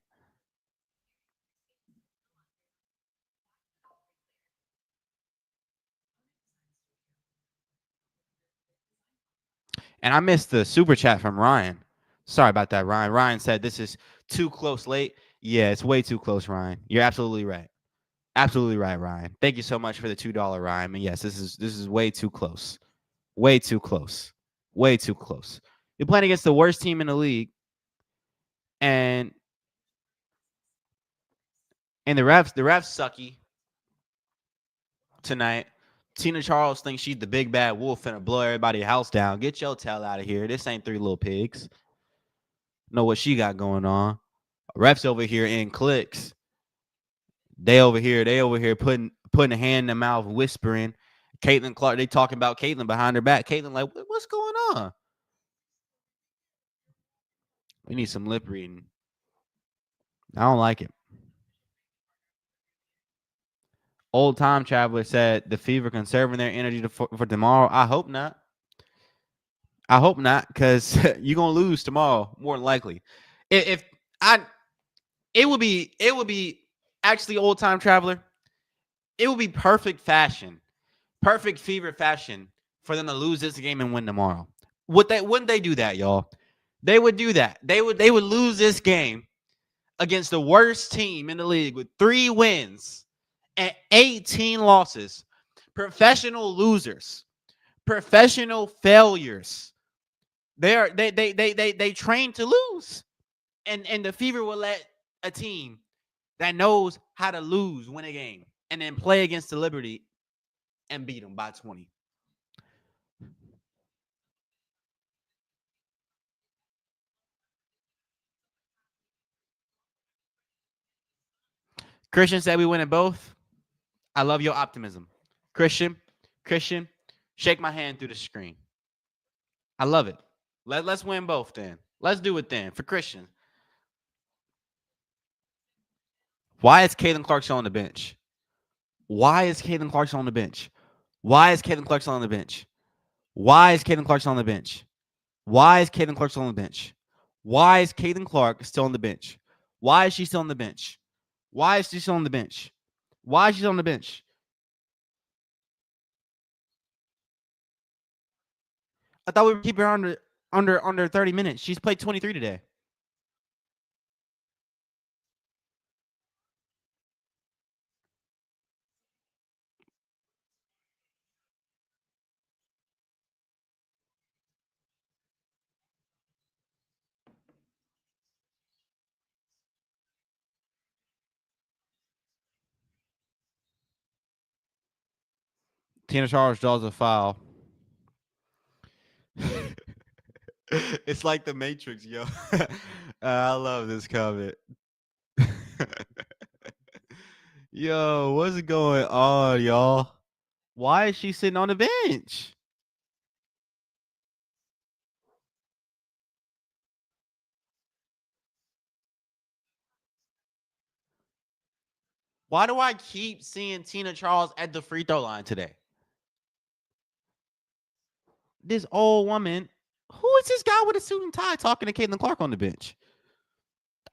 And I missed the super chat from Ryan. Sorry about that, Ryan. Ryan said this is too close late. Yeah, it's way too close, Ryan. You're absolutely right. Absolutely right, Ryan. Thank you so much for the $2, Ryan. And yes, this is way too close. Way too close. Way too close. You're playing against the worst team in the league, and the refs sucky tonight. Tina Charles thinks she's the big bad wolf and blow everybody's house down. Get your tail out of here. This ain't Three Little Pigs. Know what she got going on. Refs over here in clicks. They over here putting a hand in the mouth, whispering. Caitlin Clark, they talking about Caitlin behind her back. Caitlin like, what's going on? We need some lip reading. I don't like it. Old time traveler said the Fever conserving their energy for tomorrow. I hope not. I hope not, because you're gonna lose tomorrow, more than likely. If I, it would be actually old time traveler. It would be perfect Fever fashion for them to lose this game and win tomorrow. Wouldn't they do that, y'all? They would do that. They would lose this game against the worst team in the league with 3 wins and 18 losses. Professional losers, professional failures. They train to lose. And the Fever will let a team that knows how to lose win a game and then play against the Liberty and beat them by 20. Christian said we win it both. I love your optimism. Christian, shake my hand through the screen. I love it. Let's win both then. Let's do it then for Christian. Why is Caitlin Clarkson on the bench? Why is Caitlin Clarkson on the bench? Why is Caitlin Clarkson on the bench? Why is Caitlin Clarkson on the bench? Why is Caitlin Clark still on the bench? Why is Caitlin Clark still on the bench? Why is she still on the bench? Why is she still on the bench? Why is she still on the bench? I thought we were keeping her under 30 minutes. She's played 23 today. Tina Charles draws a foul. It's like the Matrix, yo. I love this comment. Yo, what's going on, y'all? Why is she sitting on the bench? Why do I keep seeing Tina Charles at the free throw line today? This old woman. Who is this guy with a suit and tie talking to Caitlin Clark on the bench?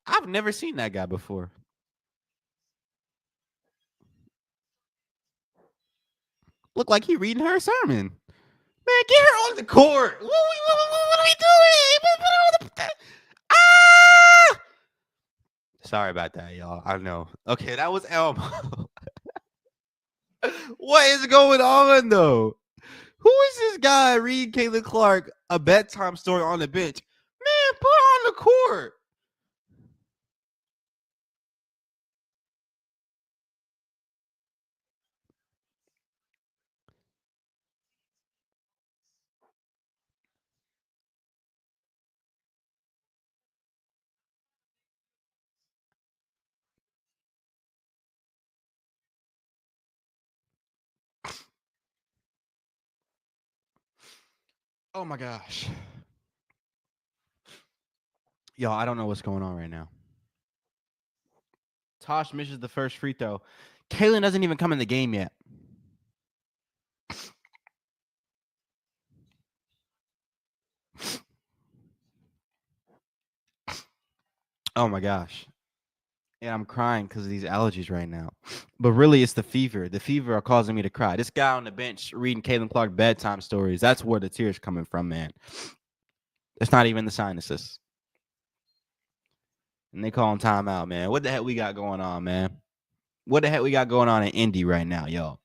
I've never seen that guy before. Look like he reading her sermon. Man, get her on the court. What are we doing? Ah! Sorry about that, y'all. I know. Okay, that was Elmo. What is going on, though? Who is this guy reading Caitlin Clark a bedtime story on the bench? Man, put her on the court. Oh my gosh. Y'all, I don't know what's going on right now. Tosh misses the first free throw. Kaylin doesn't even come in the game yet. Oh my gosh. And I'm crying because of these allergies right now. But really, it's the fever. The fever are causing me to cry. This guy on the bench reading Caitlin Clark bedtime stories. That's where the tears coming from, man. It's not even the sinuses. And they call him timeout, man. What the heck we got going on, man? What the heck we got going on in Indy right now, y'all?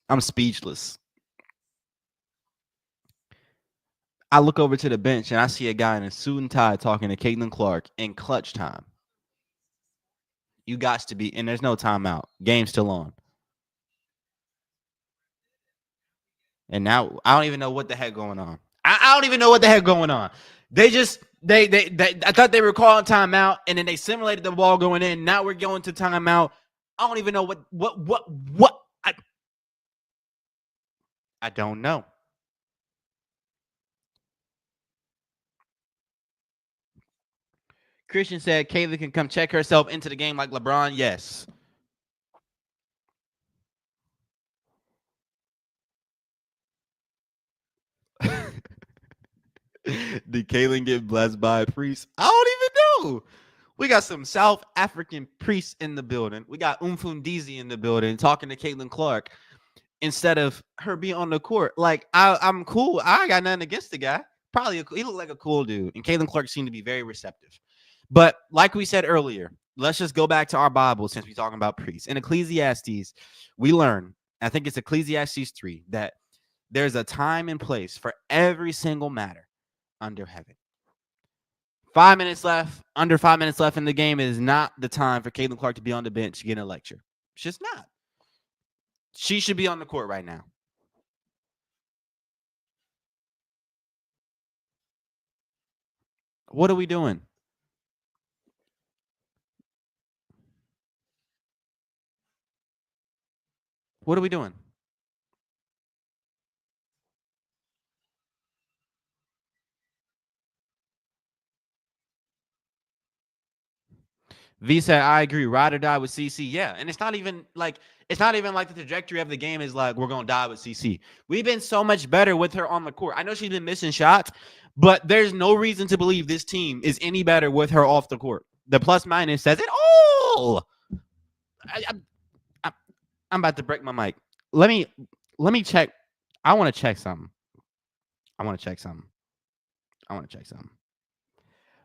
I'm speechless. I look over to the bench and I see a guy in a suit and tie talking to Caitlin Clark in clutch time. You got to be, and there's no timeout. Game's still on. And now I don't even know what the heck going on. I don't even know what the heck going on. They just they I thought they were calling timeout, and then they simulated the ball going in. Now we're going to timeout. I don't even know what I don't know. Christian said Kayla can come check herself into the game like LeBron. Yes. Did Kaylin get blessed by a priest? I don't even know. We got some South African priests in the building. We got Umfundizi in the building talking to Caitlin Clark instead of her being on the court. Like, I'm cool. I got nothing against the guy. Probably he looked like a cool dude. And Caitlin Clark seemed to be very receptive. But like we said earlier, let's just go back to our Bible since we're talking about priests. In Ecclesiastes, we learn, I think it's Ecclesiastes 3, that there's a time and place for every single matter under heaven. 5 minutes left, under 5 minutes left in the game is not the time for Caitlin Clark to be on the bench getting a lecture. It's just not. She should be on the court right now. What are we doing? What are we doing? V said, I agree. Ride or die with CC. Yeah. And it's not even like the trajectory of the game is like we're gonna die with CC. We've been so much better with her on the court. I know she's been missing shots, but there's no reason to believe this team is any better with her off the court. The plus minus says it all. I'm about to break my mic. Let me check. I want to check something.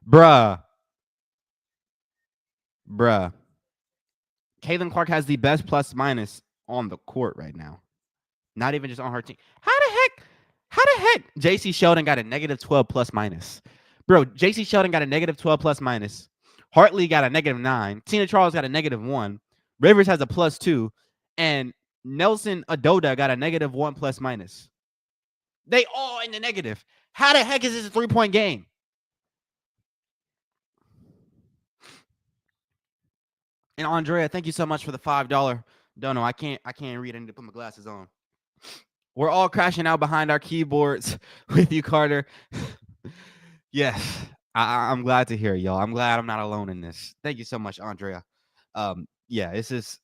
Bruh. Caitlin Clark has the best plus minus on the court right now. Not even just on her team. How the heck? JC Sheldon got a negative 12 plus minus. Bro, JC Sheldon got a negative 12 plus minus. Hartley got a negative 9. Tina Charles got a negative 1. Rivers has a plus 2. And Nelson Adoda got a negative 1 plus minus. They all in the negative. How the heck is this a 3-point game? And Andrea, thank you so much for the $5 dono. I can't read. I need to put my glasses on. We're all crashing out behind our keyboards with you, Carter. Yes, I'm glad to hear it, y'all. I'm glad I'm not alone in this. Thank you so much, Andrea. Yeah, it's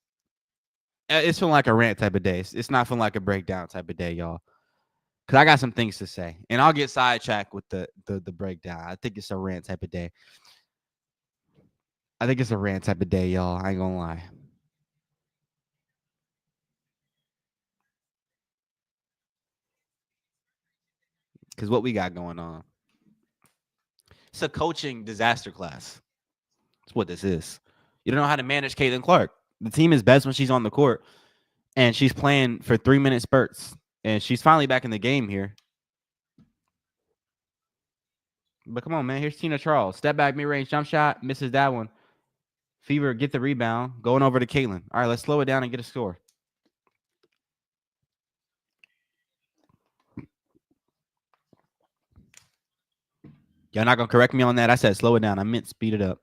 feeling like a rant type of day. It's not feeling like a breakdown type of day, y'all. Because I got some things to say. And I'll get sidetracked with the breakdown. I think it's a rant type of day. Y'all. I ain't gonna lie. Because what we got going on. It's a coaching disaster class. That's what this is. You don't know how to manage Caitlin Clark. The team is best when she's on the court. And she's playing for 3-minute spurts. And she's finally back in the game here. But come on, man. Here's Tina Charles. Step back, mid-range jump shot. Misses that one. Fever, get the rebound. Going over to Caitlin. All right, let's slow it down and get a score. Y'all not going to correct me on that. I said slow it down. I meant speed it up.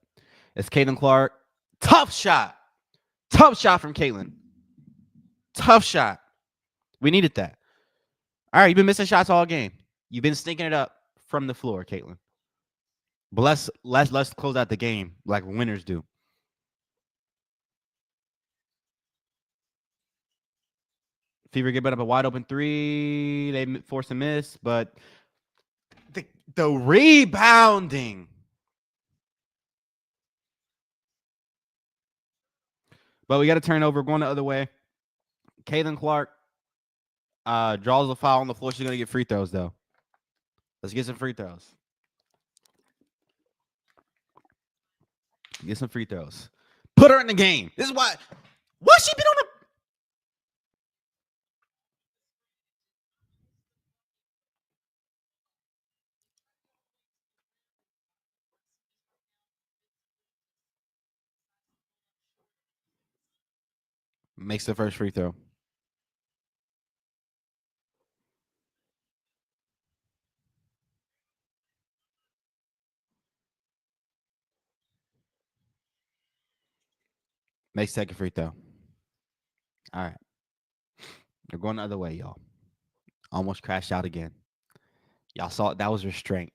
It's Caitlin Clark. Tough shot. Tough shot from Caitlin. Tough shot. We needed that. All right, you've been missing shots all game. You've been stinking it up from the floor, Caitlin. But let's close out the game like winners do. Fever giving up a wide open 3. They force a miss, but the rebounding. But we got to turn over, going the other way. Caitlin Clark draws a foul on the floor. She's going to get free throws, though. Let's get some free throws. Get some free throws. Put her in the game. This is why. What's she been on the... Makes the first free throw. Makes second free throw. All right. They're going the other way, y'all. Almost crashed out again. Y'all saw it. That was restraint.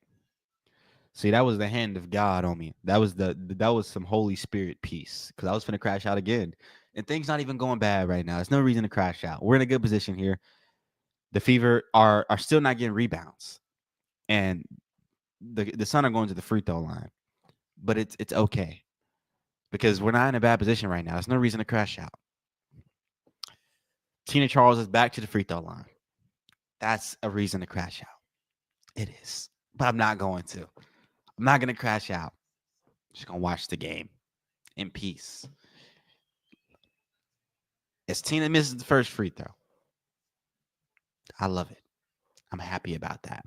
See, that was the hand of God on me. That was some Holy Spirit peace. Because I was finna crash out again. And things not even going bad right now. There's no reason to crash out. We're in a good position here. The Fever are still not getting rebounds. And the Sun are going to the free throw line, but it's okay because we're not in a bad position right now. There's no reason to crash out. Tina Charles is back to the free throw line. That's a reason to crash out. It is, but I'm not going to. I'm not going to crash out. I'm just going to watch the game in peace. As Tina misses the first free throw, I love it. I'm happy about that.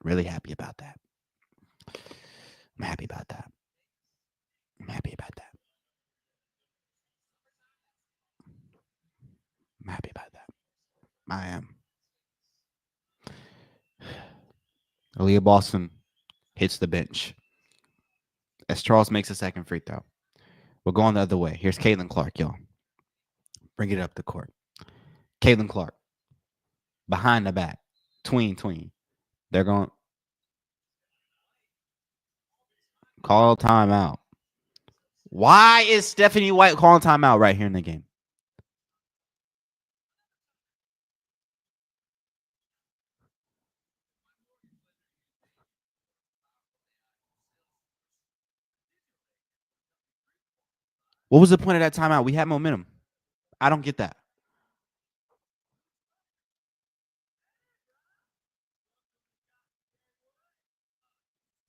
Really happy about that. I'm happy about that. I'm happy about that. I'm happy about that. I am. Aaliyah Boston hits the bench as Charles makes a second free throw. We're going the other way. Here's Caitlin Clark, y'all. Bring it up the court. Caitlin Clark. Behind the back. Tween. They're going call timeout. Why is Stephanie White calling timeout right here in the game? What was the point of that timeout? We had momentum. I don't get that.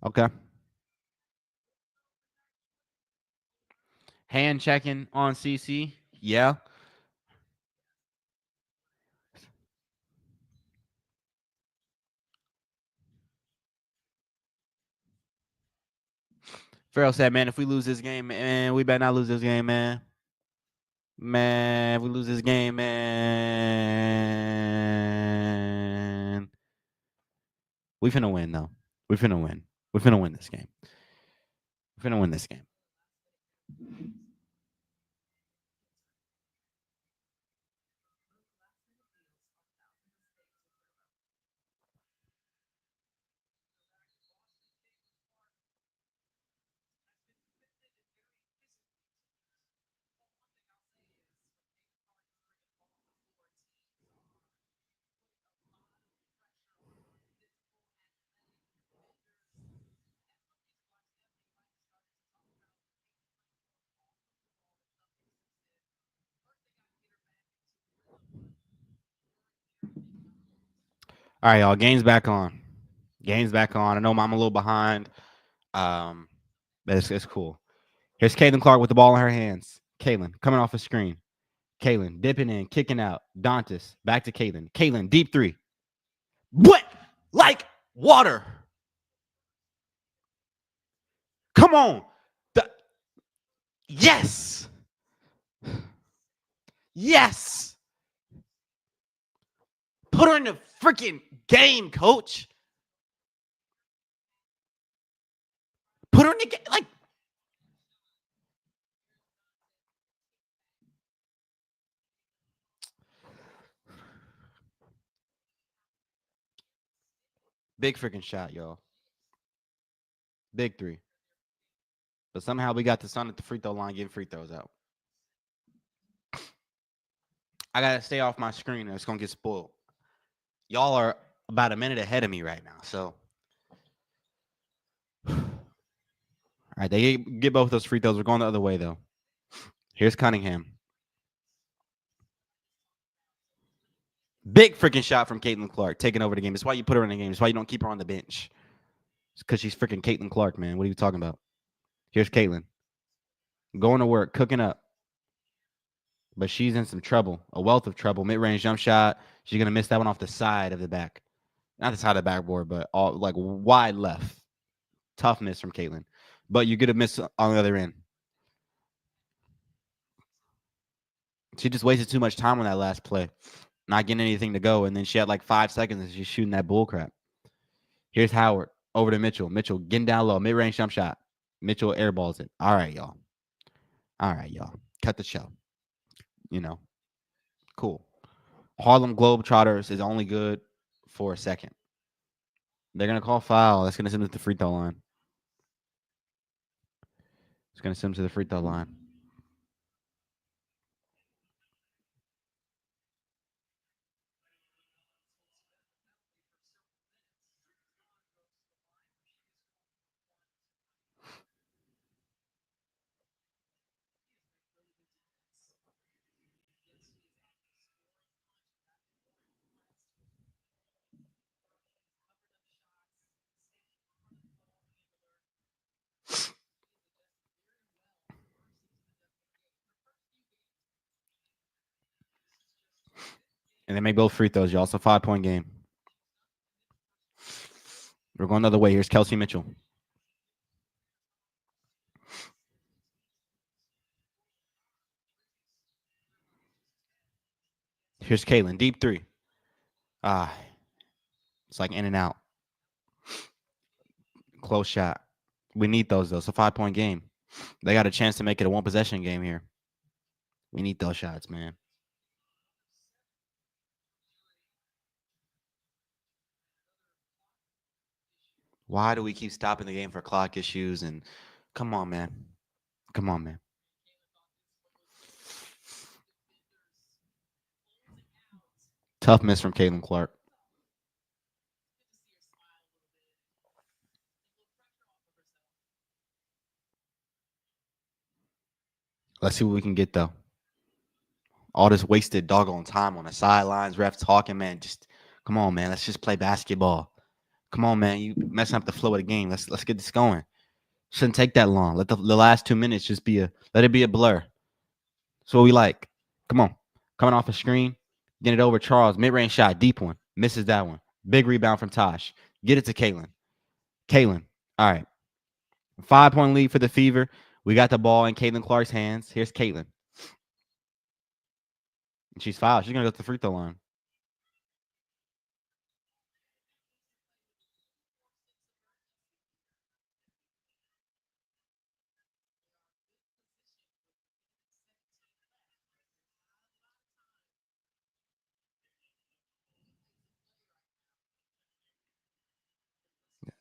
Okay. Hand checking on CC. Yeah. Farrell said, man, if we lose this game, man, we better not lose this game, man. Man, if we lose this game, man. We finna win, though. We finna win. We finna win this game. We finna win this game. All right, y'all. Game's back on. Game's back on. I know I'm a little behind. But it's cool. Here's Caitlin Clark with the ball in her hands. Caitlin coming off a screen. Caitlin dipping in, kicking out. Dantas back to Caitlin. Caitlin deep three. What? Like water. Come on. Yes. Yes. Put her in the freaking game, coach. Put her in the game. Like, big freaking shot, y'all. Big three. But somehow we got the Sun at the free throw line getting free throws out. I got to stay off my screen or it's going to get spoiled. Y'all are about a minute ahead of me right now. So, all right, they get both those free throws. We're going the other way, though. Here's Cunningham. Big freaking shot from Caitlin Clark, taking over the game. That's why you put her in the game. That's why you don't keep her on the bench. It's because she's freaking Caitlin Clark, man. What are you talking about? Here's Caitlin. Going to work, cooking up. But she's in some trouble, a wealth of trouble. Mid-range jump shot. She's going to miss that one off the side of the back. Not the side of the backboard, but all like wide left. Tough miss from Caitlin. But you get a miss on the other end. She just wasted too much time on that last play. Not getting anything to go. And then she had like 5 seconds and she's shooting that bull crap. Here's Howard over to Mitchell. Mitchell getting down low. Mid-range jump shot. Mitchell airballs it. All right, y'all. Cut the show. You know, cool. Harlem Globetrotters is only good for a second. They're going to call foul. That's going to send them to the free throw line. It's going to send them to the free throw line. And they make both free throws, y'all. So 5-point game. We're going the other way. Here's Kelsey Mitchell. Here's Caitlin. Deep three. It's like in and out. Close shot. We need those, though. It's a 5-point game. They got a chance to make it a one-possession game here. We need those shots, man. Why do we keep stopping the game for clock issues? And come on, man. Come on, man. Tough miss from Caitlin Clark. Let's see what we can get, though. All this wasted doggone time on the sidelines, refs talking, man. Just come on, man. Let's just play basketball. Come on, man. You messing up the flow of the game. Let's get this going. Shouldn't take that long. Let the last 2 minutes just be let it be a blur. That's what we like. Come on. Coming off a screen, getting it over Charles. Mid-range shot, deep one. Misses that one. Big rebound from Tosh. Get it to Caitlin. Caitlin. All right. 5-point lead for the Fever. We got the ball in Caitlin Clark's hands. Here's Caitlin. She's fouled. She's going to go to the free throw line.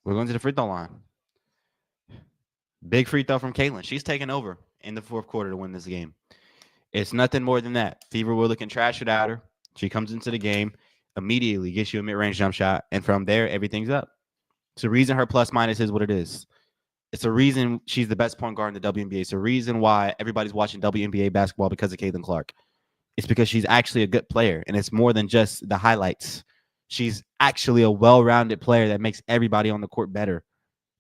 We're going to the free throw line. Big free throw from Caitlin. She's taking over in the fourth quarter to win this game. It's nothing more than that. Fever were looking trash without her. She comes into the game, immediately gets you a mid-range jump shot, and from there, everything's up. It's the reason her plus minus is what it is. It's a reason she's the best point guard in the WNBA. It's a reason why everybody's watching WNBA basketball because of Caitlin Clark. It's because she's actually a good player, and it's more than just the highlights. She's actually a well-rounded player that makes everybody on the court better.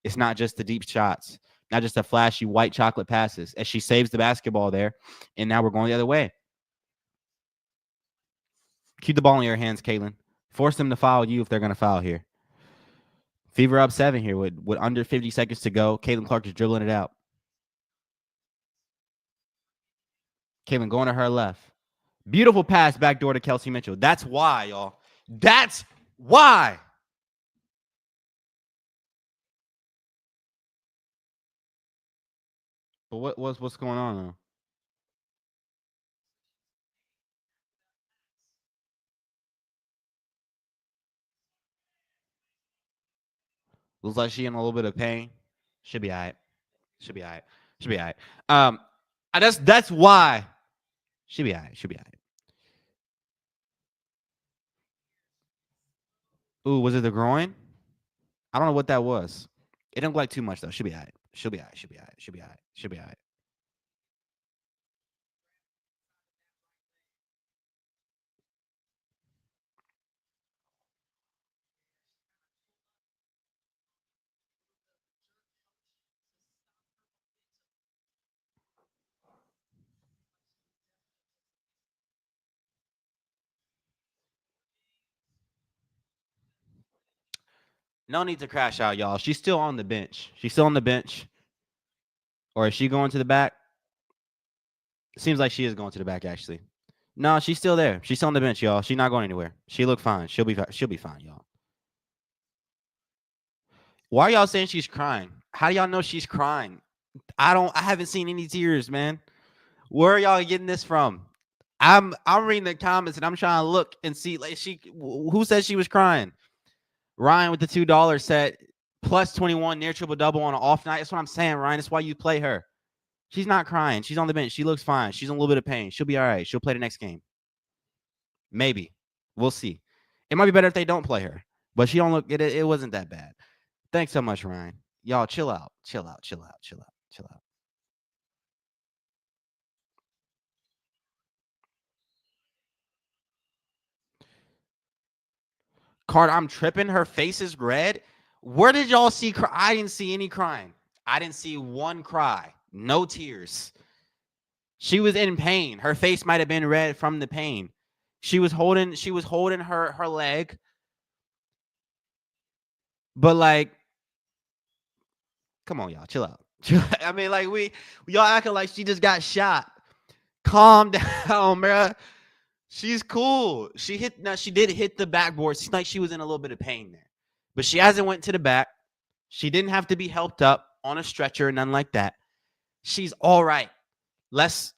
It's not just the deep shots, not just the flashy white chocolate passes, as she saves the basketball there, and now we're going the other way. Keep the ball in your hands, Caitlin. Force them to foul you if they're going to foul here. Fever up 7 here with under 50 seconds to go. Caitlin Clark is dribbling it out. Caitlin going to her left. Beautiful pass backdoor to Kelsey Mitchell. That's why, y'all. That's why. But what's going on, though? Looks like she in a little bit of pain. Should be all right. Should be all right. Should be all right. That's why. Should be all right. Should be all right. Ooh, was it the groin? I don't know what that was. It didn't look like too much, though. Should be all right. She'll be all right. Should be all right. Should be all right. Should be all right. No need to crash out, y'all. She's still on the bench. She's still on the bench. Or is she going to the back? Seems like she is going to the back, actually. No, she's still there. She's still on the bench, y'all. She's not going anywhere. She looked fine. She'll be fine, y'all. Why are y'all saying she's crying? How do y'all know she's crying? I haven't seen any tears, man. Where are y'all getting this from? I'm reading the comments and I'm trying to look and see like who said she was crying. Ryan with the $2 said plus 21 near triple double on an off night. That's what I'm saying, Ryan. That's why you play her. She's not crying. She's on the bench. She looks fine. She's in a little bit of pain. She'll be all right. She'll play the next game. Maybe. We'll see. It might be better if they don't play her. But she don't look it wasn't that bad. Thanks so much, Ryan. Y'all chill out. Chill out. Chill out. Chill out. Chill out. Card, I'm tripping. Her face is red. Where did y'all see? I didn't see any crying. I didn't see one cry. No tears. She was in pain. Her face might have been red from the pain. She was holding her leg, but like, come on, y'all, chill out. I mean, like y'all acting like she just got shot. Calm down, bruh. She's cool. She did hit the backboard. It's like she was in a little bit of pain there, but she hasn't went to the back. She didn't have to be helped up on a stretcher, none like that. She's all right. It's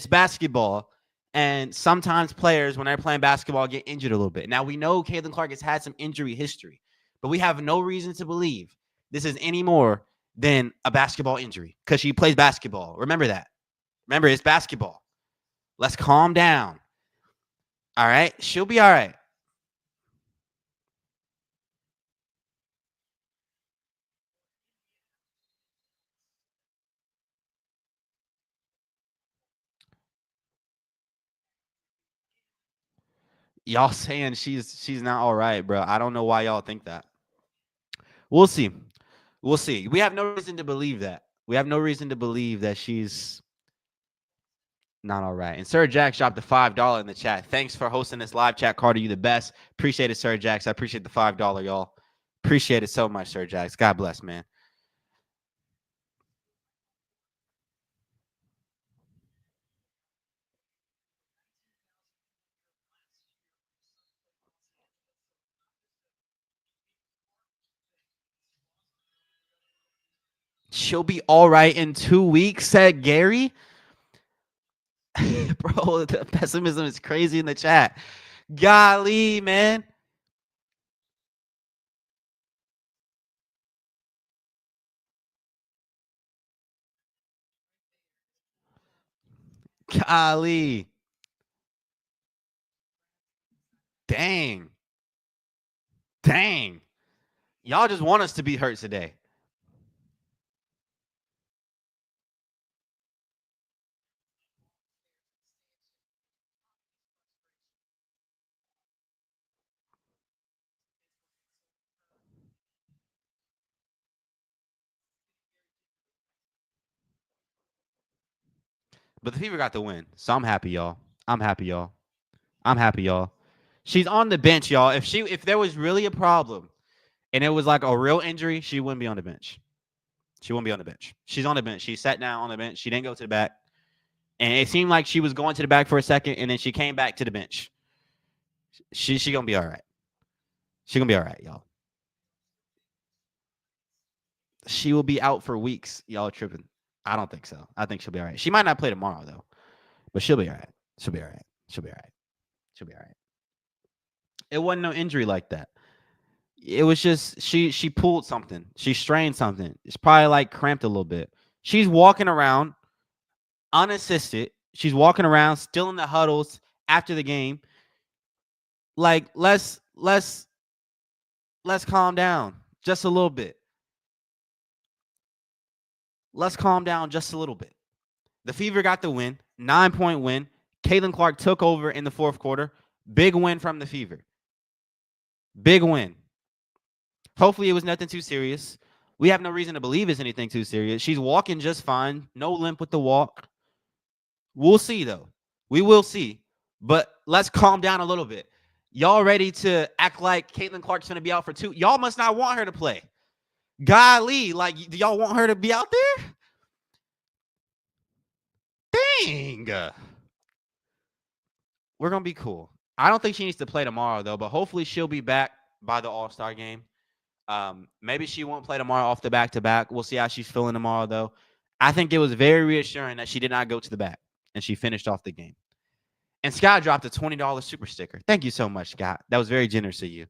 basketball. And sometimes players, when they're playing basketball, get injured a little bit. Now, we know Caitlin Clark has had some injury history, but we have no reason to believe this is any more than a basketball injury because she plays basketball. Remember that. Remember, it's basketball. Let's calm down. All right? She'll be all right. Y'all saying she's not all right, bro. I don't know why y'all think that. We'll see. We'll see. We have no reason to believe that. We have no reason to believe that she's not all right. And Sir Jack dropped the $5 in the chat. Thanks for hosting this live chat, Carter. You the best. Appreciate it, Sir Jacks. I appreciate the $5, y'all. Appreciate it so much, Sir Jacks. God bless, man. She'll be all right in 2 weeks, said Gary. Bro, the pessimism is crazy in the chat. Golly, man. Golly. Dang. Dang. Y'all just want us to be hurt today. But the Fever got the win. So I'm happy, y'all. I'm happy, y'all. I'm happy, y'all. She's on the bench, y'all. If there was really a problem and it was like a real injury, she wouldn't be on the bench. She wouldn't be on the bench. She's on the bench. She sat down on the bench. She didn't go to the back. And it seemed like she was going to the back for a second, and then she came back to the bench. She gonna be all right. She gonna be all right, y'all. She will be out for weeks. Y'all are tripping. I don't think so. I think she'll be all right. She might not play tomorrow though, but she'll be all right. She'll be all right. She'll be all right. She'll be all right. It wasn't no injury like that. It was just she pulled something. She strained something. It's probably like cramped a little bit. She's walking around unassisted. She's walking around still in the huddles after the game. Like let's calm down just a little bit. Let's calm down just a little bit. The Fever got the win, 9-point win. Caitlin Clark took over in the fourth quarter. Big win from the Fever. Big win. Hopefully it was nothing too serious. We have no reason to believe it's anything too serious. She's walking just fine. No limp with the walk. We'll see, though. We will see. But let's calm down a little bit. Y'all ready to act like Caitlin Clark's going to be out for 2? Y'all must not want her to play. Golly, like, do y'all want her to be out there? Dang. We're going to be cool. I don't think she needs to play tomorrow, though, but hopefully she'll be back by the All-Star game. Maybe she won't play tomorrow off the back-to-back. We'll see how she's feeling tomorrow, though. I think it was very reassuring that she did not go to the back, and she finished off the game. And Scott dropped a $20 super sticker. Thank you so much, Scott. That was very generous of you.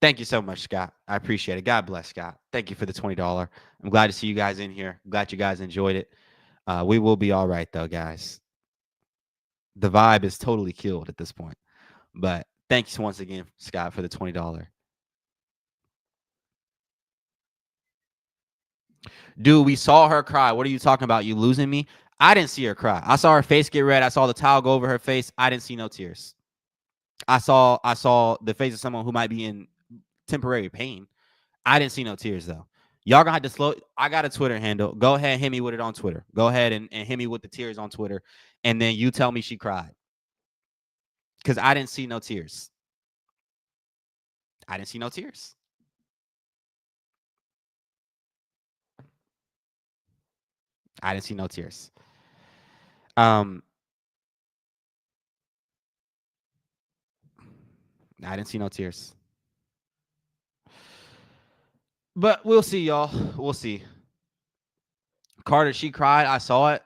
Thank you so much, Scott. I appreciate it. God bless, Scott. Thank you for the $20. I'm glad to see you guys in here. I'm glad you guys enjoyed it. We will be all right, though, guys. The vibe is totally killed at this point. But thanks once again, Scott, for the $20. Dude, we saw her cry. What are you talking about? You losing me? I didn't see her cry. I saw her face get red. I saw the towel go over her face. I didn't see no tears. I saw the face of someone who might be in temporary pain. I didn't see no tears though. Y'all gonna have to slow. I got a Twitter handle. Go ahead, hit me with it on Twitter. Go ahead and hit me with the tears on Twitter. and then you tell me she cried. Because I didn't see no tears. I didn't see no tears. I didn't see no tears. Um, I didn't see no tears. But we'll see, y'all. We'll see. Carter, she cried. I saw it.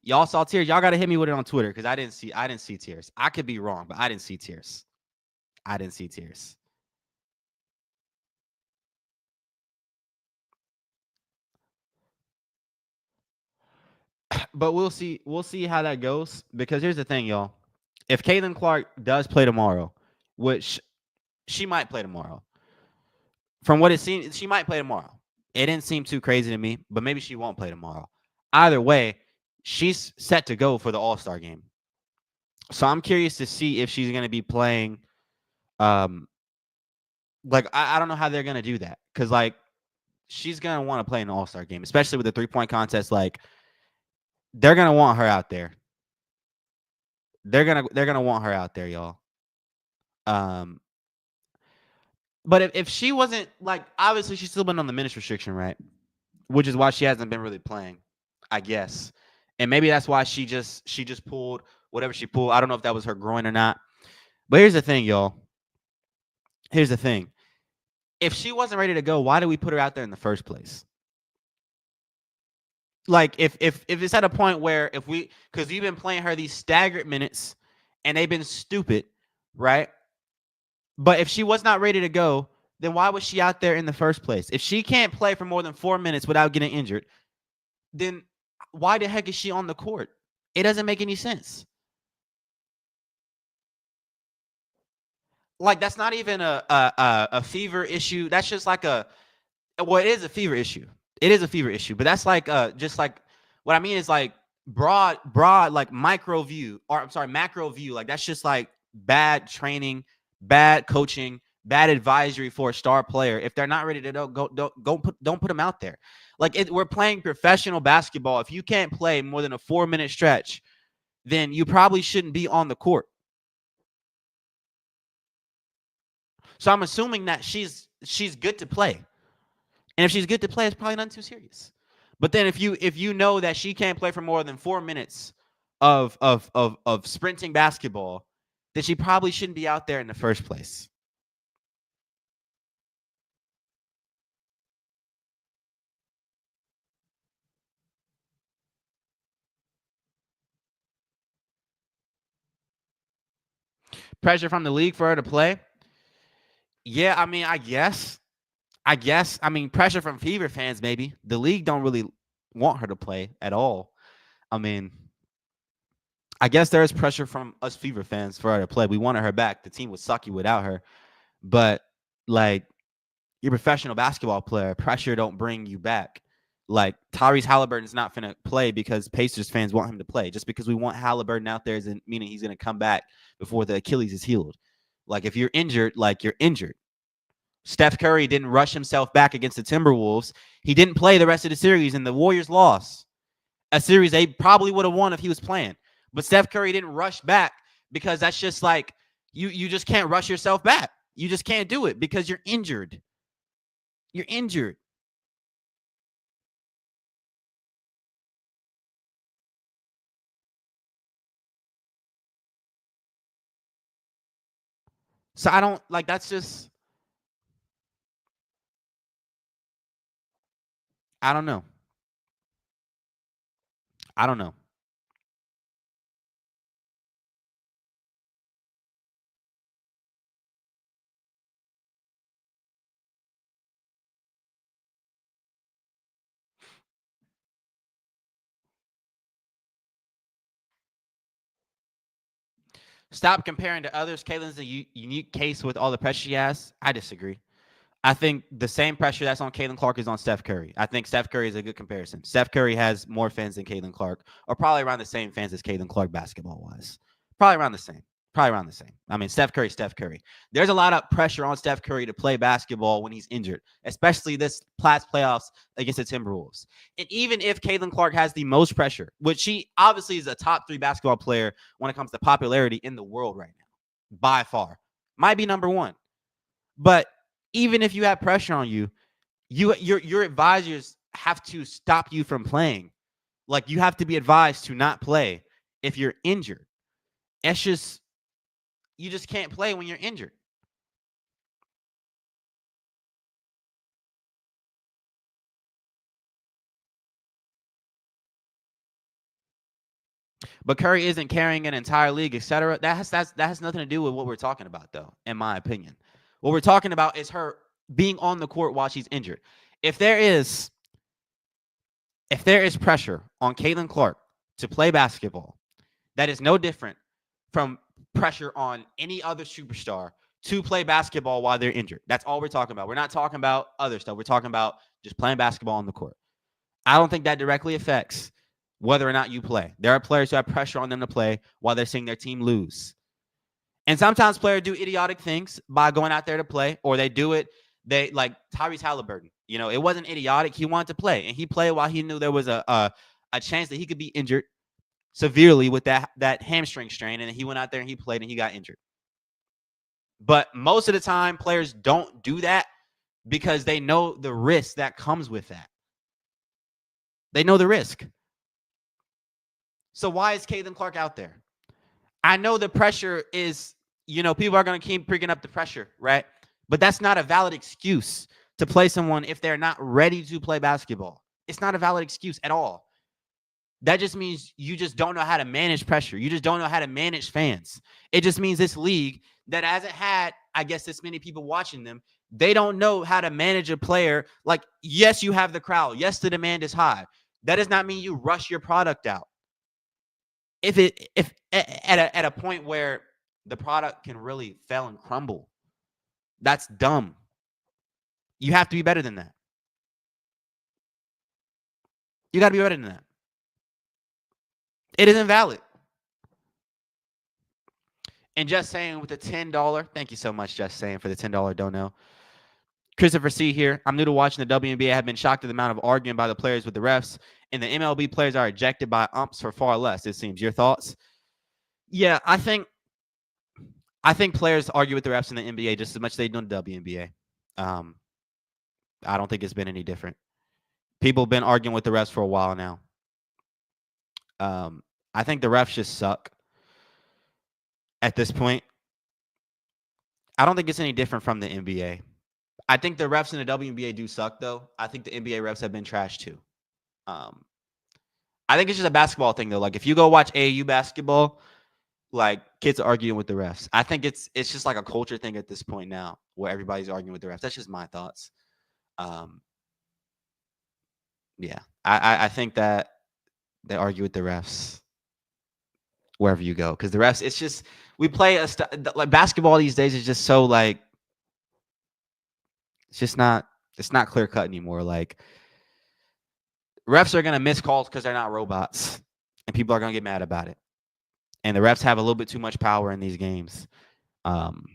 Y'all saw tears. Y'all got to hit me with it on Twitter because I didn't see tears. I could be wrong, but I didn't see tears. I didn't see tears. But we'll see. We'll see how that goes. Because here's the thing, y'all. If Caitlin Clark does play tomorrow, which she might play tomorrow, from what it seems, she might play tomorrow. It didn't seem too crazy to me, but maybe she won't play tomorrow. Either way, she's set to go for the All-Star game. So I'm curious to see if she's going to be playing. Like I don't know how they're going to do that because like she's going to want to play in the All-Star game, especially with the 3-point contest. Like they're going to want her out there. They're gonna want her out there, y'all. But if she wasn't like obviously she's still been on the minutes restriction, right? Which is why she hasn't been really playing, I guess. And maybe that's why she just pulled whatever she pulled. I don't know if that was her groin or not. But here's the thing, y'all. Here's the thing. If she wasn't ready to go, why did we put her out there in the first place? Like if it's at a point where if we because you've been playing her these staggered minutes and they've been stupid, right? But if she was not ready to go, then why was she out there in the first place? If she can't play for more than 4 minutes without getting injured, then why the heck is she on the court? It doesn't make any sense. Like that's not even a fever issue. That's just like it is a fever issue. It is a fever issue, but that's like just like what I mean is like broad like micro view or I'm sorry macro view. Like that's just like bad training, bad coaching, bad advisory for a star player. If they're not ready to go, don't put them out there. Like we're playing professional basketball. If you can't play more than a 4-minute stretch, then you probably shouldn't be on the court. So I'm assuming that she's good to play. And if she's good to play, it's probably not too serious. But then if you know that she can't play for more than 4 minutes of sprinting basketball, then she probably shouldn't be out there in the first place. Pressure from the league for her to play? Yeah, I mean, I guess. I mean, pressure from Fever fans, maybe. The league don't really want her to play at all. I mean, I guess there is pressure from us Fever fans for her to play. We wanted her back. The team would suck you without her. But, like, you're a professional basketball player. Pressure don't bring you back. Like, Tyrese Halliburton's not going to play because Pacers fans want him to play. Just because we want Halliburton out there isn't meaning he's going to come back before the Achilles is healed. Like, if you're injured, like, you're injured. Steph Curry didn't rush himself back against the Timberwolves. He didn't play the rest of the series, and the Warriors lost. A series they probably would have won if he was playing. But Steph Curry didn't rush back because that's just like you just can't rush yourself back. You just can't do it because you're injured. You're injured. So I don't like that's just I don't know. I don't know. Stop comparing to others. Caitlin's a unique case with all the pressure she has. I disagree. I think the same pressure that's on Caitlin Clark is on Steph Curry. I think Steph Curry is a good comparison. Steph Curry has more fans than Caitlin Clark, or probably around the same fans as Caitlin Clark basketball wise. Probably around the same. Probably around the same. I mean, Steph Curry. There's a lot of pressure on Steph Curry to play basketball when he's injured, especially this past playoffs against the Timberwolves. And even if Caitlin Clark has the most pressure, which she obviously is a top 3 basketball player when it comes to popularity in the world right now, by far, might be number 1. But even if you have pressure on you, your advisors have to stop you from playing. Like, you have to be advised to not play if you're injured. It's just, you just can't play when you're injured. But Curry isn't carrying an entire league, etc. That has nothing to do with what we're talking about, though, in my opinion. What we're talking about is her being on the court while she's injured. If there is pressure on Caitlin Clark to play basketball, that is no different from pressure on any other superstar to play basketball while they're injured. That's all we're talking about. We're not talking about other stuff. We're talking about just playing basketball on the court. I don't think that directly affects whether or not you play. There are players who have pressure on them to play while they're seeing their team lose. And sometimes players do idiotic things by going out there to play, or they do it. They like Tyrese Halliburton. You know, it wasn't idiotic. He wanted to play, and he played while he knew there was a chance that he could be injured severely with that hamstring strain, and he went out there and he played and he got injured. But most of the time, players don't do that because they know the risk that comes with that. They know the risk. So why is Caitlin Clark out there? I know the pressure is, people are going to keep bringing up the pressure, right? But that's not a valid excuse to play someone if they're not ready to play basketball. It's not a valid excuse at all. That just means you just don't know how to manage pressure. You just don't know how to manage fans. It just means this league that hasn't had, I guess, this many people watching them, they don't know how to manage a player. Like, yes, you have the crowd. Yes, the demand is high. That does not mean you rush your product out. If at a point where the product can really fail and crumble, that's dumb. You have to be better than that. You got to be better than that. It isn't valid. And Just Saying with the $10, thank you so much, Just Saying, for the $10 dono. Christopher C here. I'm new to watching the WNBA. I have been shocked at the amount of arguing by the players with the refs. And the MLB players are ejected by umps for far less, it seems. Your thoughts? Yeah, I think players argue with the refs in the NBA just as much as they do in the WNBA. I don't think it's been any different. People have been arguing with the refs for a while now. I think the refs just suck at this point. I don't think it's any different from the NBA. I think the refs in the WNBA do suck, though. I think the NBA refs have been trash, too. I think it's just a basketball thing, though. Like, if you go watch AAU basketball, like, kids are arguing with the refs. I think it's just like a culture thing at this point now where everybody's arguing with the refs. That's just my thoughts. Yeah. I think that they argue with the refs wherever you go. Because the refs, it's just, we play like basketball these days is just so like, it's not clear cut anymore. Like, refs are going to miss calls because they're not robots, and people are going to get mad about it. And the refs have a little bit too much power in these games. And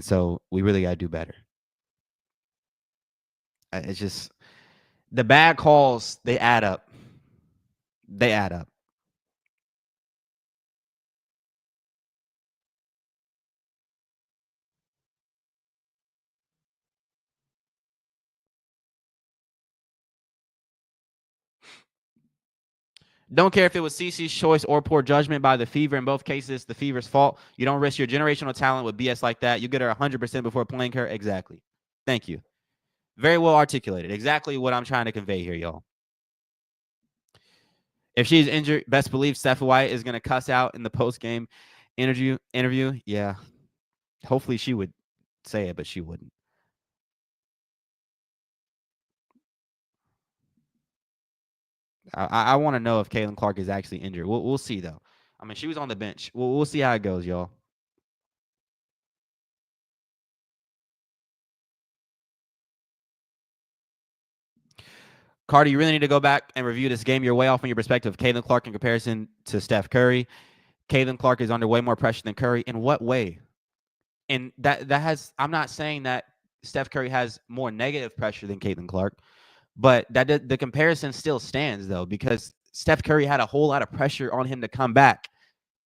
so we really got to do better. It's just, the bad calls, they add up. They add up. Don't care if it was CC's choice or poor judgment by the Fever. In both cases, the Fever's fault. You don't risk your generational talent with BS like that. You get her 100% before playing her. Exactly. Thank you. Very well articulated. Exactly what I'm trying to convey here, y'all. If she's injured, best believe Steph White is going to cuss out in the post-game interview. Yeah. Hopefully she would say it, but she wouldn't. I want to know if Caitlin Clark is actually injured. We'll see, though. I mean, she was on the bench. We'll see how it goes, y'all. Carter, you really need to go back and review this game. You're way off on your perspective of Caitlin Clark in comparison to Steph Curry. Caitlin Clark is under way more pressure than Curry. In what way? And I'm not saying that Steph Curry has more negative pressure than Caitlin Clark, but the comparison still stands though, because Steph Curry had a whole lot of pressure on him to come back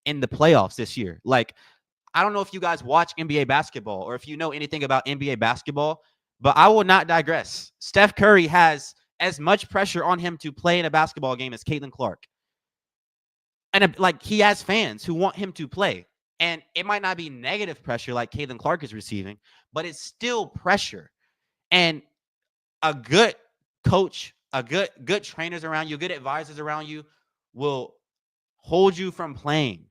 in the playoffs this year. Like, I don't know if you guys watch NBA basketball or if you know anything about NBA basketball, but I will not digress. Steph Curry has as much pressure on him to play in a basketball game as Caitlin Clark. And like, he has fans who want him to play. And it might not be negative pressure like Caitlin Clark is receiving, but it's still pressure. And a good coach, a good trainers around you, good advisors around you will hold you from playing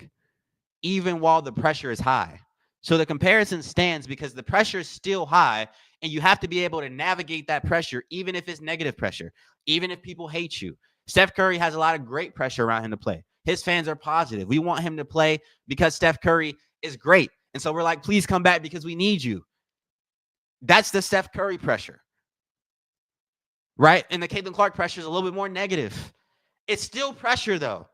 even while the pressure is high. So the comparison stands because the pressure is still high, and you have to be able to navigate that pressure, even if it's negative pressure, even if people hate you. Steph Curry has a lot of great pressure around him to play. His fans are positive. We want him to play because Steph Curry is great. And so we're like, please come back because we need you. That's the Steph Curry pressure, right? And the Caitlin Clark pressure is a little bit more negative. It's still pressure, though.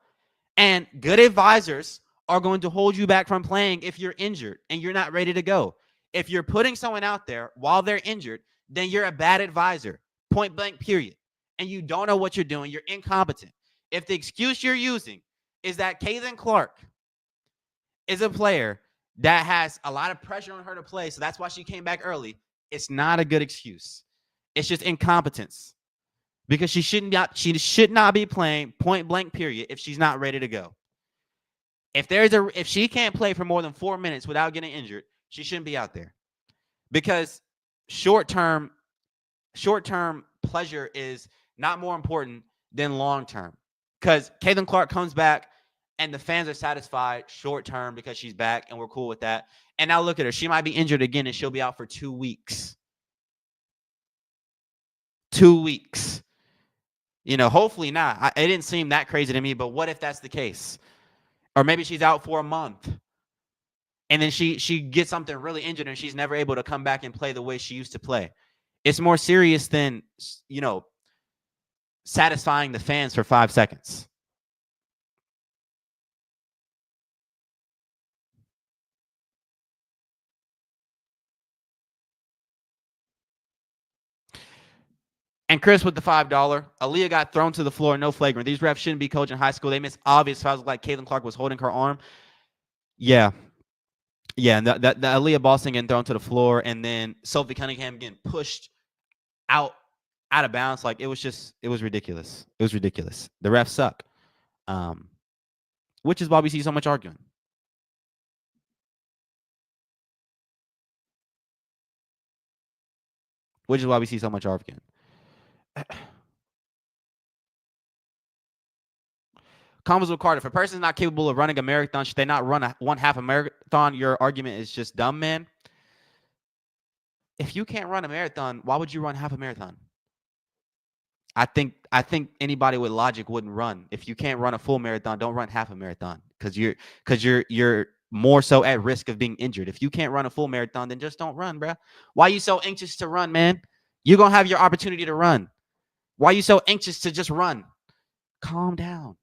And good advisors are going to hold you back from playing if you're injured and you're not ready to go. If you're putting someone out there while they're injured, then you're a bad advisor, point blank, period. And you don't know what you're doing. You're incompetent. If the excuse you're using is that Caitlin Clark is a player that has a lot of pressure on her to play, so that's why she came back early, it's not a good excuse. It's just incompetence. Because she should not be playing, point blank, period, if she's not ready to go. If she can't play for more than 4 minutes without getting injured, she shouldn't be out there. Because short-term pleasure is not more important than long-term. Because Caitlin Clark comes back and the fans are satisfied short-term because she's back and we're cool with that. And now look at her. She might be injured again and she'll be out for 2 weeks. 2 weeks. Hopefully not. It didn't seem that crazy to me, but what if that's the case? Or maybe she's out for a month. And then she gets something really injured and she's never able to come back and play the way she used to play. It's more serious than, satisfying the fans for 5 seconds. And Chris with the $5. Aaliyah got thrown to the floor, no flagrant. These refs shouldn't be coaching high school. They miss obvious fouls like Caitlin Clark was holding her arm. Yeah. Yeah, and the Aaliyah Boston getting thrown to the floor, and then Sophie Cunningham getting pushed out of bounds. Like, it was ridiculous. It was ridiculous. The refs suck. Which is why we see so much arguing. Which is why we see so much arguing. Combos with Carter. If a person is not capable of running a marathon, should they not run one half a marathon? Your argument is just dumb, man. If you can't run a marathon, why would you run half a marathon? I think anybody with logic wouldn't run. If you can't run a full marathon, don't run half a marathon because you're more so at risk of being injured. If you can't run a full marathon, then just don't run, bro. Why are you so anxious to run, man? You're gonna have your opportunity to run. Why are you so anxious to just run? Calm down.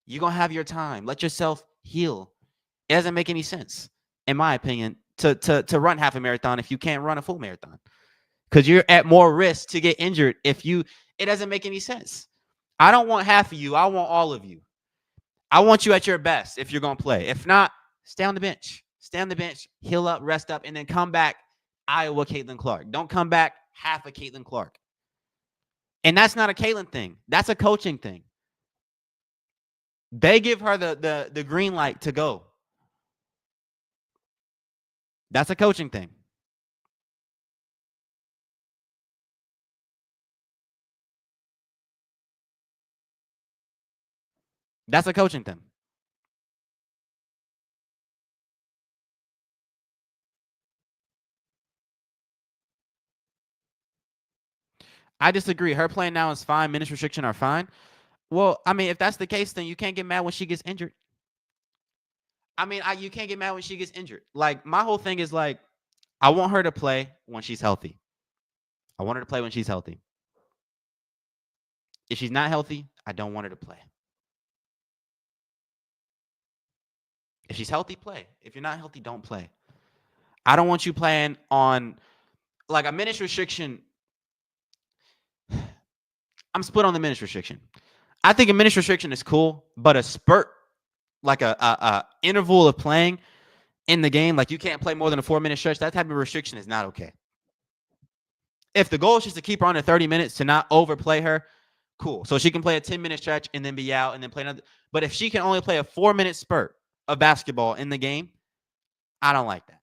You're gonna have your time. Let yourself heal. It doesn't make any sense, in my opinion, to run half a marathon if you can't run a full marathon. Because you're at more risk to get injured it doesn't make any sense. I don't want half of you. I want all of you. I want you at your best if you're going to play. If not, stay on the bench. Stay on the bench, heal up, rest up, and then come back Iowa Caitlin Clark. Don't come back half a Caitlin Clark. And that's not a Caitlin thing. That's a coaching thing. They give her the green light to go. That's a coaching thing. That's a coaching thing. I disagree. Her playing now is fine. Minutes restriction are fine. Well, I mean, if that's the case, then you can't get mad when she gets injured. I mean, you can't get mad when she gets injured. Like, my whole thing is like, I want her to play when she's healthy. I want her to play when she's healthy. If she's not healthy, I don't want her to play. If she's healthy, play. If you're not healthy, don't play. I don't want you playing on like a minutes restriction. I'm split on the minutes restriction. I think a minutes restriction is cool, but a spurt, like a interval of playing in the game, like you can't play more than a 4-minute stretch, that type of restriction is not okay. If the goal is just to keep her under 30 minutes to not overplay her, cool. So she can play a 10-minute stretch and then be out and then play another. But if she can only play a 4-minute spurt of basketball in the game, I don't like that.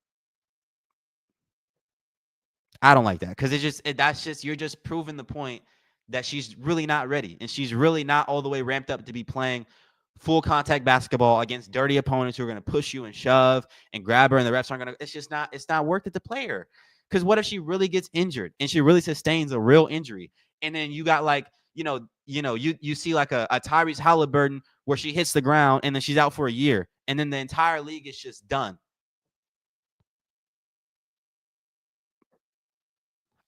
I don't like that because that's just you're just proving the point that she's really not ready and she's really not all the way ramped up to be playing full contact basketball against dirty opponents who are going to push you and shove and grab her, and the refs aren't going to. It's not worth it to play her. Because what if she really gets injured and she really sustains a real injury, and then you got like you see like a Tyrese Halliburton where she hits the ground and then she's out for a year, and then the entire league is just done.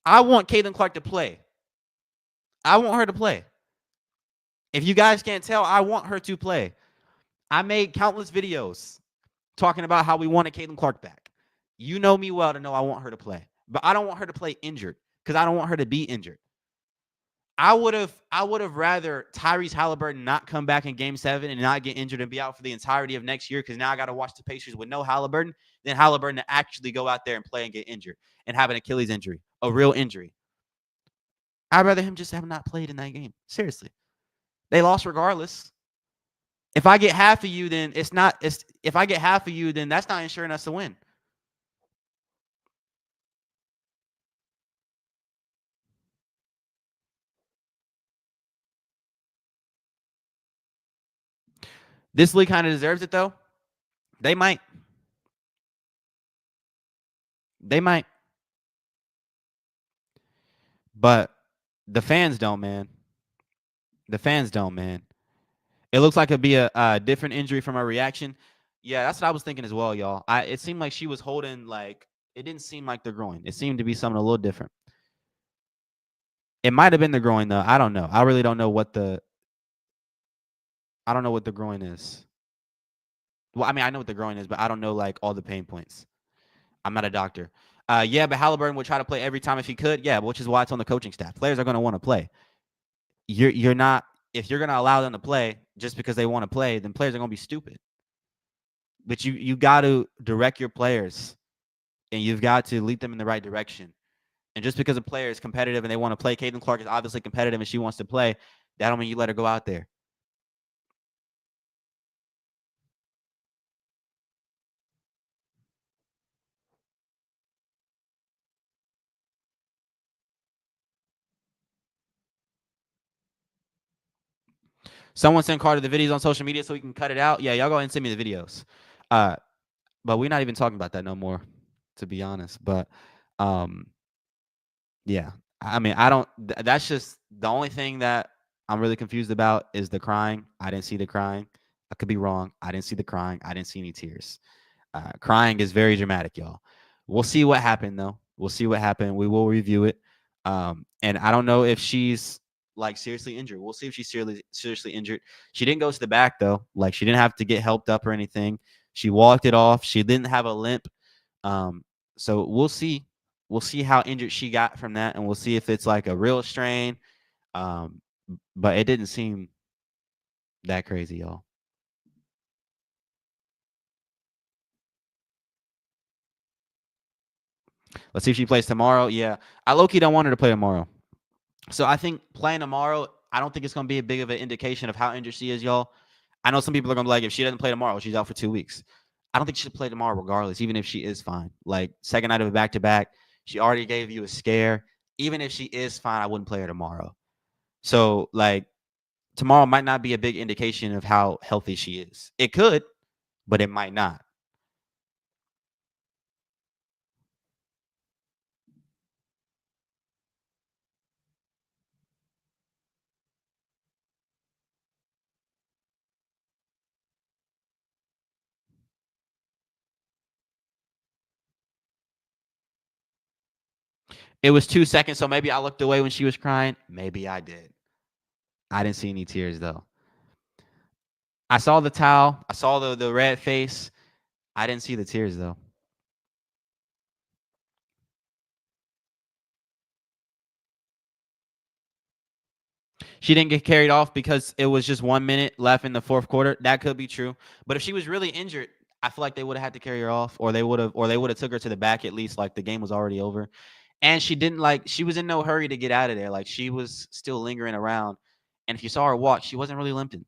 I want Caitlin Clark to play. I want her to play. If you guys can't tell, I want her to play. I made countless videos talking about how we wanted Caitlin Clark back. You know me well to know I want her to play. But I don't want her to play injured because I don't want her to be injured. I would have rather Tyrese Halliburton not come back in Game 7 and not get injured and be out for the entirety of next year because now I got to watch the Pacers with no Halliburton than Halliburton to actually go out there and play and get injured and have an Achilles injury, a real injury. I'd rather him just have not played in that game. Seriously. They lost regardless. If I get half of you, then if I get half of you, then that's not ensuring us to win. This league kind of deserves it, though. They might. They might. But the fans don't, man. The fans don't, man. It looks like it'd be a different injury from a reaction. Yeah, that's what I was thinking as well, y'all. It seemed like she was holding like it didn't seem like the groin. It seemed to be something a little different. It might have been the groin though. I don't know. I really don't know what the groin is. Well, I mean, I know what the groin is, but I don't know like all the pain points. I'm not a doctor. Yeah, but Halliburton would try to play every time if he could. Yeah, which is why it's on the coaching staff. Players are going to want to play. You're not if you're going to allow them to play just because they want to play, then players are going to be stupid. But you got to direct your players, and you've got to lead them in the right direction. And just because a player is competitive and they want to play, Caitlin Clark is obviously competitive and she wants to play. That don't mean you let her go out there. Someone send Carter the videos on social media so we can cut it out. Yeah, y'all go ahead and send me the videos. But we're not even talking about that no more, to be honest. But yeah, I mean, I don't. That's just the only thing that I'm really confused about is the crying. I didn't see the crying. I could be wrong. I didn't see the crying. I didn't see any tears. Crying is very dramatic, y'all. We'll see what happened though. We'll see what happened. We will review it. And I don't know if she's like seriously injured. We'll see if she's seriously injured. She didn't go to the back though. Like she didn't have to get helped up or anything. She walked it off. She didn't have a limp. So we'll see. We'll see how injured she got from that, and we'll see if it's like a real strain. But it didn't seem that crazy, y'all. Let's see if she plays tomorrow. Yeah, I low-key don't want her to play tomorrow. So I think playing tomorrow, I don't think it's going to be a big of an indication of how injured she is, y'all. I know some people are going to be like, if she doesn't play tomorrow, she's out for 2 weeks. I don't think she should play tomorrow regardless, even if she is fine. Like, second night of a back-to-back, she already gave you a scare. Even if she is fine, I wouldn't play her tomorrow. So, like, tomorrow might not be a big indication of how healthy she is. It could, but it might not. It was 2 seconds, so maybe I looked away when she was crying. Maybe I did. I didn't see any tears, though. I saw the towel. I saw the red face. I didn't see the tears though. She didn't get carried off because it was just 1 minute left in the fourth quarter. That could be true. But if she was really injured, I feel like they would have had to carry her off, or they would have took her to the back at least. Like the game was already over, and she didn't like. She was in no hurry to get out of there. Like she was still lingering around, and if you saw her walk, she wasn't really limping.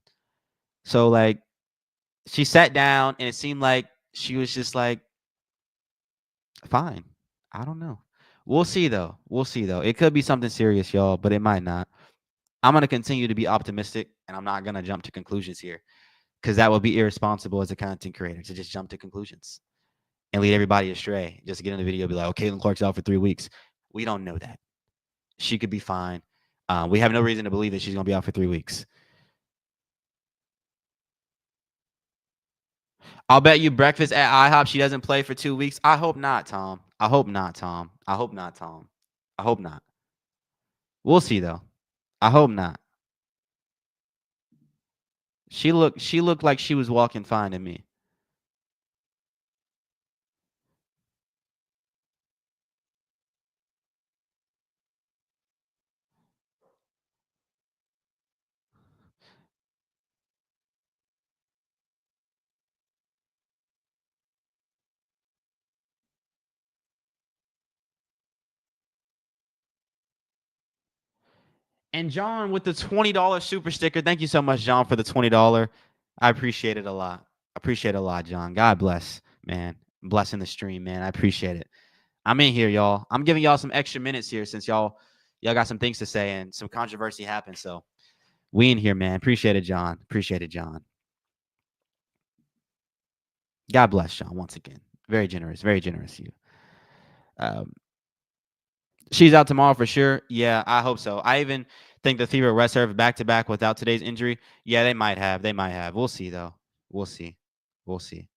So like she sat down, and it seemed like she was just like fine. I don't know. We'll see though. We'll see though. It could be something serious, y'all, but it might not. I'm gonna continue to be optimistic, and I'm not gonna jump to conclusions here because that would be irresponsible as a content creator to just jump to conclusions and lead everybody astray. Just to get in the video, and be like, "Oh, Caitlin Clark's out for 3 weeks." We don't know that. She could be fine. We have no reason to believe that she's gonna be out for 3 weeks. I'll bet you breakfast at IHOP she doesn't play for 2 weeks. I hope not, Tom. I hope not, Tom. I hope not, Tom. I hope not. We'll see though. I hope not. She looked like she was walking fine to me. And John with the $20 super sticker. Thank you so much, John, for the $20. I appreciate it a lot. I appreciate it a lot, John. God bless, man. Blessing the stream, man. I appreciate it. I'm in here, y'all. I'm giving y'all some extra minutes here since y'all got some things to say and some controversy happened. So we in here, man. Appreciate it, John. Appreciate it, John. God bless, John, once again. Very generous. Very generous of you. Um, she's out tomorrow for sure. Yeah, I hope so. I even think the Fever rest her back to back without today's injury. Yeah, they might have. They might have. We'll see though. We'll see. We'll see.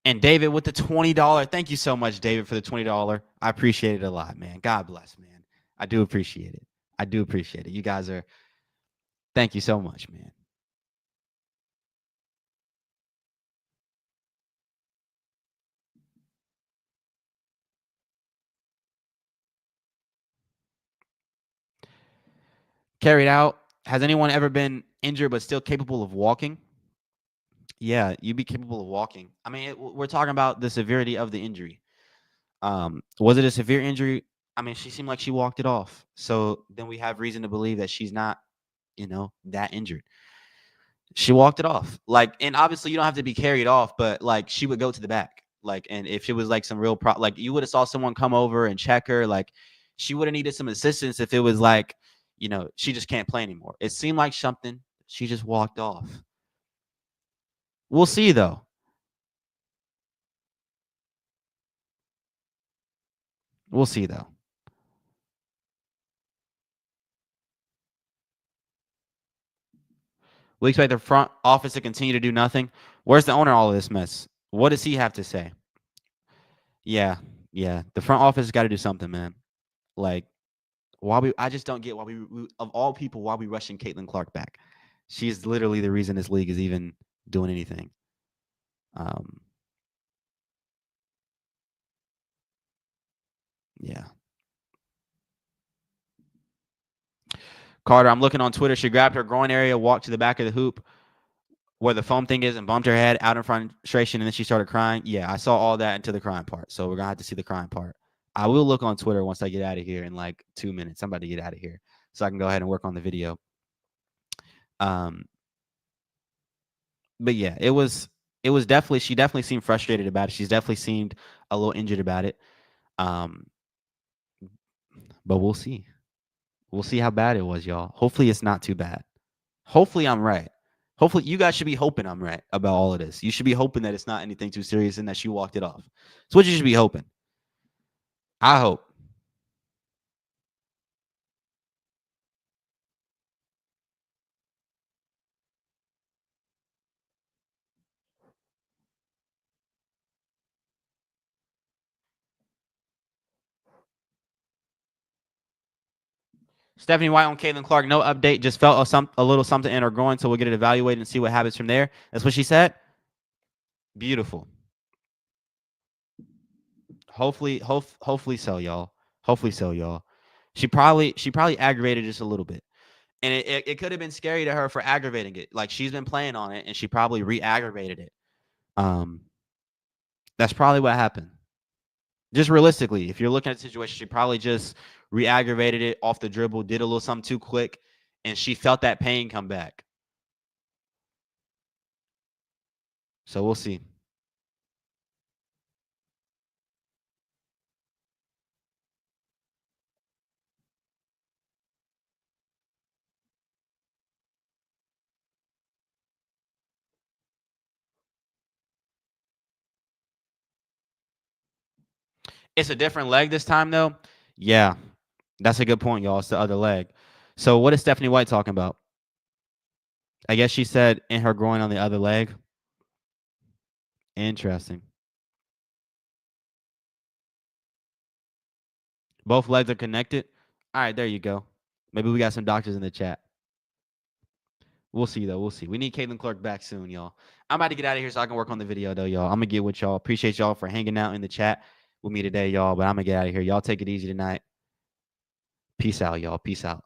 And David with the $20. Thank you so much, David, for the $20. I appreciate it a lot, man. God bless, man. I do appreciate it. I do appreciate it. You guys are. Thank you so much, man. Carried out. Has anyone ever been injured but still capable of walking? Yeah, you'd be capable of walking. I mean, we're talking about the severity of the injury. Was it a severe injury? I mean, she seemed like she walked it off. So then we have reason to believe that she's not, that injured. She walked it off. Like, and obviously you don't have to be carried off, but like she would go to the back. Like, and if it was like some real like you would have saw someone come over and check her, like she would have needed some assistance if it was like, she just can't play anymore. It seemed like something she just walked off. We'll see though. We'll see though. We expect the front office to continue to do nothing. Where's the owner of all of this mess? What does he have to say? Yeah, yeah. The front office got to do something, man. Like, I just don't get why of all people, why we rushing Caitlin Clark back. She's literally the reason this league is even doing anything. Um, yeah. Carter, I'm looking on Twitter. She grabbed her groin area, walked to the back of the hoop where the foam thing is, and bumped her head out in frustration, and then she started crying. Yeah, I saw all that until the crying part. So we're gonna have to see the crying part. I will look on Twitter once I get out of here in like 2 minutes. I'm about to get out of here so I can go ahead and work on the video. Um, but yeah, it was definitely she definitely seemed frustrated about it. She's definitely seemed a little injured about it. Um, but we'll see. We'll see how bad it was, y'all. Hopefully it's not too bad. Hopefully I'm right. Hopefully you guys should be hoping I'm right about all of this. You should be hoping that it's not anything too serious and that she walked it off. It's what you should be hoping. I hope. Stephanie White on Caitlin Clark, no update. Just felt a little something in her groin, so we'll get it evaluated and see what happens from there. That's what she said. Beautiful. Hopefully so, y'all. Hopefully so, y'all. She probably aggravated just a little bit. And it could have been scary to her for aggravating it. Like, she's been playing on it and she probably re-aggravated it. That's probably what happened. Just realistically, if you're looking at the situation, she probably just re-aggravated it off the dribble, did a little something too quick, and she felt that pain come back. So we'll see. It's a different leg this time, though. Yeah, that's a good point, y'all. It's the other leg. So what is Stephanie White talking about? I guess she said in her groin on the other leg. Interesting. Both legs are connected. All right, there you go. Maybe we got some doctors in the chat. We'll see, though. We'll see. We need Caitlin Clark back soon, y'all. I'm about to get out of here so I can work on the video, though, y'all. I'm going to get with y'all. Appreciate y'all for hanging out in the chat with me today, y'all. But I'm going to get out of here. Y'all take it easy tonight. Peace out, y'all. Peace out.